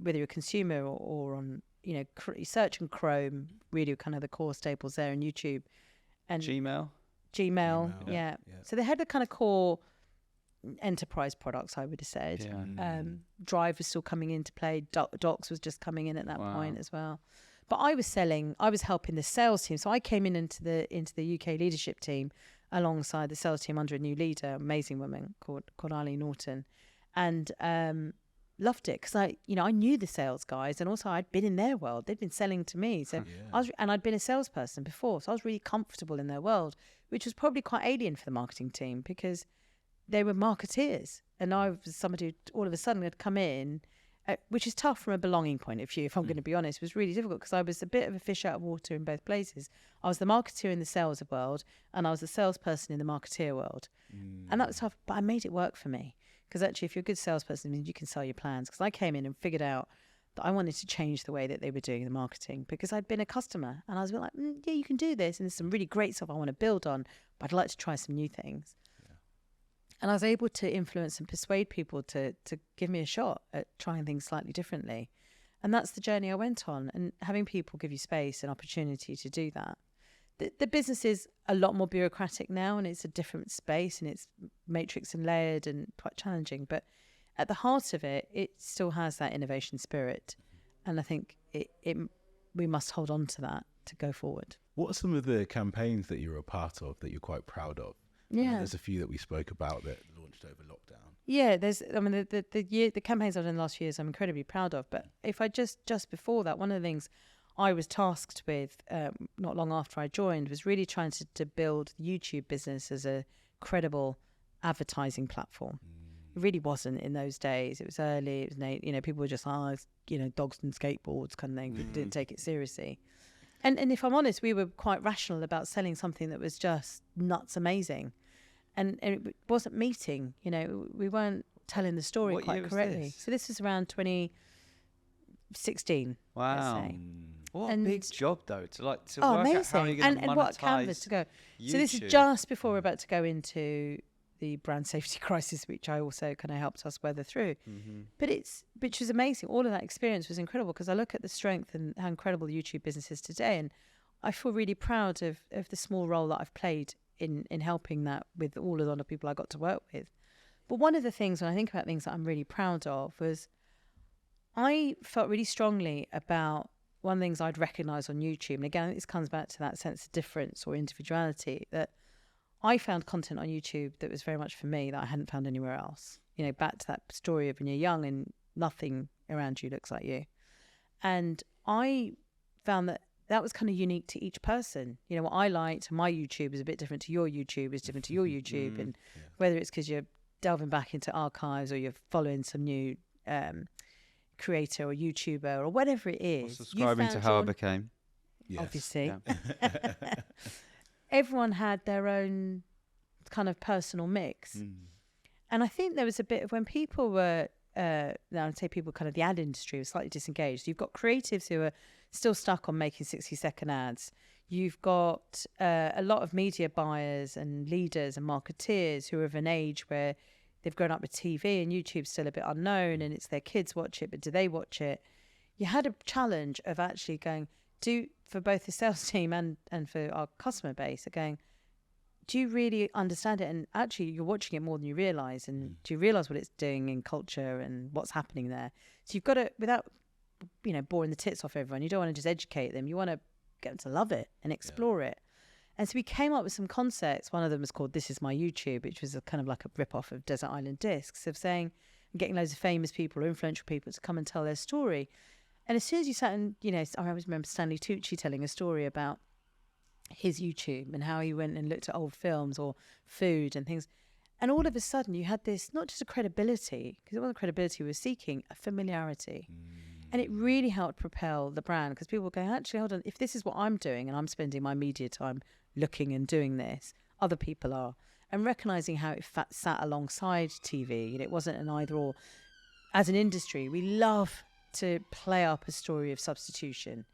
whether you're a consumer or on, search and Chrome, really kind of the core staples there, and YouTube. And Gmail, yeah. So they had the kind of core enterprise products, I would have said. Yeah. Drive was still coming into play. Docs was just coming in at that point as well. But I was helping the sales team. So I came into the UK leadership team alongside the sales team under a new leader, amazing woman called Eileen Norton, and loved it because I knew the sales guys, and also I'd been in their world. They'd been selling to me, so I'd been a salesperson before, so I was really comfortable in their world, which was probably quite alien for the marketing team because they were marketeers, and I was somebody who all of a sudden had come in, which is tough from a belonging point of view, if I'm going to be honest. It was really difficult because I was a bit of a fish out of water in both places. I was the marketeer in the sales world, and I was the salesperson in the marketeer world. And that was tough, but I made it work for me. Because actually, if you're a good salesperson, it means you can sell your plans. Because I came in and figured out that I wanted to change the way that they were doing the marketing because I'd been a customer. And I was a bit like, yeah, you can do this. And there's some really great stuff I want to build on, but I'd like to try some new things. And I was able to influence and persuade people to give me a shot at trying things slightly differently. And that's the journey I went on. And having people give you space and opportunity to do that. the business is a lot more bureaucratic now, and it's a different space, and it's matrix and layered and quite challenging. But at the heart of it, it still has that innovation spirit. And I think we must hold on to that to go forward. What are some of the campaigns that you're a part of that you're quite proud of? There's a few that we spoke about that launched over lockdown. Yeah, the campaigns I've done in the last few years I'm incredibly proud of. But if I just before that, one of the things I was tasked with not long after I joined was really trying to build the YouTube business as a credible advertising platform. It really wasn't in those days. It was early. It was people were just dogs and skateboards kind of thing. People didn't take it seriously. And if I'm honest, we were quite rational about selling something that was just nuts amazing, and it wasn't meeting. We weren't telling the story What quite year was correctly. this? So this was around 2016. Wow. Let's say. What a big job, though, to work Oh, out amazing! how you're going to And what canvas to go. YouTube. So this is just before we're about to go into the brand safety crisis, which I also kind of helped us weather through. But which was amazing. All of that experience was incredible, because I look at the strength and how incredible the YouTube business is today, and I feel really proud of the small role that I've played in helping that with all of the other people I got to work with. But one of the things, when I think about things that I'm really proud of, was I felt really strongly about one of the things I'd recognise on YouTube. And again, this comes back to that sense of difference or individuality, that I found content on YouTube that was very much for me that I hadn't found anywhere else. Back to that story of when you're young and nothing around you looks like you. And I found that was kind of unique to each person. What I liked, my YouTube is a bit different to your YouTube, is different to your YouTube. And whether it's because you're delving back into archives or you're following some new creator or YouTuber or whatever it is. Or subscribing to how I became. Yes. Obviously. Yeah. Everyone had their own kind of personal mix. And I think there was a bit of when people were, I'd say people kind of the ad industry was slightly disengaged. You've got creatives who are still stuck on making 60-second ads. You've got a lot of media buyers and leaders and marketeers who are of an age where they've grown up with TV and YouTube's still a bit unknown, and it's their kids watch it, but do they watch it? You had a challenge of actually going, for both the sales team and for our customer base, going, do you really understand it? And actually, you're watching it more than you realise. And do you realise what it's doing in culture and what's happening there? So you've got to, without, boring the tits off everyone, you don't want to just educate them. You want to get them to love it and explore it. And so we came up with some concepts. One of them was called This Is My YouTube, which was a kind of like a rip-off of Desert Island Discs, of saying, getting loads of famous people or influential people to come and tell their story. And as soon as you sat and, I always remember Stanley Tucci telling a story about his YouTube and how he went and looked at old films or food and things. And all of a sudden you had this, not just a credibility, because it wasn't credibility we were seeking, a familiarity. And it really helped propel the brand, because people were going, actually, hold on, if this is what I'm doing and I'm spending my media time looking and doing this, other people are. And recognising how it sat alongside TV. It wasn't an either or. As an industry, we love to play up a story of substitution.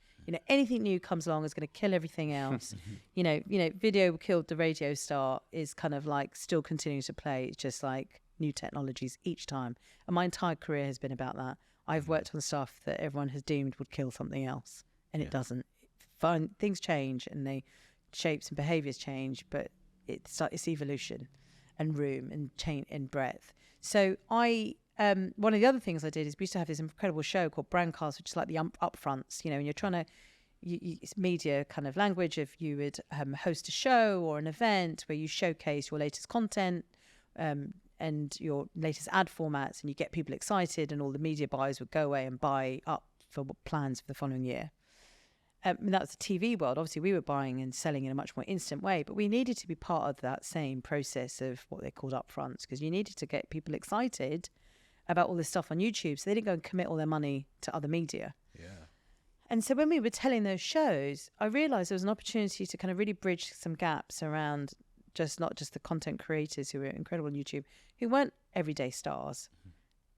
Anything new comes along is going to kill everything else. Video killed the radio star is kind of like still continuing to play. It's just like new technologies each time. And my entire career has been about that. I've worked on stuff that everyone has deemed would kill something else, and it doesn't. Things change, and shapes and behaviours change, but it's evolution and room and change and breadth. So one of the other things I did is we used to have this incredible show called Brandcast, which is like the upfronts, and you're trying to, it's media kind of language. If you would host a show or an event where you showcase your latest content and your latest ad formats, and you get people excited, and all the media buyers would go away and buy up for plans for the following year. And that was the TV world. Obviously, we were buying and selling in a much more instant way, but we needed to be part of that same process of what they called upfronts, because you needed to get people excited about all this stuff on YouTube, so they didn't go and commit all their money to other media. Yeah. And so when we were telling those shows, I realised there was an opportunity to kind of really bridge some gaps around not just the content creators who were incredible on YouTube, who weren't everyday stars.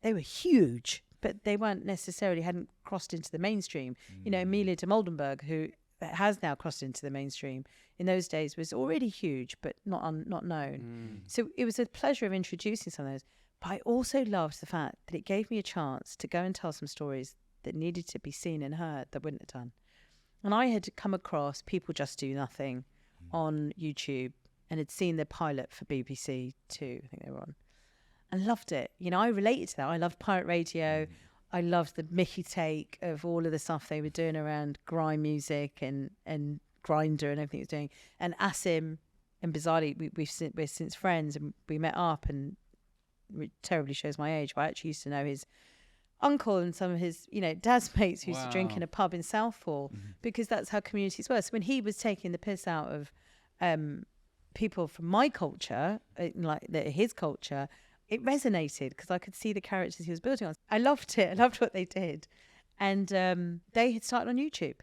They were huge, but they hadn't crossed into the mainstream. Amelia de Moldenberg, who has now crossed into the mainstream, in those days was already huge, but not known. So it was a pleasure of introducing some of those. But I also loved the fact that it gave me a chance to go and tell some stories that needed to be seen and heard that wouldn't have done. And I had come across People Just Do Nothing, on YouTube and had seen the pilot for BBC Two, I think they were on, and loved it. You know, I related to that. I loved pirate radio. I loved the Mickey take of all of the stuff they were doing around grime music and Grindr and everything he was doing. And Asim and bizarrely, we're since friends, and we met up, and it terribly shows my age, but I actually used to know his uncle and some of his, you know, dad's mates who used to drink in a pub in Southall, because that's how communities were. So when he was taking the piss out of people from my culture, his culture, it resonated because I could see the characters he was building on. I loved it. I loved what they did. And they had started on YouTube.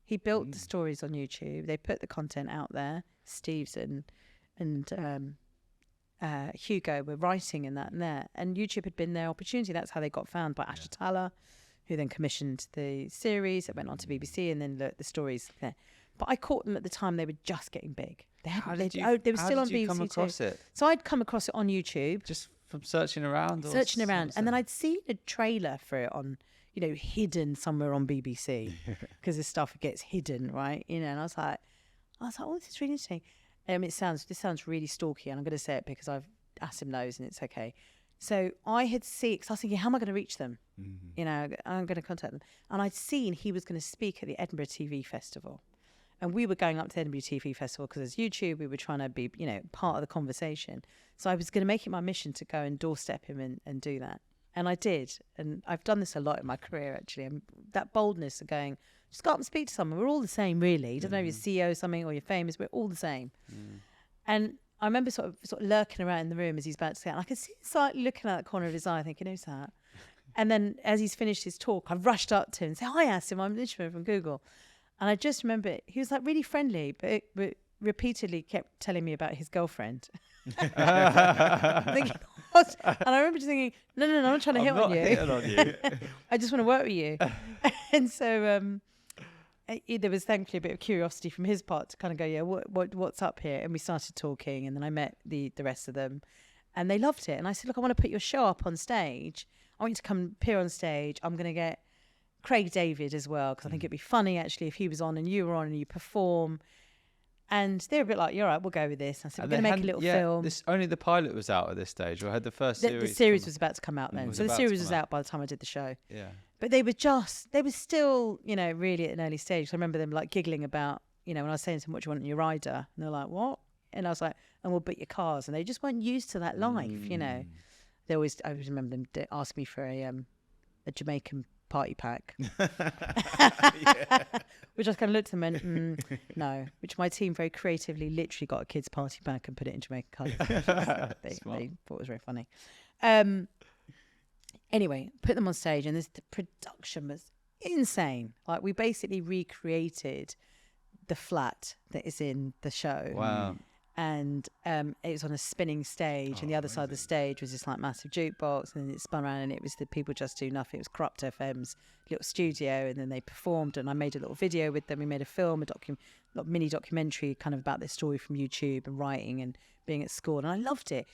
He built the stories on YouTube. They put the content out there. Steve's and Hugo were writing in that and there. And YouTube had been their opportunity. That's how they got found by Asha Tala, who then commissioned the series. It went on to BBC, and then the stories there. But I caught them at the time they were just getting big. They were still on BBC come across too. it? So I'd come across it on YouTube. Just from searching around? And then I'd seen a trailer for it on, you know, hidden somewhere on BBC, because this stuff gets hidden, right? You know, and I was like, oh, this is really interesting. This sounds really stalky, and I'm going to say it because I've asked him knows, and it's okay. So I had seen, because I was thinking, how am I going to reach them? You know, I'm going to contact them. And I'd seen he was going to speak at the Edinburgh TV Festival. And we were going up to the Edinburgh TV Festival because as YouTube, we were trying to be, you know, part of the conversation. So I was going to make it my mission to go and doorstep him and do that. And I did. And I've done this a lot in my career, actually. And that boldness of going, just go up and speak to someone. We're all the same, really. It doesn't know if you're CEO or something or you're famous. We're all the same. And I remember sort of lurking around in the room as he's about to say it. And I could see him slightly looking at the corner of his eye thinking, who's that? And then as he's finished his talk, I rushed up to him and said, hi, Asim, I'm Nishma from Google. And I just remember he was like really friendly, but repeatedly kept telling me about his girlfriend. Thinking, what? And I remember just thinking, no, I'm not trying to hit on you. I just want to work with you. And so there was thankfully a bit of curiosity from his part to kind of go, yeah, what's up here? And we started talking, and then I met the rest of them, and they loved it. And I said, look, I want to put your show up on stage. I want you to come appear on stage. I'm going to get Craig David as well, because I think it'd be funny actually if he was on and you were on and you perform. And they were a bit like, you're right, we'll go with this. And I said, we're going to make a little film. Only the pilot was out at this stage, or had the first series? The series was about to come out then. So the series was out by the time I did the show. Yeah. But they were still, you know, really at an early stage. So I remember them like giggling about, you know, when I was saying to them, what do you want in your rider? And they're like, what? And I was like, and we'll book your cars. And they just weren't used to that life, you know. I always remember them asking me for a Jamaican party pack, which I kind of looked at them and went, no, which my team very creatively literally got a kid's party pack and put it in Jamaican colours. They thought it was very funny. Anyway, put them on stage, and the production was insane. Like, we basically recreated the flat that is in the show. Wow. And it was on a spinning stage, and the other side of the stage was this like massive jukebox, and then it spun around, and it was the People Just Do Nothing. It was Corrupt FM's little studio, and then they performed, and I made a little video with them. We made a film, a mini documentary kind of about their story from YouTube and writing and being at school, and I loved it.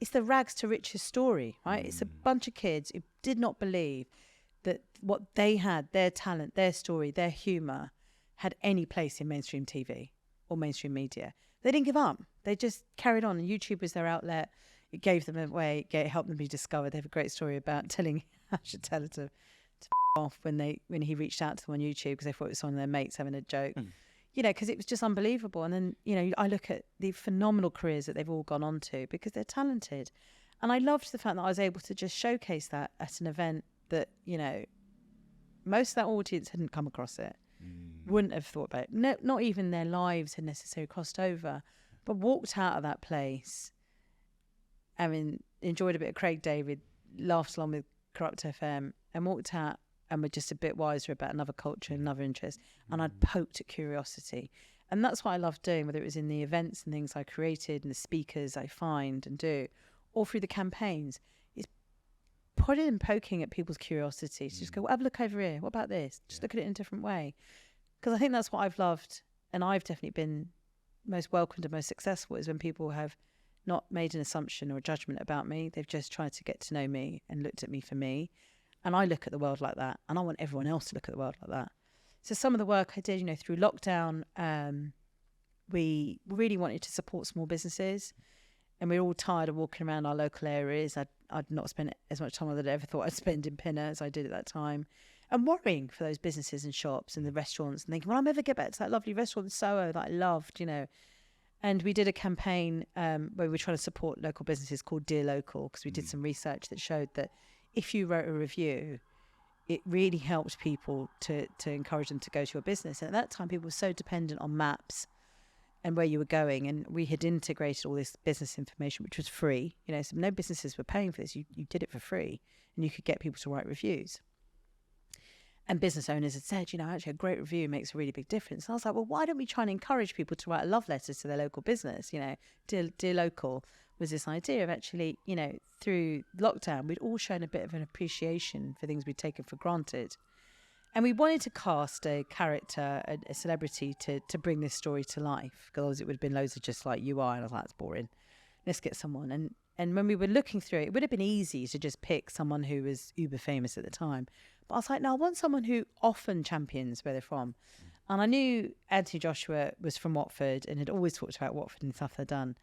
It's the rags to riches story, right? It's a bunch of kids who did not believe that what they had, their talent, their story, their humour, had any place in mainstream TV or mainstream media. They didn't give up. They just carried on. And YouTube was their outlet. It gave them away. It helped them be discovered. They have a great story about telling, I should tell her to off when he reached out to them on YouTube because they thought it was one of their mates having a joke. You know, because it was just unbelievable. And then, you know, I look at the phenomenal careers that they've all gone on to because they're talented. And I loved the fact that I was able to just showcase that at an event that, you know, most of that audience hadn't come across it. Wouldn't have thought about it. No, not even their lives had necessarily crossed over, but walked out of that place. I mean, enjoyed a bit of Craig David, laughed along with Corrupt FM, and walked out and were just a bit wiser about another culture, another interest. And I'd poked at curiosity. And that's what I loved doing, whether it was in the events and things I created and the speakers I find and do, or through the campaigns. It's putting and poking at people's curiosity. To just go, well, have a look over here. What about this? Just look at it in a different way. Because I think that's what I've loved, and I've definitely been most welcomed and most successful, is when people have not made an assumption or a judgment about me. They've just tried to get to know me and looked at me for me. And I look at the world like that, and I want everyone else to look at the world like that. So some of the work I did, you know, through lockdown, we really wanted to support small businesses, and we were all tired of walking around our local areas. I'd not spent as much time as I'd ever thought I'd spend in Pinner as I did at that time, and worrying for those businesses and shops and the restaurants, and thinking, will I ever get back to that lovely restaurant in Soho that I loved, you know? And we did a campaign where we were trying to support local businesses called Dear Local, because we did some research that showed that if you wrote a review, it really helped people to encourage them to go to your business. And at that time, people were so dependent on maps and where you were going. And we had integrated all this business information, which was free. You know, so no businesses were paying for this. You did it for free, and you could get people to write reviews. And business owners had said, you know, actually a great review makes a really big difference. And I was like, well, why don't we try and encourage people to write a love letter to their local business? You know, Dear Local was this idea of actually, you know, through lockdown, we'd all shown a bit of an appreciation for things we'd taken for granted. And we wanted to cast a character, a celebrity to bring this story to life, because it would have been loads of just like you are. And I was like, that's boring. Let's get someone. And when we were looking through it, it would have been easy to just pick someone who was uber famous at the time. But I was like, no, I want someone who often champions where they're from. And I knew Anthony Joshua was from Watford and had always talked about Watford and stuff they'd done.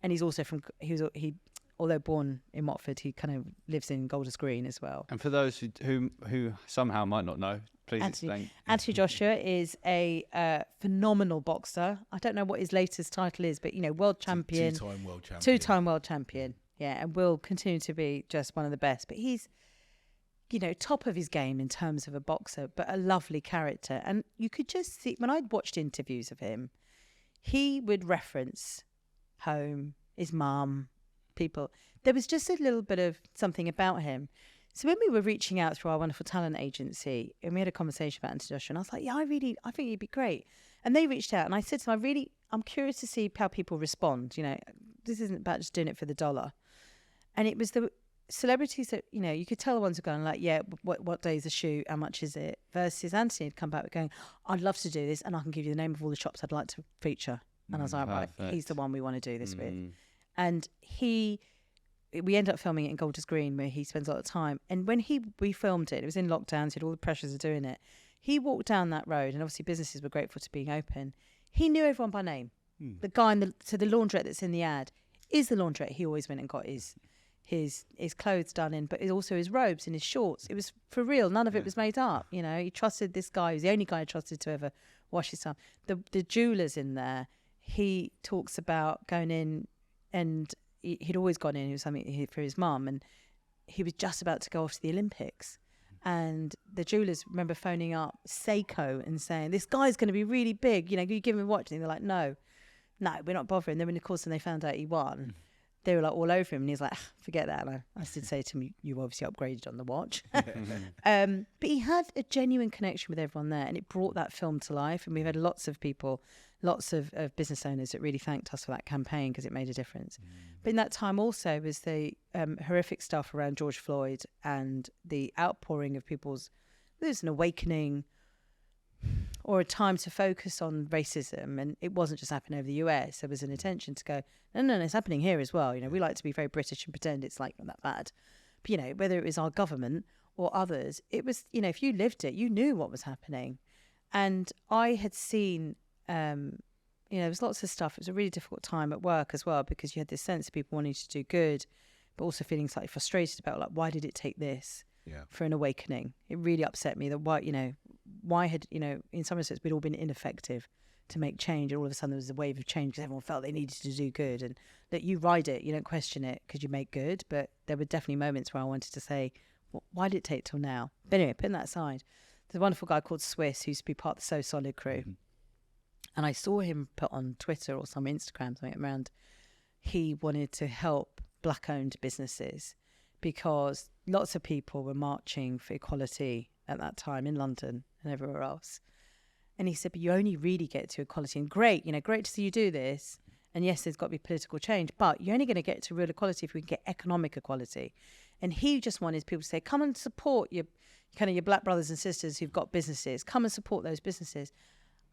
And he's also he although born in Watford, he kind of lives in Golders Green as well. And for those who somehow might not know, please explain. Anthony Joshua is a phenomenal boxer. I don't know what his latest title is, but, you know, world champion. Two-time world champion. Two-time world champion, yeah, and will continue to be just one of the best. But he's, you know, top of his game in terms of a boxer, but a lovely character. And you could just see, when I'd watched interviews of him, he would reference home, his mum, people. There was just a little bit of something about him. So when we were reaching out through our wonderful talent agency, and we had a conversation about Anthony Joshua, and I was like, yeah, I think he'd be great. And they reached out, and I said to them, I'm curious to see how people respond. You know, this isn't about just doing it for the dollar. And it was the celebrities that, you know, you could tell the ones who are going like, yeah, what day is the shoot? How much is it? Versus Anthony had come back with going, I'd love to do this, and I can give you the name of all the shops I'd like to feature. And I was like, right, he's the one we want to do this with. And we ended up filming it in Golders Green, where he spends a lot of time. And when we filmed it was in lockdown, so he had all the pressures of doing it. He walked down that road, and obviously businesses were grateful to being open. He knew everyone by name. The guy the laundrette that's in the ad is the laundrette he always went and got his clothes done in, but also his robes and his shorts. It was for real. None of it was made up. You know, he trusted this guy. He was the only guy I trusted to ever wash his stuff. The jewellers in there, he talks about going in, and he'd always gone in. It was something for his mum, and he was just about to go off to the Olympics. And the jewellers remember phoning up Seiko and saying, this guy's going to be really big. You know, you give him a watch. And they're like, no, we're not bothering. Then, of course, when they found out he won, they were like all over him. And he was like, forget that. And I did say to him, you obviously upgraded on the watch. But he had a genuine connection with everyone there. And it brought that film to life. And we've had lots of people, lots of business owners that really thanked us for that campaign, because it made a difference. But in that time also was the horrific stuff around George Floyd and the outpouring of there's an awakening or a time to focus on racism. And it wasn't just happening over the US. There was an intention to go, no, it's happening here as well. You know, we like to be very British and pretend it's like not that bad. But, you know, whether it was our government or others, it was, you know, if you lived it, you knew what was happening. And I had seen, you know, there was lots of stuff. It was a really difficult time at work as well, because you had this sense of people wanting to do good, but also feeling slightly frustrated about, like, why did it take this for an awakening? It really upset me that why had, you know, in some respects, we'd all been ineffective to make change, and all of a sudden there was a wave of change because everyone felt they needed to do good, and that you ride it, you don't question it because you make good. But there were definitely moments where I wanted to say, well, why did it take till now? But anyway, putting that aside, there's a wonderful guy called Swiss who used to be part of the So Solid crew. And I saw him put on Twitter or some Instagram, something around, he wanted to help Black-owned businesses because lots of people were marching for equality at that time in London and everywhere else. And he said, but you only really get to equality. And great to see you do this. And yes, there's got to be political change, but you're only going to get to real equality if we can get economic equality. And he just wanted people to say, come and support your Black brothers and sisters who've got businesses. Come and support those businesses.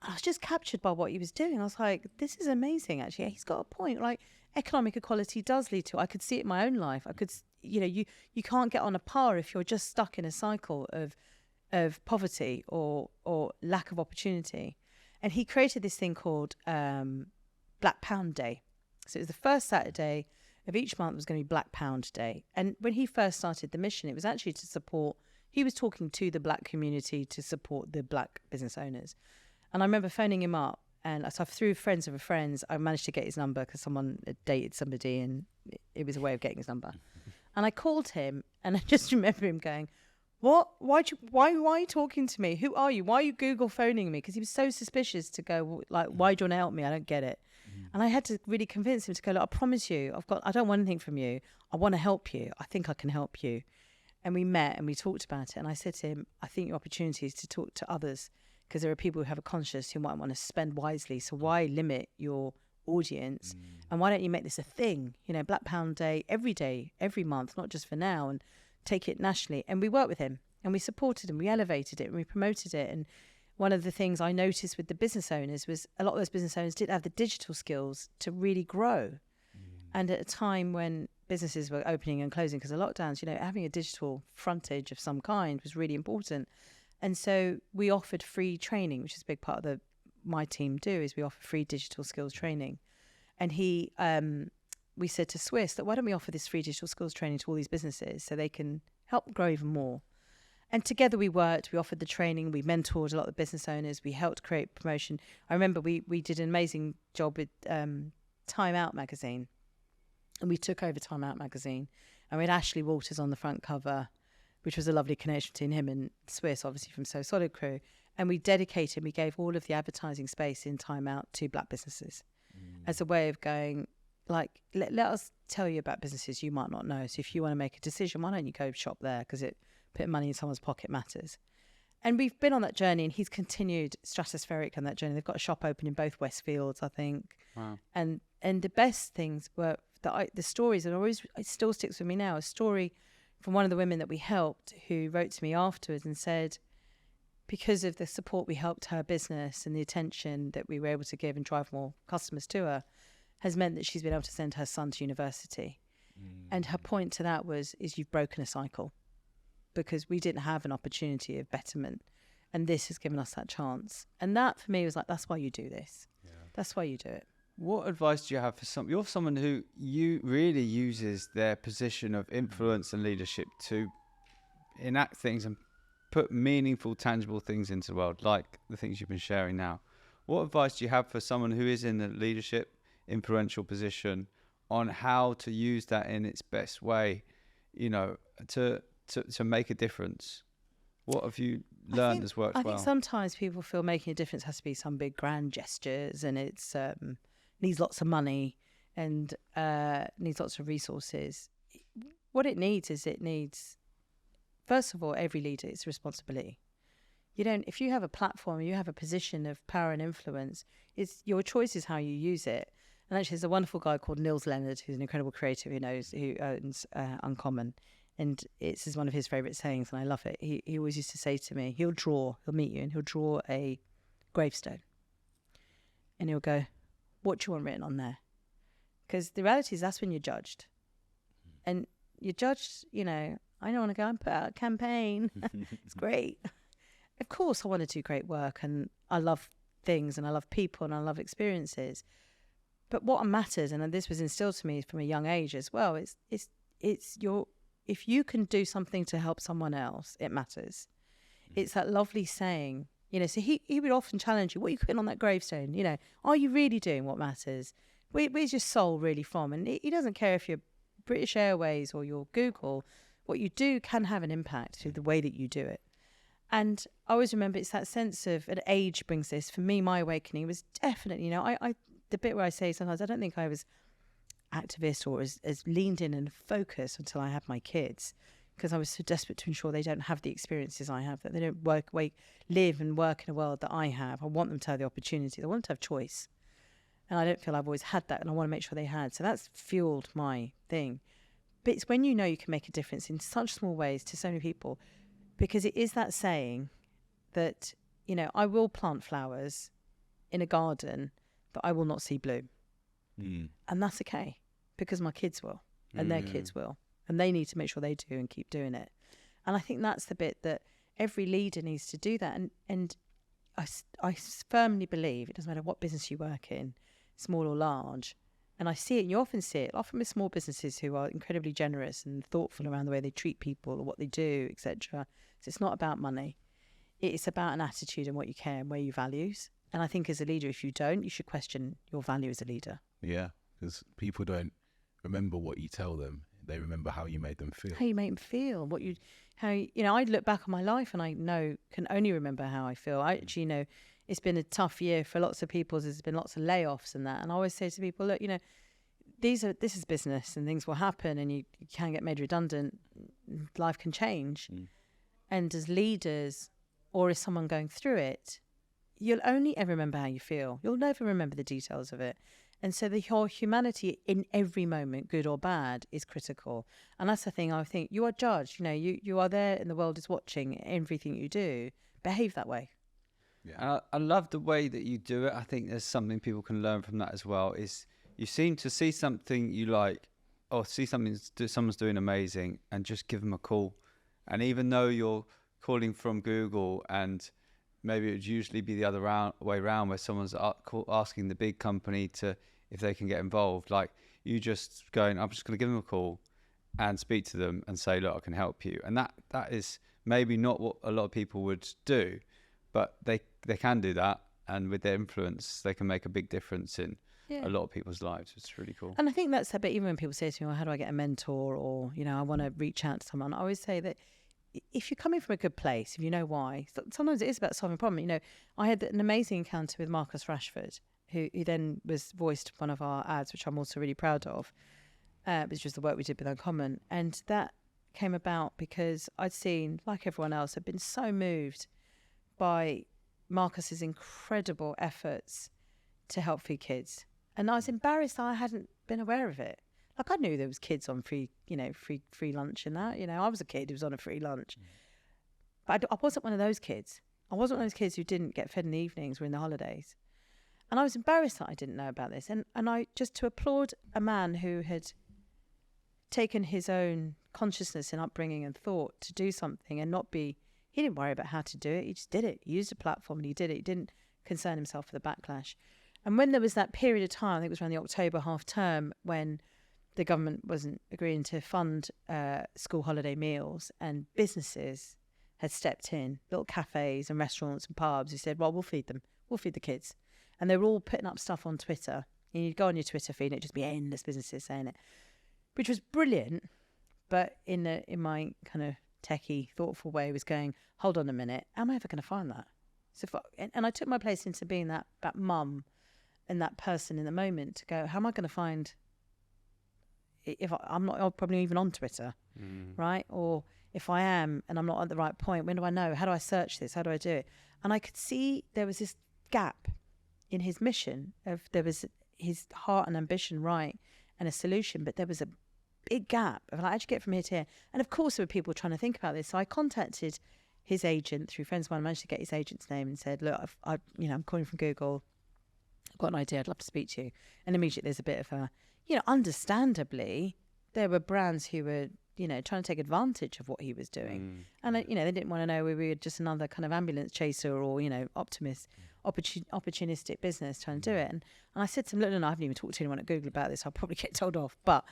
I was just captured by what he was doing. I was like, this is amazing, actually. He's got a point. Like, economic equality does lead to, I could see it in my own life. I could, you know, you can't get on a par if you're just stuck in a cycle of poverty or lack of opportunity. And he created this thing called Black Pound Day. So it was the first Saturday of each month was going to be Black Pound Day. And when he first started the mission, it was actually to support, he was talking to the black community to support the black business owners. And I remember phoning him up, and so through friends of a friend's, I managed to get his number because someone had dated somebody, and it was a way of getting his number. And I called him, and I just remember him going, "What? Why are you talking to me? Who are you? Why are you Google phoning me?" Because he was so suspicious to go, like, "Why do you want to help me? I don't get it." And I had to really convince him to go, "Look, I promise you, I don't want anything from you. I want to help you. I think I can help you." And we met and we talked about it. And I said to him, "I think your opportunity is to talk to others, because there are people who have a conscience who might want to spend wisely. So why limit your audience? And why don't you make this a thing? You know, Black Pound Day, every month, not just for now, and take it nationally." And we worked with him, and we supported him, we elevated it, and we promoted it. And one of the things I noticed with the business owners was a lot of those business owners didn't have the digital skills to really grow. And at a time when businesses were opening and closing because of lockdowns, you know, having a digital frontage of some kind was really important. And so we offered free training, which is a big part of my team do, is we offer free digital skills training. And we said to Swiss that why don't we offer this free digital skills training to all these businesses so they can help grow even more. And together we worked, we offered the training, we mentored a lot of the business owners, we helped create promotion. I remember we did an amazing job with Time Out magazine, and we took over Time Out magazine, and we had Ashley Walters on the front cover, which was a lovely connection between him and Swiss, obviously from So Solid Crew. And we gave all of the advertising space in Time Out to black businesses as a way of going, like, let us tell you about businesses you might not know. So if you want to make a decision, why don't you go shop there? Because putting money in someone's pocket matters. And we've been on that journey, and he's continued stratospheric on that journey. They've got a shop open in both Westfields, I think. Wow. And the best things were the stories, and it still sticks with me now, a story from one of the women that we helped who wrote to me afterwards and said, because of the support we helped her business and the attention that we were able to give and drive more customers to her, has meant that she's been able to send her son to university. And her point to that is you've broken a cycle, because we didn't have an opportunity of betterment, and this has given us that chance. And that for me was like, that's why you do this. Yeah. That's why you do it. What advice do you have for you're someone who really uses their position of influence and leadership to enact things and put meaningful, tangible things into the world, like the things you've been sharing now. What advice do you have for someone who is in a leadership, influential position on how to use that in its best way, you know, to make a difference? What have you learned has worked well? I think sometimes people feel making a difference has to be some big grand gestures, and it's needs lots of money and needs lots of resources. What it needs, first of all, every leader, it's a responsibility. If you have a platform, you have a position of power and influence, it's your choice is how you use it. And actually, there's a wonderful guy called Nils Leonard, who's an incredible creative who owns Uncommon. And it's one of his favourite sayings, and I love it. He always used to say to me, he'll meet you, and he'll draw a gravestone. And he'll go, "What do you want written on there?" Because the reality is that's when you're judged. And you're judged, I don't want to go and put out a campaign. It's great. Of course, I want to do great work, and I love things, and I love people, and I love experiences. But what matters, and this was instilled to me from a young age as well, if you can do something to help someone else, it matters. It's that lovely saying, so he would often challenge you, what are you putting on that gravestone? Are you really doing what matters? Where's your soul really from? And he doesn't care if you're British Airways or you're Google. What you do can have an impact through the way that you do it. And I always remember it's that sense of, an age brings this. For me, my awakening was definitely, the bit where I say sometimes I don't think I was activist or as leaned in and focused until I had my kids, because I was so desperate to ensure they don't have the experiences I have, that they don't live and work in a world that I have. I want them to have the opportunity. I want them to have choice. And I don't feel I've always had that, and I want to make sure they had. So that's fueled my thing. But it's when you can make a difference in such small ways to so many people, because it is that saying that, I will plant flowers in a garden that I will not see bloom. And that's okay, because my kids will, and their kids will, and they need to make sure they do and keep doing it. And I think that's the bit that every leader needs to do that. And I firmly believe it doesn't matter what business you work in, small or large. And I see it, and you often see it, often with small businesses who are incredibly generous and thoughtful around the way they treat people or what they do, etc. So it's not about money. It's about an attitude and what you care and where you values. And I think as a leader, if you don't, you should question your value as a leader. Yeah, because people don't remember what you tell them. They remember how you made them feel. How you make them feel, I look back on my life and I can only remember how I feel. I actually know it's been a tough year for lots of people. There's been lots of layoffs and that. And I always say to people, look, this is business and things will happen and you can get made redundant. Life can change. And as leaders, or as someone going through it, you'll only ever remember how you feel. You'll never remember the details of it. And so your humanity in every moment, good or bad, is critical. And that's the thing I think. You are judged. You are there and the world is watching everything you do. Behave that way. Yeah. I love the way that you do it. I think there's something people can learn from that as well, is you seem to see something you like or see something someone's doing amazing and just give them a call. And even though you're calling from Google and maybe it would usually be the other way around where someone's asking the big company if they can get involved, like you just going, I'm just going to give them a call and speak to them and say, look, I can help you. And that is maybe not what a lot of people would do, but they can do that. And with their influence, they can make a big difference in a lot of people's lives. It's really cool. And I think that's a bit, even when people say to me, well, how do I get a mentor? Or, I want to reach out to someone. I always say that if you're coming from a good place, if you know why, sometimes it is about solving a problem. I had an amazing encounter with Marcus Rashford, who then was voiced one of our ads, which I'm also really proud of, which was the work we did with Uncommon. And that came about because I'd seen, like everyone else, I'd been so moved by Marcus's incredible efforts to help feed kids. And I was embarrassed that I hadn't been aware of it. Like I knew there was kids on free lunch and that. I was a kid who was on a free lunch. But I wasn't one of those kids. I wasn't one of those kids who didn't get fed in the evenings or in the holidays. And I was embarrassed that I didn't know about this. And I just to applaud a man who had taken his own consciousness and upbringing and thought to do something and he didn't worry about how to do it. He just did it. He used a platform and he did it. He didn't concern himself with the backlash. And when there was that period of time, I think it was around the October half term, when the government wasn't agreeing to fund school holiday meals and businesses had stepped in, little cafes and restaurants and pubs who said, well, we'll feed them. We'll feed the kids. And they were all putting up stuff on Twitter. And you'd go on your Twitter feed and it'd just be endless businesses saying it, which was brilliant. But in my kind of techie, thoughtful way, was going, hold on a minute, am I ever going to find that? So and I took my place into being that mum and that person in the moment to go, how am I going to find, if I'm not probably even on Twitter, right? Or if I am and I'm not at the right point, when do I know? How do I search this? How do I do it? And I could see there was this gap in his mission there was his heart and ambition right and a solution, but there was a big gap of like, how'd you get from here to here? And of course there were people trying to think about this. So I contacted his agent through friends of mine. I managed to get his agent's name and said, look, I'm calling from Google. I've got an idea. I'd love to speak to you. And immediately there's a bit of a, understandably, there were brands who were, trying to take advantage of what he was doing. And, they didn't want to know we were just another kind of ambulance chaser or, opportunistic business trying to do it. And I said to them, look, I haven't even talked to anyone at Google about this. I'll probably get told off. But,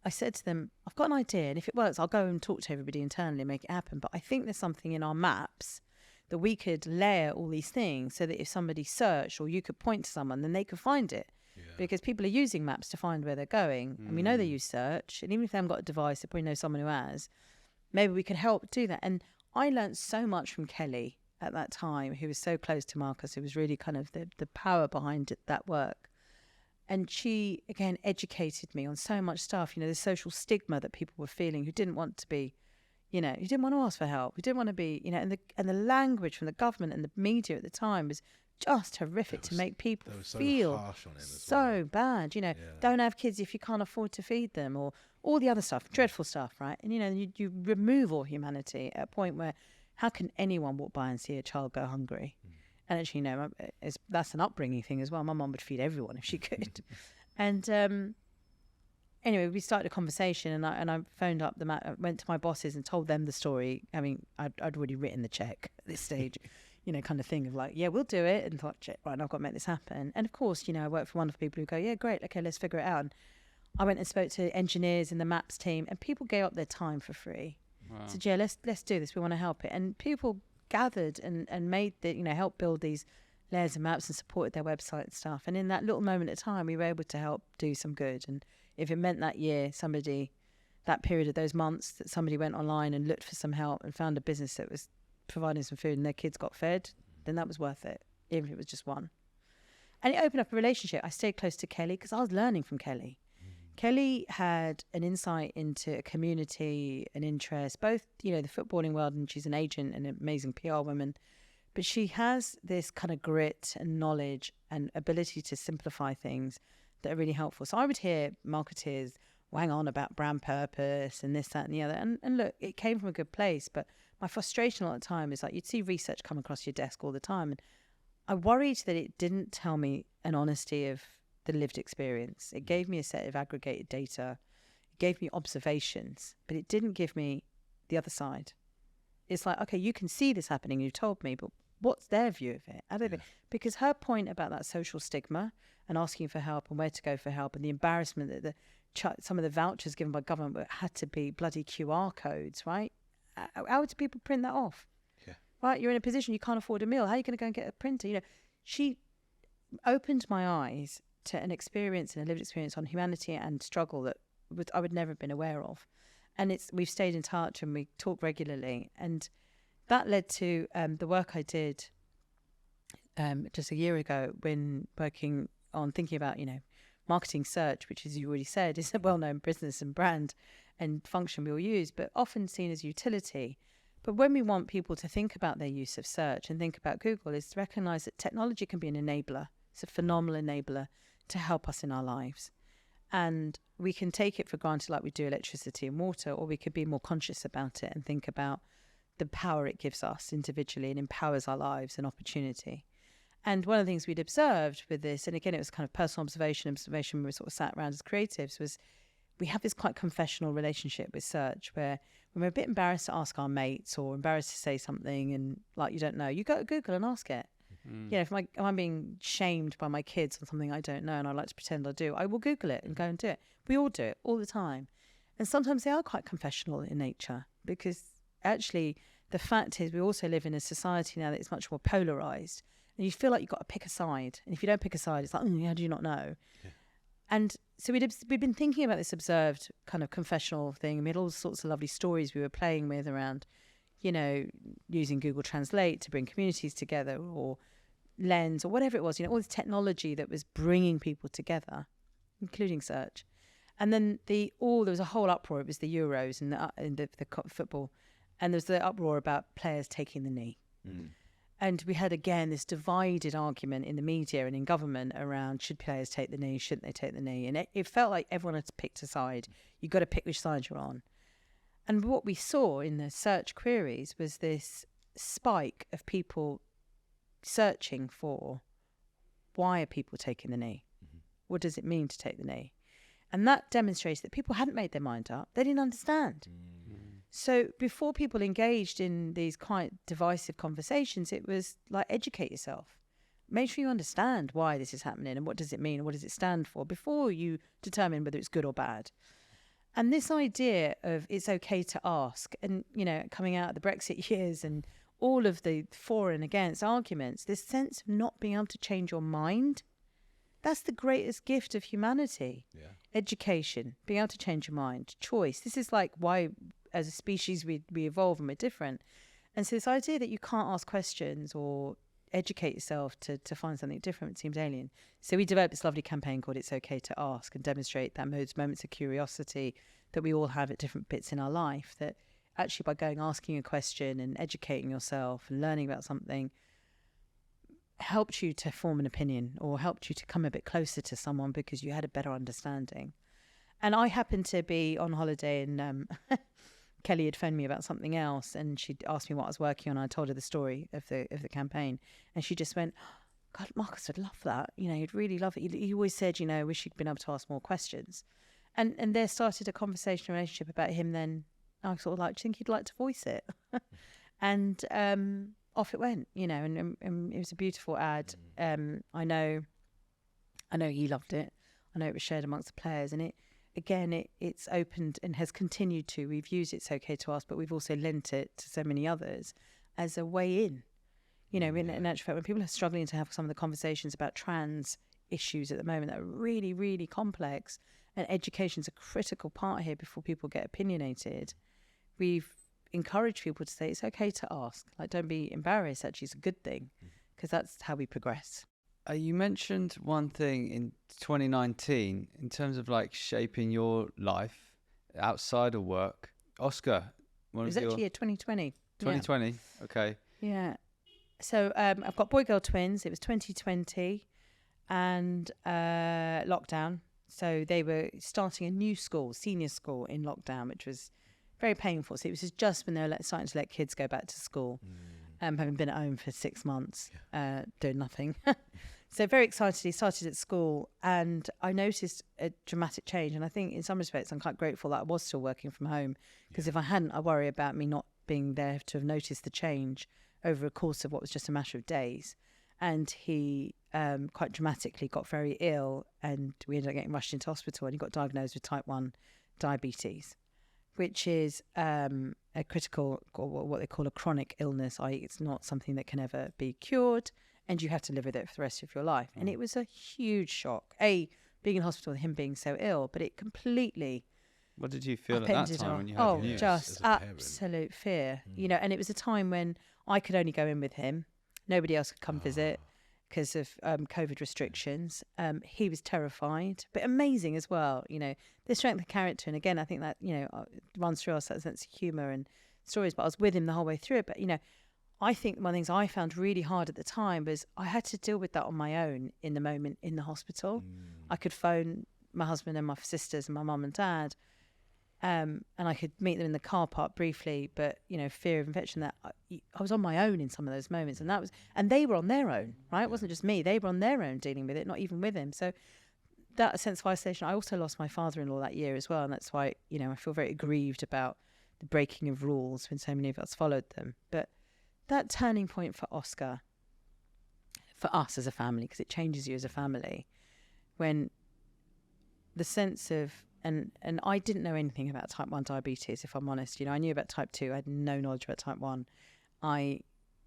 I said to them, I've got an idea. And if it works, I'll go and talk to everybody internally and make it happen. But I think there's something in our maps that we could layer all these things so that if somebody searched or you could point to someone, then they could find it. Because people are using maps to find where they're going. And we know they use search. And even if they haven't got a device, they probably know someone who has. Maybe we could help do that. And I learned so much from Kelly at that time, who was so close to Marcus, who was really kind of the power behind that work. And she, again, educated me on so much stuff, the social stigma that people were feeling who didn't want to be, who didn't want to ask for help, who didn't want to be, and the language from the government and the media at the time was just horrific to make people feel harsh on him as so bad. Don't have kids if you can't afford to feed them, or all the other stuff, dreadful stuff, right? And you remove all humanity at a point where how can anyone walk by and see a child go hungry? And actually, that's an upbringing thing as well. My mum would feed everyone if she could. And anyway, we started a conversation, and I phoned up went to my bosses and told them the story. I mean, I'd already written the check at this stage. kind of thing of like, yeah, we'll do it. And thought, right, I've got to make this happen. And of course, I work for wonderful people who go, yeah, great. Okay, let's figure it out. And I went and spoke to engineers in the maps team, and people gave up their time for free. Wow. Said, yeah, let's do this. We want to help it. And people gathered and made helped build these layers of maps and supported their website and stuff. And in that little moment of time, we were able to help do some good. And if it meant that year, that period of those months, that somebody went online and looked for some help and found a business that was providing some food and their kids got fed, then that was worth it, even if it was just one. And it opened up a relationship. I stayed close to Kelly because I was learning from Kelly. Kelly had an insight into a community, an interest, both, the footballing world, and she's an agent and an amazing PR woman. But she has this kind of grit and knowledge and ability to simplify things that are really helpful. So I would hear marketers wang on about brand purpose and this, that, and the other. And look, it came from a good place. But my frustration all the time is like you'd see research come across your desk all the time. And I worried that it didn't tell me an honesty of the lived experience. It gave me a set of aggregated data. It gave me observations, but it didn't give me the other side. It's like, okay, you can see this happening. You told me, but what's their view of it? How do they Because her point about that social stigma and asking for help and where to go for help and the embarrassment that some of the vouchers given by government had to be bloody QR codes, right? How do people print that off? Yeah. Right, you're in a position you can't afford a meal. How are you going to go and get a printer? She opened my eyes to an experience and a lived experience on humanity and struggle that I would never have been aware of. And we've stayed in touch and we talk regularly. And that led to the work I did just a year ago when working on thinking about, marketing search, which, as you already said, is a well-known business and brand and function we all use, but often seen as utility. But when we want people to think about their use of search and think about Google, is to recognise that technology can be an enabler. It's a phenomenal enabler to help us in our lives. And we can take it for granted like we do electricity and water, or we could be more conscious about it and think about the power it gives us individually and empowers our lives and opportunity. And one of the things we'd observed with this, and again, it was kind of personal observation when we sort of sat around as creatives, was we have this quite confessional relationship with search where when we're a bit embarrassed to ask our mates or embarrassed to say something and like you don't know, you go to Google and ask it. If I'm being shamed by my kids on something I don't know and I like to pretend I do, I will Google it and go and do it. We all do it all the time. And sometimes they are quite confessional in nature because actually the fact is we also live in a society now that is much more polarised and you feel like you've got to pick a side. And if you don't pick a side, it's like, how do you not know? Yeah. And so we'd been thinking about this observed kind of confessional thing. And we had all sorts of lovely stories we were playing with around, using Google Translate to bring communities together or Lens or whatever it was, all this technology that was bringing people together, including search. And then there was a whole uproar. It was the Euros and the football. And there was the uproar about players taking the knee. And we had, again, this divided argument in the media and in government around should players take the knee, shouldn't they take the knee? And it felt like everyone had picked a side. You've got to pick which side you're on. And what we saw in the search queries was this spike of people searching for why are people taking the knee? What does it mean to take the knee? And that demonstrates that people hadn't made their mind up. They didn't understand. So before people engaged in these quite divisive conversations, it was like, educate yourself. Make sure you understand why this is happening and what does it mean and what does it stand for before you determine whether it's good or bad. And this idea of it's okay to ask and, coming out of the Brexit years and all of the for and against arguments, this sense of not being able to change your mind, that's the greatest gift of humanity. Yeah. Education, being able to change your mind, choice. This is like why as a species we evolve and we're different. And so this idea that you can't ask questions or educate yourself to find something different seems alien. So we developed this lovely campaign called It's Okay to Ask and demonstrate that those moments of curiosity that we all have at different bits in our life, that actually by going asking a question and educating yourself and learning about something helped you to form an opinion or helped you to come a bit closer to someone because you had a better understanding. And I happened to be on holiday and Kelly had phoned me about something else and she'd asked me what I was working on. I told her the story of the campaign and she just went, God, Marcus would love that. He'd really love it. He always said, wish he'd been able to ask more questions. And there started a conversation, relationship about him then. I sort of like, do you think he'd like to voice it? And off it went, you know, and it was a beautiful ad. I know he loved it. I know it was shared amongst the players, and it's opened and has continued to. We've used It's Okay to Ask, but we've also lent it to so many others as a way in. You know, in actual fact, when people are struggling to have some of the conversations about trans issues at the moment that are really, really complex, and education's a critical part here before people get opinionated, we've encouraged people to say it's okay to ask. Like, don't be embarrassed. Actually, it's a good thing, because that's how we progress. You mentioned one thing in 2019 in terms of like shaping your life outside of work. Oscar, It was actually 2020. 2020. Yeah. Okay. Yeah. So I've got boy-girl twins. It was 2020 and lockdown. So they were starting a new school, senior school in lockdown, which was very painful. So it was just when they were starting to let kids go back to school, having been at home for 6 months, doing nothing. So very excited. He started at school, and I noticed a dramatic change. And I think in some respects, I'm quite grateful that I was still working from home, because if I hadn't, I worry about me not being there to have noticed the change over a course of what was just a matter of days. And he quite dramatically got very ill, and we ended up getting rushed into hospital, and he got diagnosed with type 1 diabetes, which is a critical, or what they call a chronic illness, i.e. it's not something that can ever be cured, and you have to live with it for the rest of your life. And it was a huge shock, being in hospital with him being so ill, but it completely... What did you feel at that time when you heard the news? Just absolute fear. You know, and it was a time when I could only go in with him. Nobody else could come visit because of COVID restrictions. He was terrified, but amazing as well. You know, the strength of character. And again, I think that, you know, runs through us, that sense of humour and stories. But I was with him the whole way through it. But, you know, I think one of the things I found really hard at the time was I had to deal with that on my own in the moment in the hospital. I could phone my husband and my sisters and my mum and dad, and I could meet them in the car park briefly, but, you know, fear of infection, that I was on my own in some of those moments, and they were on their own, right? It wasn't just me, they were on their own dealing with it, not even with him. So that sense of isolation. I also lost my father-in-law that year as well, and that's why, you know, I feel very aggrieved about the breaking of rules when so many of us followed them. But that turning point for Oscar, for us as a family, because it changes you as a family, when the sense of, and I didn't know anything about type 1 diabetes, if I'm honest. You know, I knew about type 2. I had no knowledge about type 1.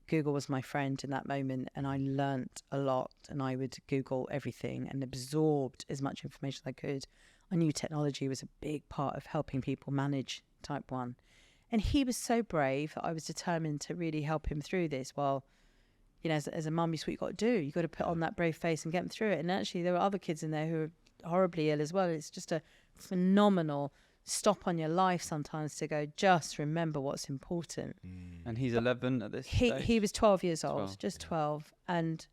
Google was my friend in that moment, and I learnt a lot, and I would Google everything and absorbed as much information as I could. I knew technology was a big part of helping people manage type 1. And he was so brave that I was determined to really help him through this. Well, you know, as a mum, it's what you've got to do. You've got to put on that brave face and get them through it. And actually, there were other kids in there who were horribly ill as well. It's just a phenomenal stop on your life sometimes to go, just remember what's important. And he's 11 at this stage? He was 12 years old, 12. And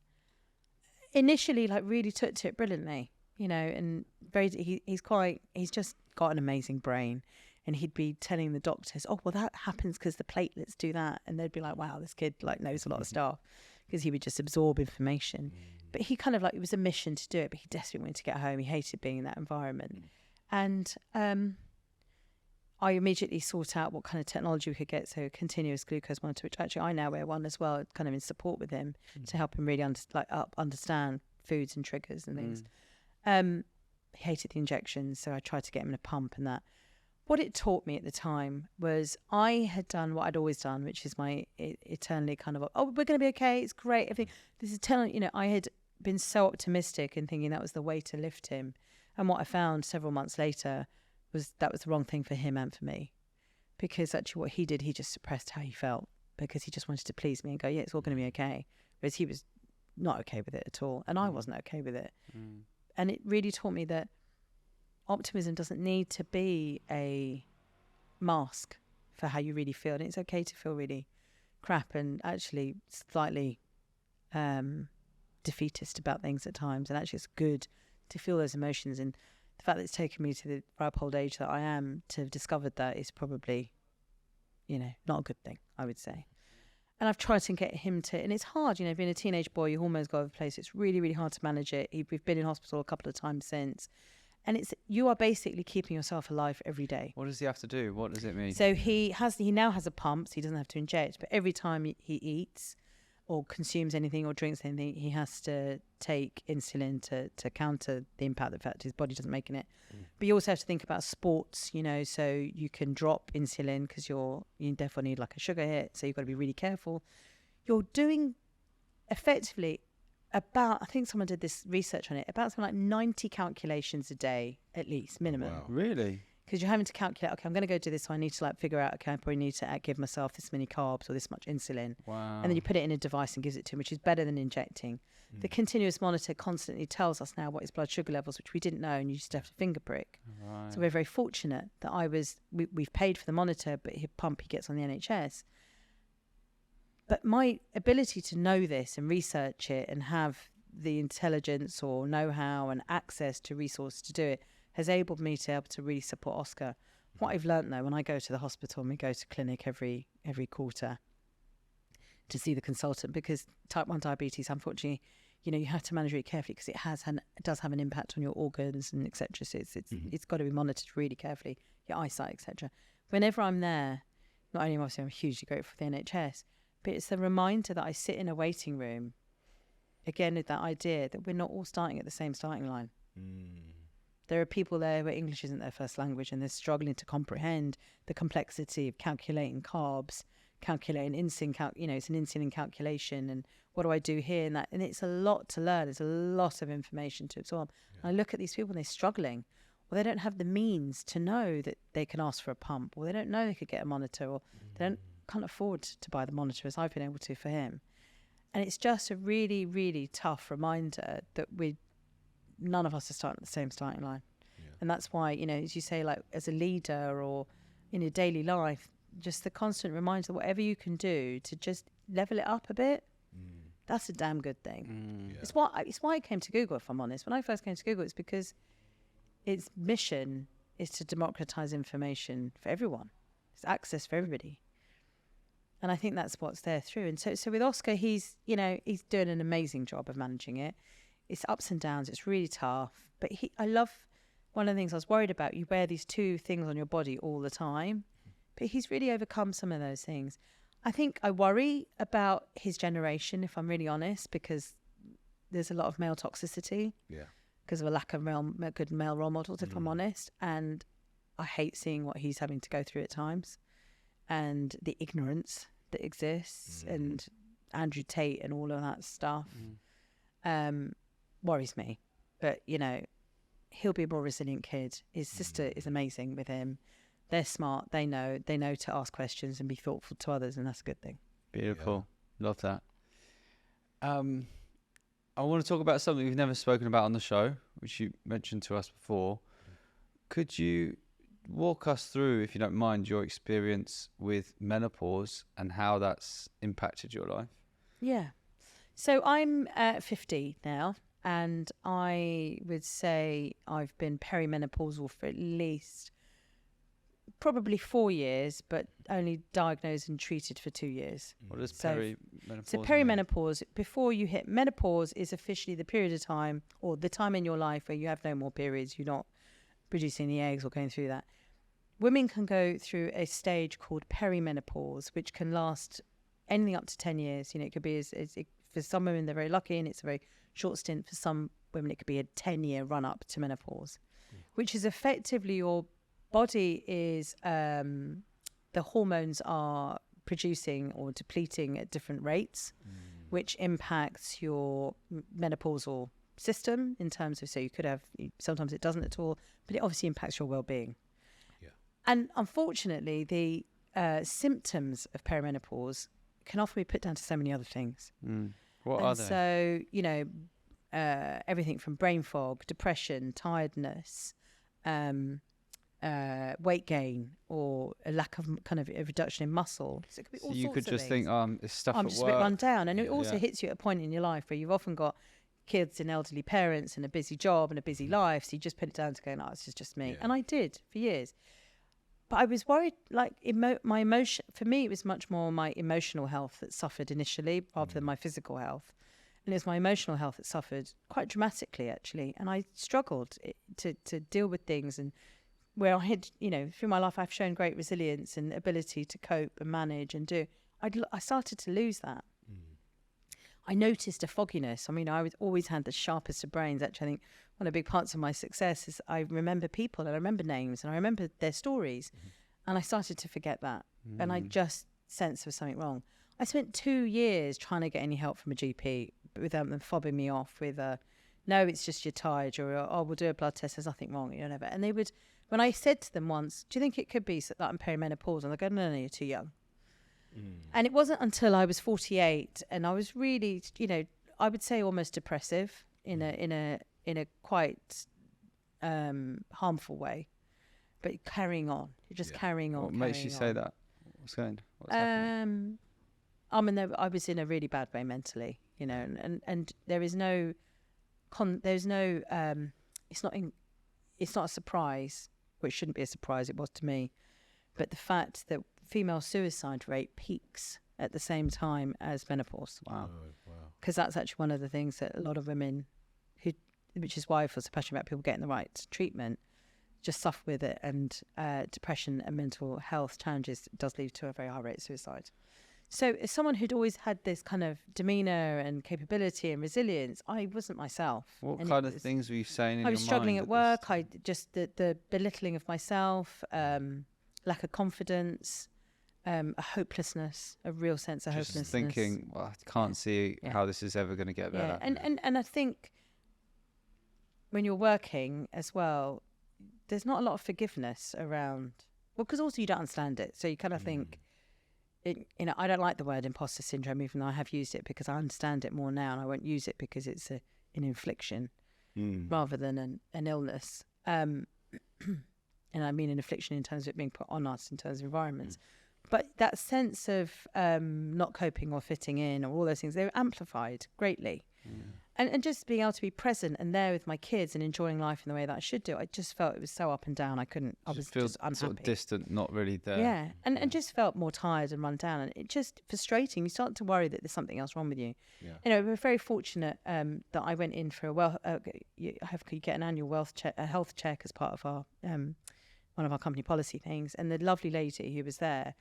initially, like, really took to it brilliantly, you know, and he's just got an amazing brain. And he'd be telling the doctors, oh, well, that happens because the platelets do that. And they'd be like, wow, this kid like knows a lot of stuff, because he would just absorb information. But he kind of like, it was a mission to do it, but he desperately wanted to get home. He hated being in that environment. And I immediately sought out what kind of technology we could get. So a continuous glucose monitor, which actually I now wear one as well, kind of in support with him to help him really understand foods and triggers and things. He hated the injections, so I tried to get him in a pump and that. What it taught me at the time was I had done what I'd always done, which is my eternally kind of, oh, we're going to be okay, it's great, everything. This is telling, you know, I had been so optimistic and thinking that was the way to lift him. And what I found several months later was that was the wrong thing for him and for me. Because actually what he did, he just suppressed how he felt, because he just wanted to please me and go, yeah, it's all going to be okay. Whereas he was not okay with it at all. And I wasn't okay with it. And it really taught me that optimism doesn't need to be a mask for how you really feel. And it's okay to feel really crap and actually slightly defeatist about things at times. And actually it's good to feel those emotions. And the fact that it's taken me to the ripe old age that I am to have discovered that is probably, you know, not a good thing, I would say. And I've tried to get him to, and it's hard, you know, being a teenage boy, your hormones go over the place. It's really, really hard to manage it. We've been in hospital a couple of times since. And you are basically keeping yourself alive every day. What does he have to do? What does it mean? So he now has a pump, so he doesn't have to inject. But every time he eats, or consumes anything or drinks anything, he has to take insulin to counter the impact of the fact his body doesn't make it. But you also have to think about sports, you know, so you can drop insulin because you therefore need like a sugar hit, so you've got to be really careful. You're doing effectively about, I think someone did this research on it, about something like 90 calculations a day at least, minimum. Wow. Really? Because you're having to calculate, okay, I'm going to go do this, so I need to like figure out, okay, I probably need to give myself this many carbs or this much insulin. Wow. And then you put it in a device and gives it to him, which is better than injecting. The continuous monitor constantly tells us now what his blood sugar levels, which we didn't know, and you just have to finger prick. Right. So we're very fortunate that we've paid for the monitor, but his pump he gets on the NHS. But my ability to know this and research it and have the intelligence or know-how and access to resources to do it has enabled me to be able to really support Oscar. What I've learned though, when I go to the hospital and we go to clinic every quarter to see the consultant, because type 1 diabetes, unfortunately, you know, you have to manage it carefully because it does have an impact on your organs and etc. So it's got to be monitored really carefully, your eyesight, etc. Whenever I'm there, not only obviously I'm hugely grateful for the NHS, but it's a reminder that I sit in a waiting room, again with that idea that we're not all starting at the same starting line. There are people there where English isn't their first language and they're struggling to comprehend the complexity of calculating carbs, calculating insulin, it's an insulin calculation, and what do I do here and that, and it's a lot to learn. There's a lot of information to absorb. Yeah. I look at these people and they're struggling, or they don't have the means to know that they can ask for a pump, or they don't know they could get a monitor, or they can't afford to buy the monitor as I've been able to for him. And it's just a really, really tough reminder that none of us are starting at the same starting line. Yeah. And that's why, you know, as you say, like as a leader or in your daily life, just the constant reminder that whatever you can do to just level it up a bit, that's a damn good thing. Yeah. It's why I came to Google, if I'm honest. When I first came to Google, it's because its mission is to democratize information for everyone. It's access for everybody. And I think that's what's there through. And so with Oscar, he's doing an amazing job of managing it. It's ups and downs. It's really tough. But I love, one of the things I was worried about, you wear these two things on your body all the time. But he's really overcome some of those things. I think I worry about his generation, if I'm really honest, because there's a lot of male toxicity. Yeah. Because of a lack of good male role models, if I'm honest. And I hate seeing what he's having to go through at times. And the ignorance that exists, and Andrew Tate and all of that stuff worries me. But, you know, he'll be a more resilient kid. His sister is amazing with him. They're smart. They know to ask questions and be thoughtful to others, and that's a good thing. Beautiful. Yeah. Love that. I want to talk about something we've never spoken about on the show, which you mentioned to us before. Could you walk us through, if you don't mind, your experience with menopause and how that's impacted your life? Yeah. So I'm 50 now, and I would say I've been perimenopausal for at least probably 4 years, but only diagnosed and treated for 2 years. What does perimenopause So perimenopause, before you hit menopause, is officially the period of time, or the time in your life where you have no more periods, you're not producing the eggs or going through that. Women can go through a stage called perimenopause, which can last anything up to 10 years. You know, it could be for some women, they're very lucky and it's a very short stint. For some women, it could be a 10-year run up to menopause, which is effectively your body is, the hormones are producing or depleting at different rates, which impacts your menopausal system in terms of, so you could have, sometimes it doesn't at all, but it obviously impacts your well-being. And unfortunately, the symptoms of perimenopause can often be put down to so many other things. What are they? So, you know, everything from brain fog, depression, tiredness, weight gain, or a lack of kind of a reduction in muscle. So it could be all you sorts could of just things. think, it's stuff I'm at just work. a bit run down. And it also hits you at a point in your life where you've often got kids and elderly parents and a busy job and a busy life. So you just put it down to go, no, it's just me. And I did for years. But I was worried, like my emotion, for me, it was much more my emotional health that suffered initially rather than my physical health. And it was my emotional health that suffered quite dramatically, actually. And I struggled to deal with things. And where I had, you know, through my life, I've shown great resilience and ability to cope and manage and do. I started to lose that. I noticed a fogginess. I mean, always had the sharpest of brains. Actually, I think one of the big parts of my success is I remember people and I remember names and I remember their stories. And I started to forget that. And I just sensed there was something wrong. I spent 2 years trying to get any help from a GP without them fobbing me off with no, it's just you're tired, or oh, we'll do a blood test, there's nothing wrong, you know, never. And they would, when I said to them once, do you think it could be that I'm perimenopausal? And they go, no, you're too young. And it wasn't until I was 48 and I was really, you know, I would say almost depressive in a quite harmful way, but carrying on, you're just carrying on. What makes you say that? What's happening? I was in a really bad way mentally, you know, and there is no, it's not a surprise, which shouldn't be a surprise, it was to me, but the fact that female suicide rate peaks at the same time as menopause. Wow. Because that's actually one of the things that a lot of women which is why I feel so passionate about people getting the right treatment, just suffer with it, and depression and mental health challenges does lead to a very high rate of suicide. So as someone who'd always had this kind of demeanour and capability and resilience, I wasn't myself. What kind of things were you saying in your mind? I was struggling at work. I just, the belittling of myself, lack of confidence, a hopelessness, a real sense of hopelessness. Just thinking, well, I can't see how this is ever going to get better. And I think when you're working as well, there's not a lot of forgiveness around. Well, because also you don't understand it. So you kind of think, I don't like the word imposter syndrome, even though I have used it because I understand it more now, and I won't use it because it's an infliction rather than an illness. And I mean an affliction in terms of it being put on us in terms of environments. But that sense of not coping or fitting in or all those things, they were amplified greatly. And just being able to be present and there with my kids and enjoying life in the way that I should do, I just felt it was so up and down. I was just unhappy. Sort of distant, not really there. Yeah, and just felt more tired and run down. And it's just frustrating. You start to worry that there's something else wrong with you. Yeah. You know, we're very fortunate that I went in for you get an annual health check as part of our one of our company policy things. And the lovely lady who was there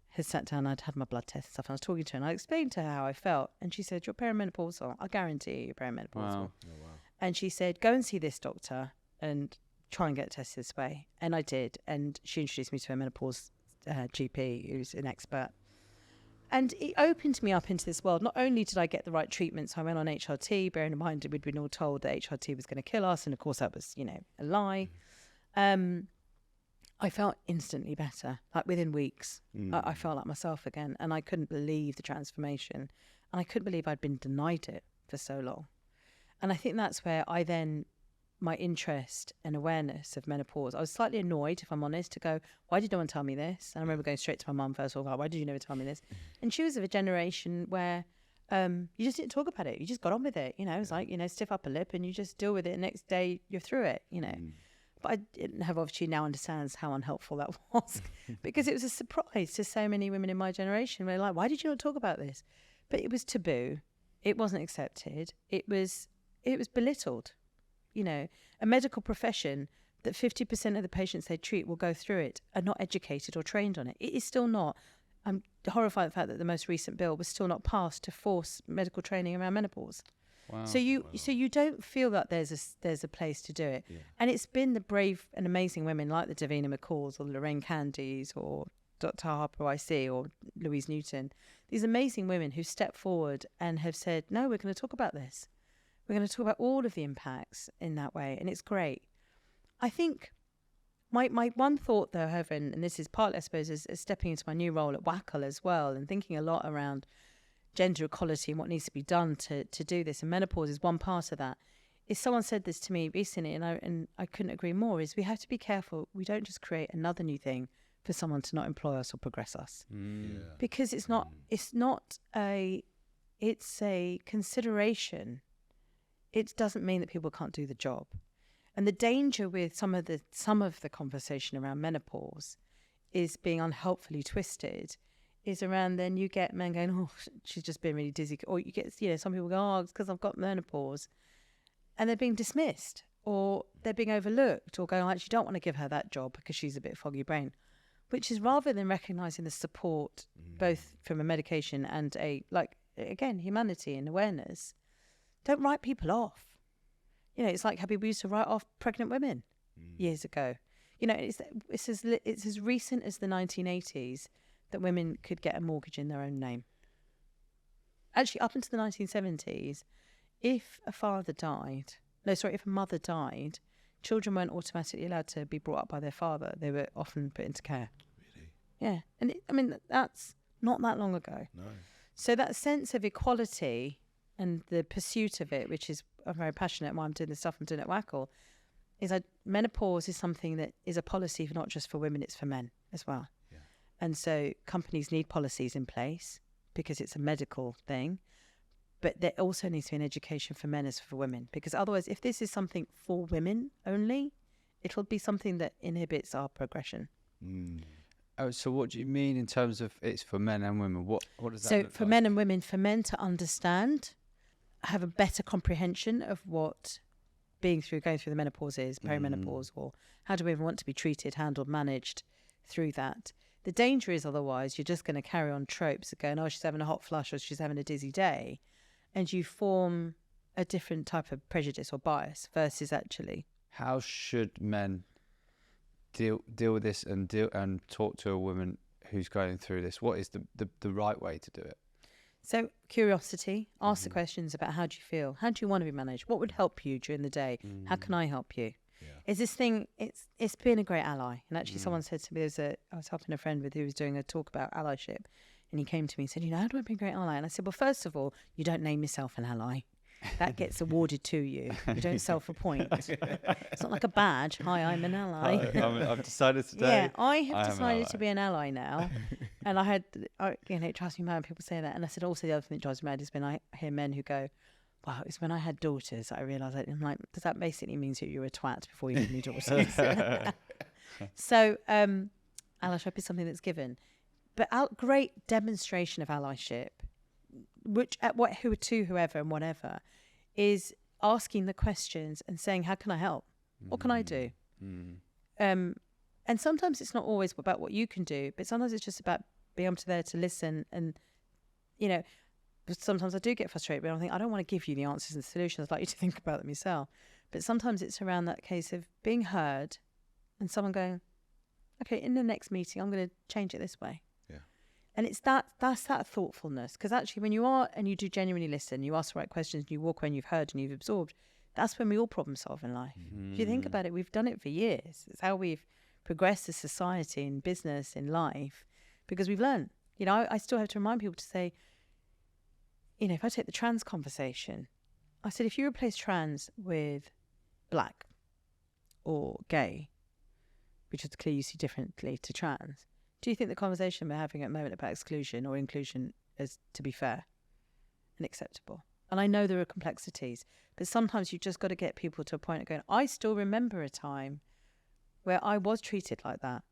had sat down, I'd had my blood test and stuff, and I was talking to her, and I explained to her how I felt, and she said, you're perimenopausal. I guarantee you're perimenopausal. Wow. Oh, wow. And she said, go and see this doctor and try and get tested this way. And I did, and she introduced me to a menopause GP who's an expert. And it opened me up into this world. Not only did I get the right treatment, so I went on HRT, bearing in mind we'd been all told that HRT was going to kill us, and of course that was, a lie. I felt instantly better, like within weeks. I felt like myself again, and I couldn't believe the transformation, and I couldn't believe I'd been denied it for so long. And I think that's where my interest and awareness of menopause, I was slightly annoyed, if I'm honest, to go, why did no one tell me this? And I remember going straight to my mum first of all, why did you never tell me this? And she was of a generation where you just didn't talk about it. You just got on with it. It was like, stiff upper lip and you just deal with it. Next day you're through it, But I didn't have, obviously now understands how unhelpful that was because it was a surprise to so many women in my generation. They're like, why did you not talk about this? But it was taboo. It wasn't accepted. It was belittled. A medical profession that 50% of the patients they treat will go through it are not educated or trained on it. It is still not. I'm horrified at the fact that the most recent bill was still not passed to force medical training around menopause. Wow. So you don't feel that there's a place to do it. Yeah. And it's been the brave and amazing women like the Davina McCalls or Lorraine Candys or Dr. Harper IC or Louise Newton, these amazing women who stepped forward and have said, no, we're going to talk about this. We're going to talk about all of the impacts in that way. And it's great. I think my one thought though, however, and this is partly, I suppose, is stepping into my new role at WACL as well and thinking a lot around gender equality and what needs to be done to do this, and menopause is one part of that. Is someone said this to me recently, and I couldn't agree more, is we have to be careful we don't just create another new thing for someone to not employ us or progress us. Because it's a consideration. It doesn't mean that people can't do the job. And the danger with some of the conversation around menopause is being unhelpfully twisted is around, then you get men going, oh, she's just been really dizzy. Or you get, some people go, oh, it's because I've got menopause. And they're being dismissed or they're being overlooked or going, I actually don't want to give her that job because she's a bit foggy brain. Which is rather than recognising the support, both from a medication and a again, humanity and awareness. Don't write people off. You know, it's like how people used to write off pregnant women years ago. You know, it's as recent as the 1980s that women could get a mortgage in their own name. Actually, up into the 1970s, if a mother died, children weren't automatically allowed to be brought up by their father. They were often put into care. Really? Yeah. And that's not that long ago. No. So that sense of equality and the pursuit of it, which is I'm very passionate why I'm doing the stuff I'm doing at WACL, is that menopause is something that is a policy for not just for women, it's for men as well. Yeah. And so companies need policies in place because it's a medical thing, but there also needs to be an education for men as for women, because otherwise, if this is something for women only, it'll be something that inhibits our progression. Oh, so what do you mean in terms of it's for men and women? What does that So look for like? men and women, for men to understand, have a better comprehension of what going through the menopause is, perimenopause, or how do we even want to be treated, handled, managed through that. The danger is otherwise you're just going to carry on tropes of going, oh, she's having a hot flush or she's having a dizzy day, and you form a different type of prejudice or bias versus actually. How should men deal with this and talk to a woman who's going through this? What is the right way to do it? So curiosity, ask the questions about how do you feel? How do you want to be managed? What would help you during the day? How can I help you? Yeah. Is this thing, it's been a great ally. And actually someone said to me, I was helping a friend who was doing a talk about allyship, and he came to me and said, how do I be a great ally? And I said, well, first of all, you don't name yourself an ally. That gets awarded to you. You don't self-appoint. It's not like a badge. Hi, I'm an ally. I've decided today. Yeah, I have am an decided ally. to be an ally now. And it drives me mad when people say that. And I said, also the other thing that drives me mad is when I hear men who go, wow, it's when I had daughters that I realised, I'm like, does that basically mean that you're a twat before you have any daughters? So allyship is something that's given. But great demonstration of allyship, which whoever and whatever, is asking the questions and saying, how can I help? What can I do? And sometimes it's not always about what you can do, but sometimes it's just about being able to there to listen. And, you know, sometimes I do get frustrated, but I think I don't want to give you the answers and the solutions. I'd like you to think about them yourself. But sometimes it's around that case of being heard and someone going, okay, in the next meeting, I'm going to change it this way. And it's that's that thoughtfulness, because actually when you are and you do genuinely listen, you ask the right questions, you walk when you've heard and you've absorbed, that's when we all problem solve in life. If you think about it, we've done it for years. It's how we've progressed as society, in business, in life, because we've learned. You know, I still have to remind people to say, you know, if I take the trans conversation, I said, if you replace trans with black or gay, which is clearly you see differently to trans, do you think the conversation we're having at the moment about exclusion or inclusion is to be fair and acceptable? And I know there are complexities, but sometimes you've just got to get people to a point of going, I still remember a time where I was treated like that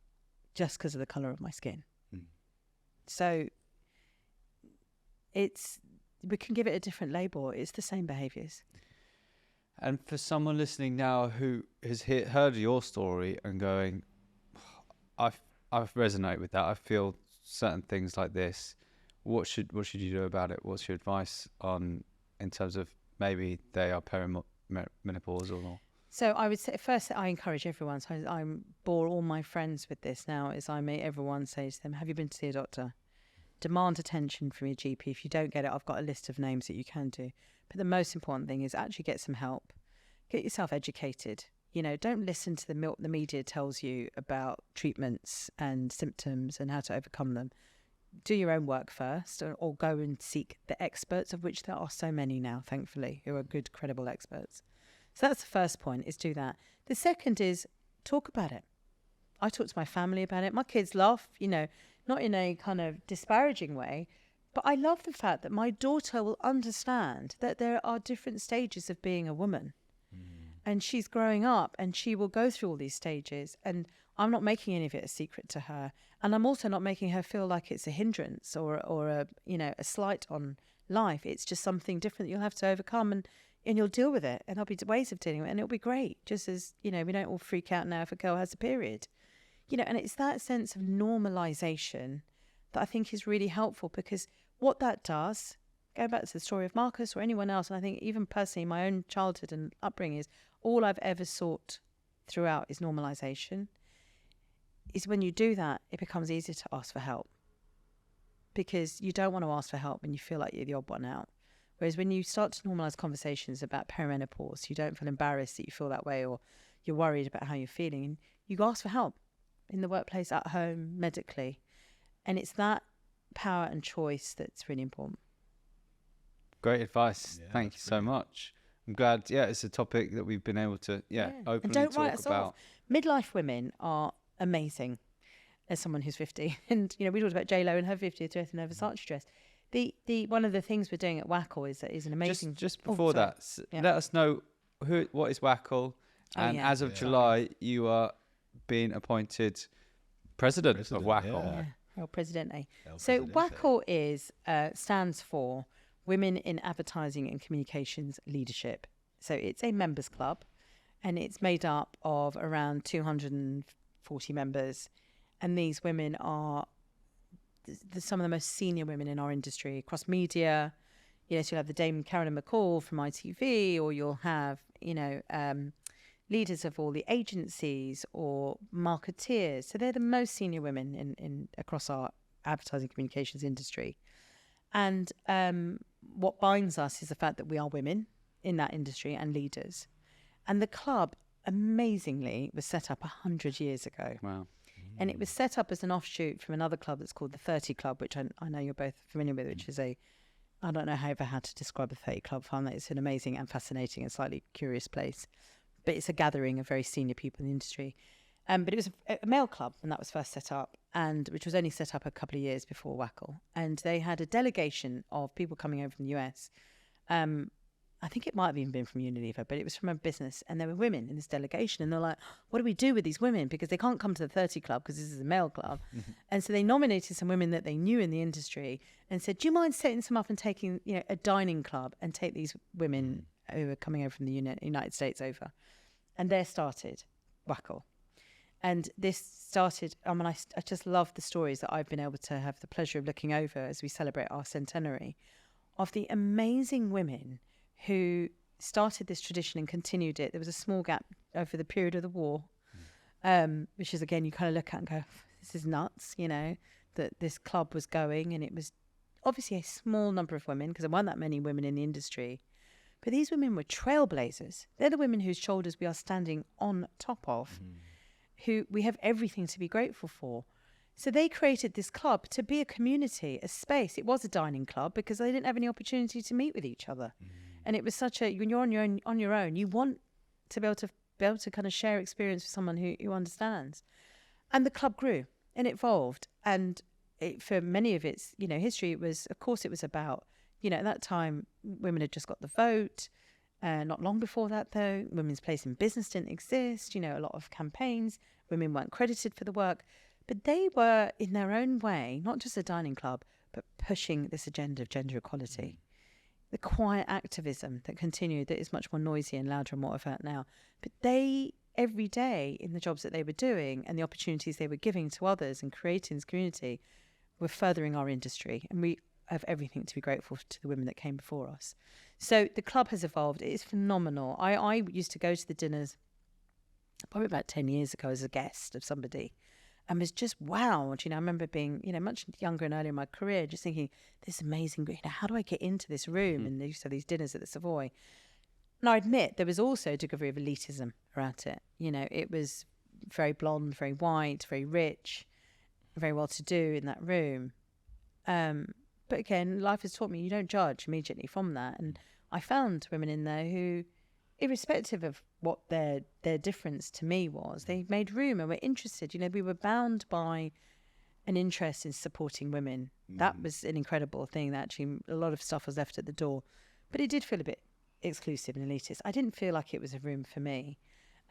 just because of the colour of my skin. So we can give it a different label. It's the same behaviours. And for someone listening now who has heard your story and going, I've resonate with that. I feel certain things like this. What should you do about it? What's your advice in terms of maybe they are perimenopausal or not? So I would say first that I encourage everyone. So I bore all my friends with this now. Is I make everyone say to them, "Have you been to see a doctor? Demand attention from your GP. If you don't get it, I've got a list of names that you can do. But the most important thing is actually get some help. Get yourself educated. You know, don't listen to the media tells you about treatments and symptoms and how to overcome them. Do your own work first, or go and seek the experts, of which there are so many now, thankfully, who are good, credible experts. So that's the first point, is do that. The second is talk about it. I talk to my family about it. My kids laugh, you know, not in a kind of disparaging way, but I love the fact that my daughter will understand that there are different stages of being a woman. And she's growing up and she will go through all these stages, and I'm not making any of it a secret to her. And I'm also not making her feel like it's a hindrance or a, you know, a slight on life. It's just something different that you'll have to overcome, and you'll deal with it. And there'll be ways of dealing with it, and it'll be great. Just as, you know, we don't all freak out now if a girl has a period, you know, and it's that sense of normalization that I think is really helpful, because what that does, go back to the story of Marcus or anyone else, and I think even personally, my own childhood and upbringing is all I've ever sought throughout is normalization. Is when you do that, it becomes easier to ask for help, because you don't want to ask for help when you feel like you're the odd one out. Whereas when you start to normalize conversations about perimenopause, you don't feel embarrassed that you feel that way, or you're worried about how you're feeling, and you ask for help in the workplace, at home, medically. And it's that power and choice that's really important. Great advice. Yeah, Thank you that's so brilliant. much. I'm glad, it's a topic that we've been able to, openly And don't write talk us about. off. Midlife women are amazing, as someone who's 50. And, we talked about J-Lo and her 50th dress and her Versace dress. The one of the things we're doing at WACL is an amazing... Just before sorry. that, Yeah. let us know what is WACL, and yeah. as of Yeah. July, you are being appointed president of WACL. yeah. El Presidente. El So Presidente. WACL stands for Women in Advertising and Communications Leadership. So it's a members club, and it's made up of around 240 members. And these women are some of the most senior women in our industry across media. So you'll have the Dame Carolyn McCall from ITV, or you'll have, leaders of all the agencies or marketeers. So they're the most senior women in across our advertising communications industry. And what binds us is the fact that we are women in that industry and leaders. And the club, amazingly, was set up 100 years ago. Wow. And it was set up as an offshoot from another club that's called the 30 Club, which I know you're both familiar with, which is I don't know how to describe a 30 Club. I find that it's an amazing and fascinating and slightly curious place. But it's a gathering of very senior people in the industry. But it was a male club when that was first set up, and which was only set up a couple of years before WACL. And they had a delegation of people coming over from the US. I think it might have even been from Unilever, but it was from a business, and there were women in this delegation, and they're like, what do we do with these women? Because they can't come to the 30 Club because this is a male club. And so they nominated some women that they knew in the industry and said, do you mind setting some up and taking a dining club and take these women who are coming over from the United States over? And there started WACL. And this started, I just love the stories that I've been able to have the pleasure of looking over as we celebrate our centenary, of the amazing women who started this tradition and continued it. There was a small gap over the period of the war, which is, again, you kind of look at and go, this is nuts, that this club was going. And it was obviously a small number of women, because there weren't that many women in the industry. But these women were trailblazers. They're the women whose shoulders we are standing on top of, who we have everything to be grateful for. So they created this club to be a community, a space. It was a dining club because they didn't have any opportunity to meet with each other. And it was such when you're on your own, you want to be able to kind of share experience with someone who understands. And the club grew and it evolved. And for many of its, history, it was about, at that time, women had just got the vote. Not long before that, though, women's place in business didn't exist. A lot of campaigns, women weren't credited for the work. But they were, in their own way, not just a dining club, but pushing this agenda of gender equality. The quiet activism that continued, that is much more noisy and louder and what I've heard now. But they, every day, in the jobs that they were doing and the opportunities they were giving to others and creating this community, were furthering our industry. And we have everything to be grateful to the women that came before us. So the club has evolved. It is phenomenal. I used to go to the dinners probably about 10 years ago as a guest of somebody, and was just wowed. I remember being, much younger and earlier in my career, just thinking, this amazing, how do I get into this room? And they used to have these dinners at the Savoy. And I admit there was also a degree of elitism around it. It was very blonde, very white, very rich, very well-to-do in that room. But again, life has taught me you don't judge immediately from that. And I found women in there who, irrespective of what their difference to me was, they made room and were interested. We were bound by an interest in supporting women. That was an incredible thing. That actually, a lot of stuff was left at the door, but it did feel a bit exclusive and elitist. I didn't feel like it was a room for me.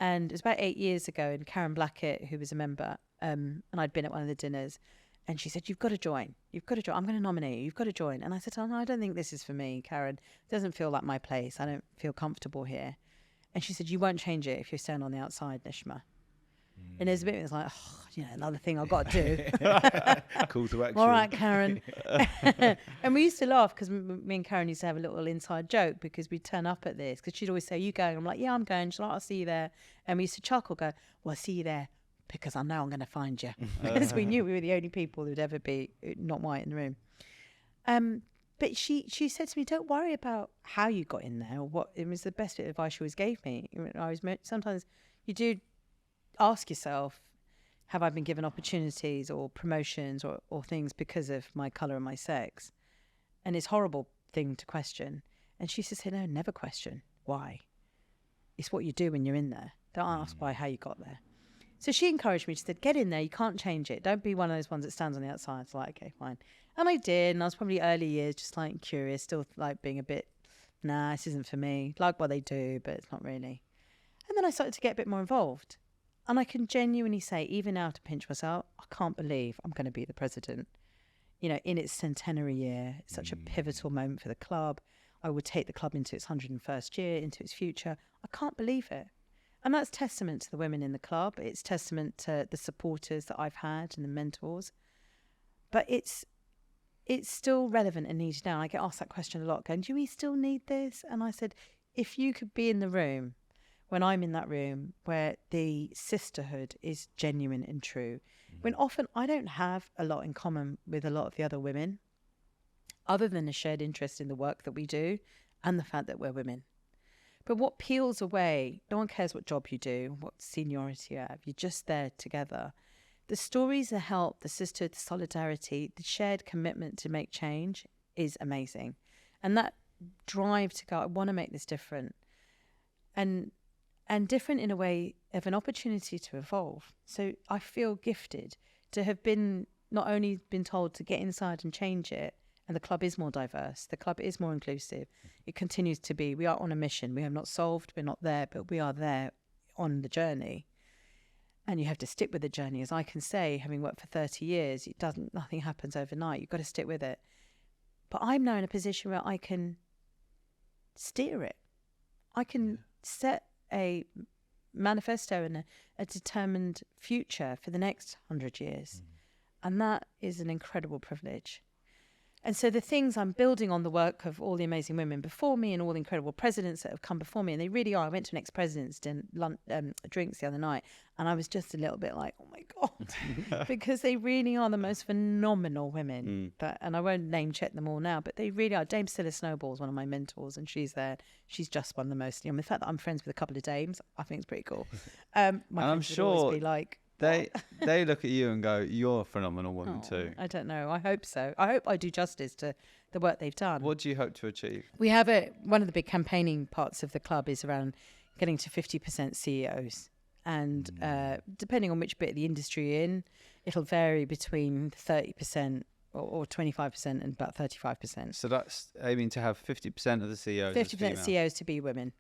And it was about 8 years ago, and Karen Blackett, who was a member, and I'd been at one of the dinners, and she said, you've got to join. You've got to join. I'm going to nominate you. You've got to join. And I said, oh, no, I don't think this is for me, Karen. It doesn't feel like my place. I don't feel comfortable here. And she said, you won't change it if you're standing on the outside, Nishma. And there's a bit it's like, oh, another thing I've got to do. Call to action. All right, Karen. And we used to laugh because me and Karen used to have a little inside joke because we'd turn up at this because she'd always say, you going? I'm like, yeah, I'm going. She's like, I'll see you there. And we used to chuckle, go, well, I'll see you there because I know I'm going to find you. Because we knew we were the only people who'd ever be not white in the room. But she said to me, don't worry about how you got in there or what. It was the best bit of advice she always gave me. Sometimes you do ask yourself, have I been given opportunities or promotions or things because of my colour and my sex? And it's a horrible thing to question. And she said, no, never question why. It's what you do when you're in there. Don't ask why, how you got there. So she encouraged me. She said, get in there. You can't change it. Don't be one of those ones that stands on the outside. It's like, okay, fine. And I did. And I was probably early years, just like curious, still like being a bit, nah, this isn't for me. Like what they do, but it's not really. And then I started to get a bit more involved. And I can genuinely say, even now to pinch myself, I can't believe I'm going to be the president. In its centenary year, it's such a pivotal moment for the club. I would take the club into its 101st year, into its future. I can't believe it. And that's testament to the women in the club. It's testament to the supporters that I've had and the mentors. But it's still relevant and needed now. I get asked that question a lot, going, do we still need this? And I said, if you could be in the room when I'm in that room where the sisterhood is genuine and true, when often I don't have a lot in common with a lot of the other women, other than a shared interest in the work that we do and the fact that we're women. But what peels away, no one cares what job you do, what seniority you have, you're just there together. The stories, the help, the sisterhood, the solidarity, the shared commitment to make change is amazing. And that drive to go, I want to make this different. And different in a way of an opportunity to evolve. So I feel gifted to have been not only been told to get inside and change it, and the club is more diverse, the club is more inclusive. It continues to be. We are on a mission. We have not solved, we're not there, but we are there on the journey. And you have to stick with the journey. As I can say, having worked for 30 years, nothing happens overnight. You've got to stick with it. But I'm now in a position where I can steer it. I can set a manifesto and a determined future for the next 100 years. And that is an incredible privilege. And so the things I'm building on the work of all the amazing women before me and all the incredible presidents that have come before me, and they really are. I went to an ex-president's drinks the other night, and I was just a little bit like, oh my God, because they really are the most phenomenal women. And I won't name check them all now, but they really are. Dame Scylla Snowball is one of my mentors, and she's there. She's just one of the most, the fact that I'm friends with a couple of dames, I think it's pretty cool. My and I'm friends would always sure be like, they look at you and go, you're a phenomenal woman too. I don't know. I hope so. I hope I do justice to the work they've done. What do you hope to achieve? We have one of the big campaigning parts of the club is around getting to 50% CEOs. And depending on which bit of the industry you're in, it'll vary between 30% or 25% and about 35%. So that's aiming to have 50% of the CEOs 50% CEOs to be women,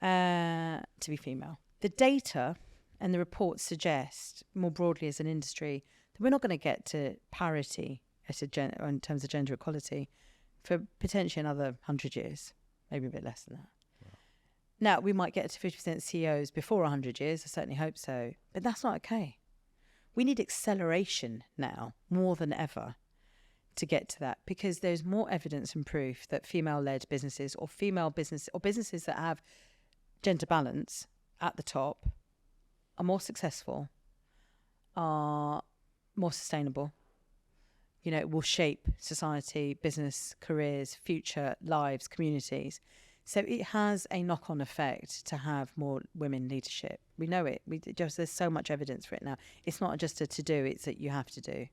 to be female. The data and the reports suggest, more broadly as an industry, that we're not going to get to parity in terms of gender equality for potentially another 100 years, maybe a bit less than that. Wow. Now, we might get to 50% CEOs before 100 years, I certainly hope so, but that's not okay. We need acceleration now, more than ever, to get to that, because there's more evidence and proof that female-led businesses or businesses that have gender balance at the top are more successful, are more sustainable, will shape society, business, careers, future lives, communities. So it has a knock-on effect to have more women leadership. We know it. There's so much evidence for it now. It's not just a to-do, it's that you have to do.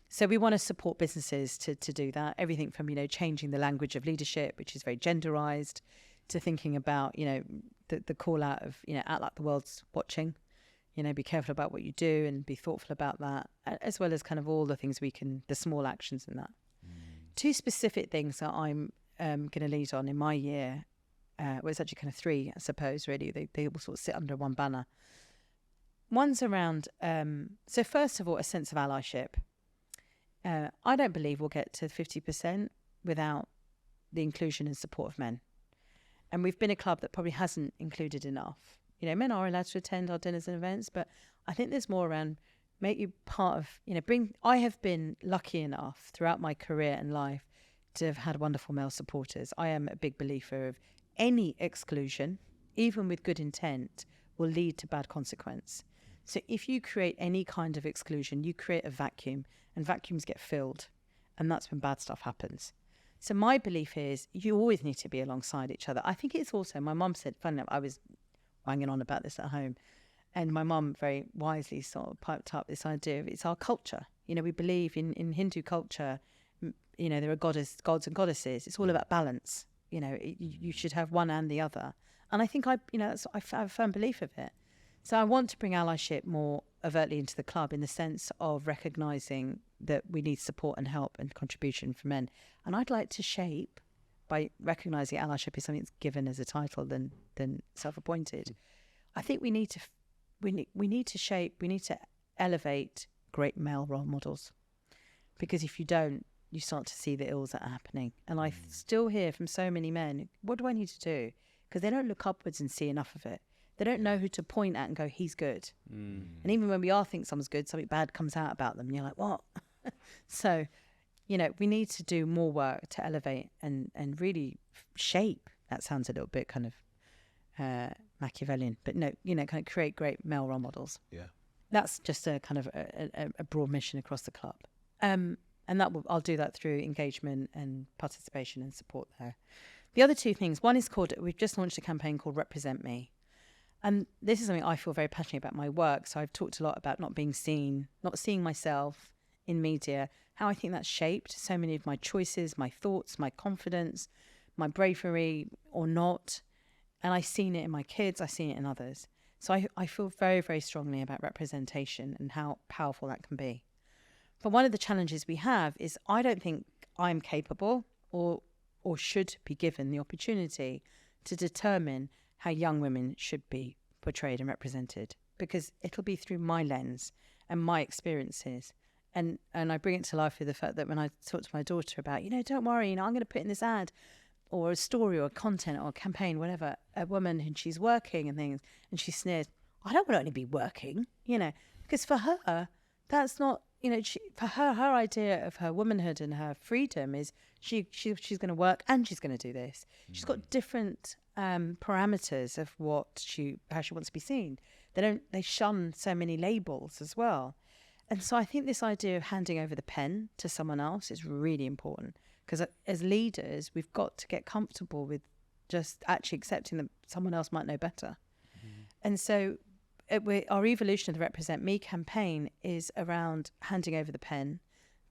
So we want to support businesses to do that. Everything from, changing the language of leadership, which is very genderized, to thinking about, the call out of, act like the world's watching. Be careful about what you do and be thoughtful about that, as well as kind of all the things the small actions in that. Two specific things that I'm going to lead on in my year, well, it's actually kind of three, I suppose, really. They all sort of sit under one banner. One's around, so first of all, a sense of allyship. I don't believe we'll get to 50% without the inclusion and support of men. And we've been a club that probably hasn't included enough. You know, men are allowed to attend our dinners and events, but I think there's more around make you part of, you know, I have been lucky enough throughout my career and life to have had wonderful male supporters. I am a big believer of any exclusion, even with good intent, will lead to bad consequence. So if you create any kind of exclusion, you create a vacuum, and vacuums get filled, and that's when bad stuff happens. So my belief is you always need to be alongside each other. I think it's also, my mum said, funny enough, I was banging on about this at home, and my mum very wisely sort of piped up this idea of it's our culture. You know, we believe in Hindu culture, you know, there are gods and goddesses. It's all about balance. You know, you should have one and the other. And I think I have a firm belief of it. So I want to bring allyship more overtly into the club in the sense of recognising that we need support and help and contribution from men. And I'd like to shape, by recognising allyship is something that's given as a title than self-appointed. I think we need to shape, we need to elevate great male role models. Because if you don't, you start to see the ills that are happening. And I still hear from so many men, what do I need to do? Because they don't look upwards and see enough of it. They don't know who to point at and go, he's good. And even when we all think someone's good, something bad comes out about them. And you're like, what? So, you know, we need to do more work to elevate and really shape. That sounds a little bit kind of Machiavellian, but no, you know, kind of create great male role models. Yeah. That's just a kind of a broad mission across the club. And I'll do that through engagement and participation and support there. The other two things, one is we've just launched a campaign called Represent Me. And this is something I feel very passionate about my work. So I've talked a lot about not being seen, not seeing myself in media, how I think that's shaped so many of my choices, my thoughts, my confidence, my bravery or not. And I've seen it in my kids, I've seen it in others. So I feel very, very strongly about representation and how powerful that can be. But one of the challenges we have is I don't think I'm capable or should be given the opportunity to determine how young women should be portrayed and represented, because it'll be through my lens and my experiences. And I bring it to life with the fact that when I talk to my daughter about, you know, don't worry, you know, I'm going to put in this ad or a story or content or a campaign, whatever, a woman and she's working and things, and she sneers, I don't want to only be working, you know, because for her, that's not, you know, for her idea of her womanhood and her freedom is she's going to work and she's going to do this. She's got different parameters of how she wants to be seen. They shun so many labels as well. And so I think this idea of handing over the pen to someone else is really important, because as leaders, we've got to get comfortable with just actually accepting that someone else might know better. And so our evolution of the Represent Me campaign is around handing over the pen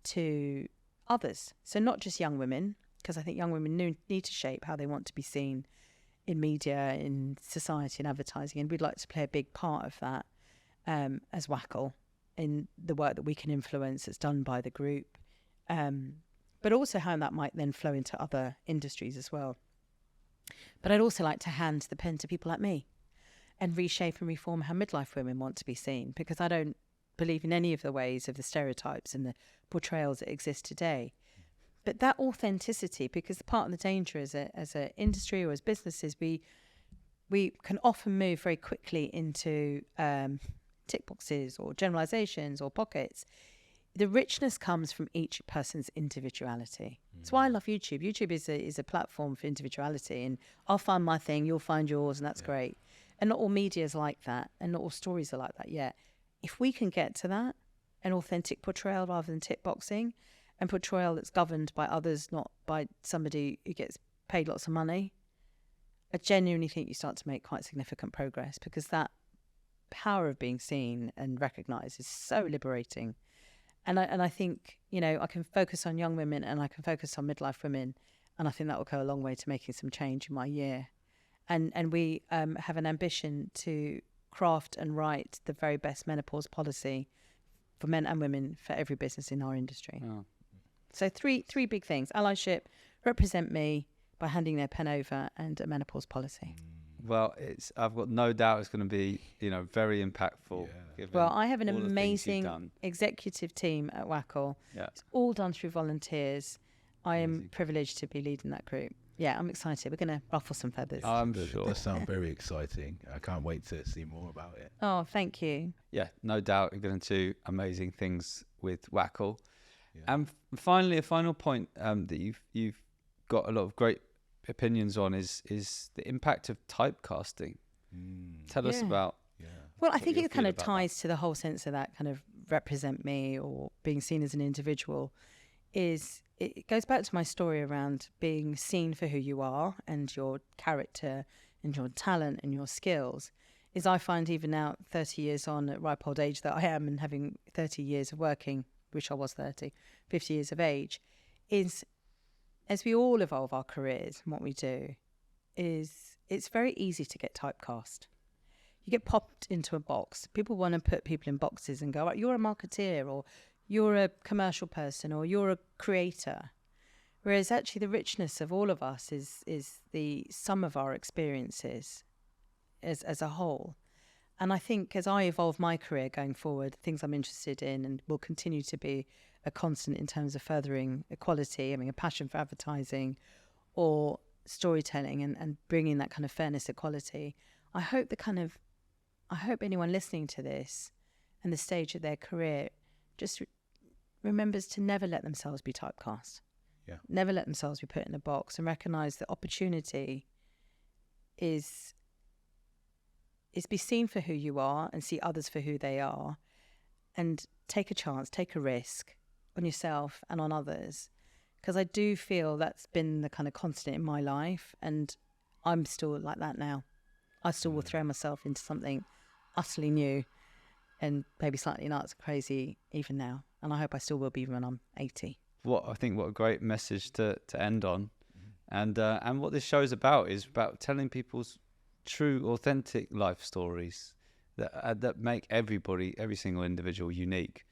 to others. So not just young women, because I think young women need to shape how they want to be seen in media, in society and advertising. And we'd like to play a big part of that as WACL in the work that we can influence that's done by the group. But also how that might then flow into other industries as well. But I'd also like to hand the pen to people like me and reshape and reform how midlife women want to be seen, because I don't believe in any of the ways of the stereotypes and the portrayals that exist today. But that authenticity, because part of the danger as an industry or as businesses, we can often move very quickly into tick boxes or generalizations or pockets. The richness comes from each person's individuality. That's why I love YouTube. YouTube is a platform for individuality, and I'll find my thing, you'll find yours, and that's great. And not all media is like that, and not all stories are like that yet. If we can get to that, an authentic portrayal rather than tick boxing, and portrayal that's governed by others, not by somebody who gets paid lots of money, I genuinely think you start to make quite significant progress, because that power of being seen and recognised is so liberating. And I think, you know, I can focus on young women and I can focus on midlife women, and I think that will go a long way to making some change in my year. And we have an ambition to craft and write the very best menopause policy for men and women for every business in our industry. Oh. So three big things: allyship, Represent Me by handing their pen over, and a menopause policy. Well, I've got no doubt it's going to be, you know, very impactful. Yeah. Well, I have an amazing executive team at WACL. Yeah. It's all done through volunteers. I am privileged to be leading that group. Yeah, I'm excited. We're going to ruffle some feathers. I'm It sure. does sound very exciting. I can't wait to see more about it. Oh, thank you. Yeah, no doubt you're going to do amazing things with WACL. Yeah. And finally, a final point that you've got a lot of great opinions on is the impact of typecasting. Tell us Yeah. about. Yeah. Well, I what think you it kind feel of about ties to the whole sense of that kind of represent me or being seen as an individual. It goes back to my story around being seen for who you are and your character and your talent and your skills. Is I find even now, 30 years on at ripe old age that I am, and having 30 years of working, which I was 30, 50 years of age, is as we all evolve our careers and what we do, is it's very easy to get typecast. You get popped into a box. People want to put people in boxes and go, right, you're a marketeer, or you're a commercial person, or you're a creator. Whereas actually the richness of all of us is the sum of our experiences as a whole. And I think as I evolve my career going forward, things I'm interested in and will continue to be a constant in terms of furthering equality, having a passion for advertising or storytelling and bringing that kind of fairness, equality. I hope anyone listening to this and the stage of their career just remembers to never let themselves be typecast. Yeah. Never let themselves be put in a box, and recognise that opportunity is be seen for who you are and see others for who they are, and take a chance, take a risk on yourself and on others. Because I do feel that's been the kind of constant in my life, and I'm still like that now. I still will throw myself into something utterly new and maybe slightly nuts, crazy even now. And I hope I still will be even when I'm 80. What a great message to end on. And what this show is about telling people's true, authentic life stories that make every single individual unique,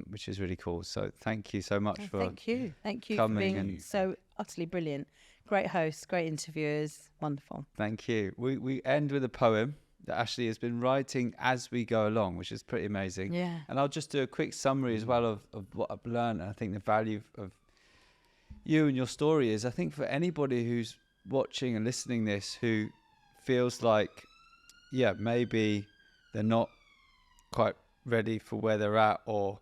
which is really cool. So thank you so much for Thank you for coming being and- so utterly brilliant. Great hosts, great interviewers, wonderful. Thank you. We end with a poem that Ashley has been writing as we go along, which is pretty amazing. Yeah. And I'll just do a quick summary as well of what I've learned. And I think the value of you and your story is, I think for anybody who's watching and listening this who feels like, yeah, maybe they're not quite ready for where they're at, or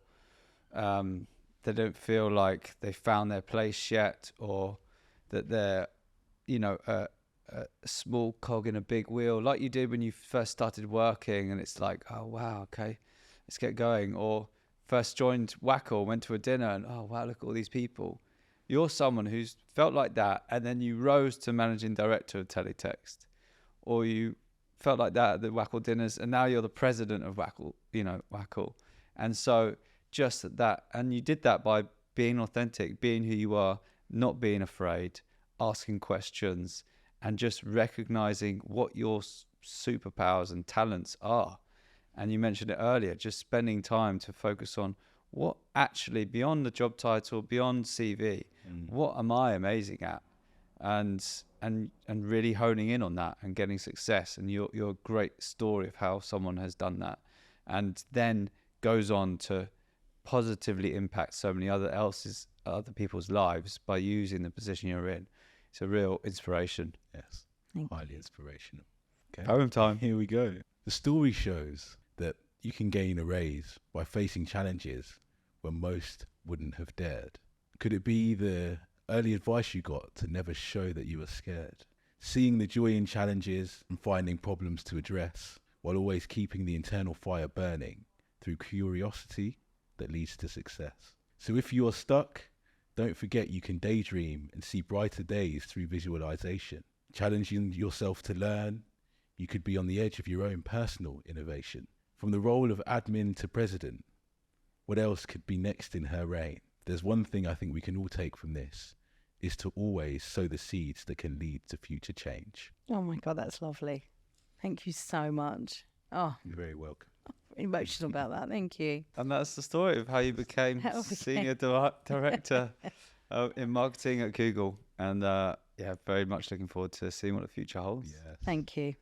they don't feel like they found their place yet, or that they're, a small cog in a big wheel, like you did when you first started working, and it's like, oh wow, okay, let's get going. Or first joined WACL, went to a dinner, and oh wow, look at all these people. You're someone who's felt like that, and then you rose to managing director of Teletext, or you felt like that at the WACL dinners, and now you're the president of WACL, WACL. And so just that, and you did that by being authentic, being who you are, not being afraid, asking questions, and just recognizing what your superpowers and talents are. And you mentioned it earlier, just spending time to focus on what actually, beyond the job title, beyond CV, what am I amazing at? And really honing in on that and getting success. And you're a great story of how someone has done that, and then goes on to positively impact so many other people's lives by using the position you're in. It's a real inspiration. Yes. Thank Highly inspirational. Okay. Poem time. Here we go. The story shows that you can gain a raise by facing challenges when most wouldn't have dared. Could it be the early advice you got to never show that you were scared? Seeing the joy in challenges and finding problems to address, while always keeping the internal fire burning through curiosity that leads to success. So if you are stuck, don't forget you can daydream and see brighter days through visualization. Challenging yourself to learn, you could be on the edge of your own personal innovation. From the role of admin to president, what else could be next in her reign? There's one thing I think we can all take from this, is to always sow the seeds that can lead to future change. Oh my God, that's lovely. Thank you so much. Oh, You're very welcome. emotional about that. Thank you. And that's the story of how you became How I became- senior director in marketing at Google. And very much looking forward to seeing what the future holds. Yes. Thank you.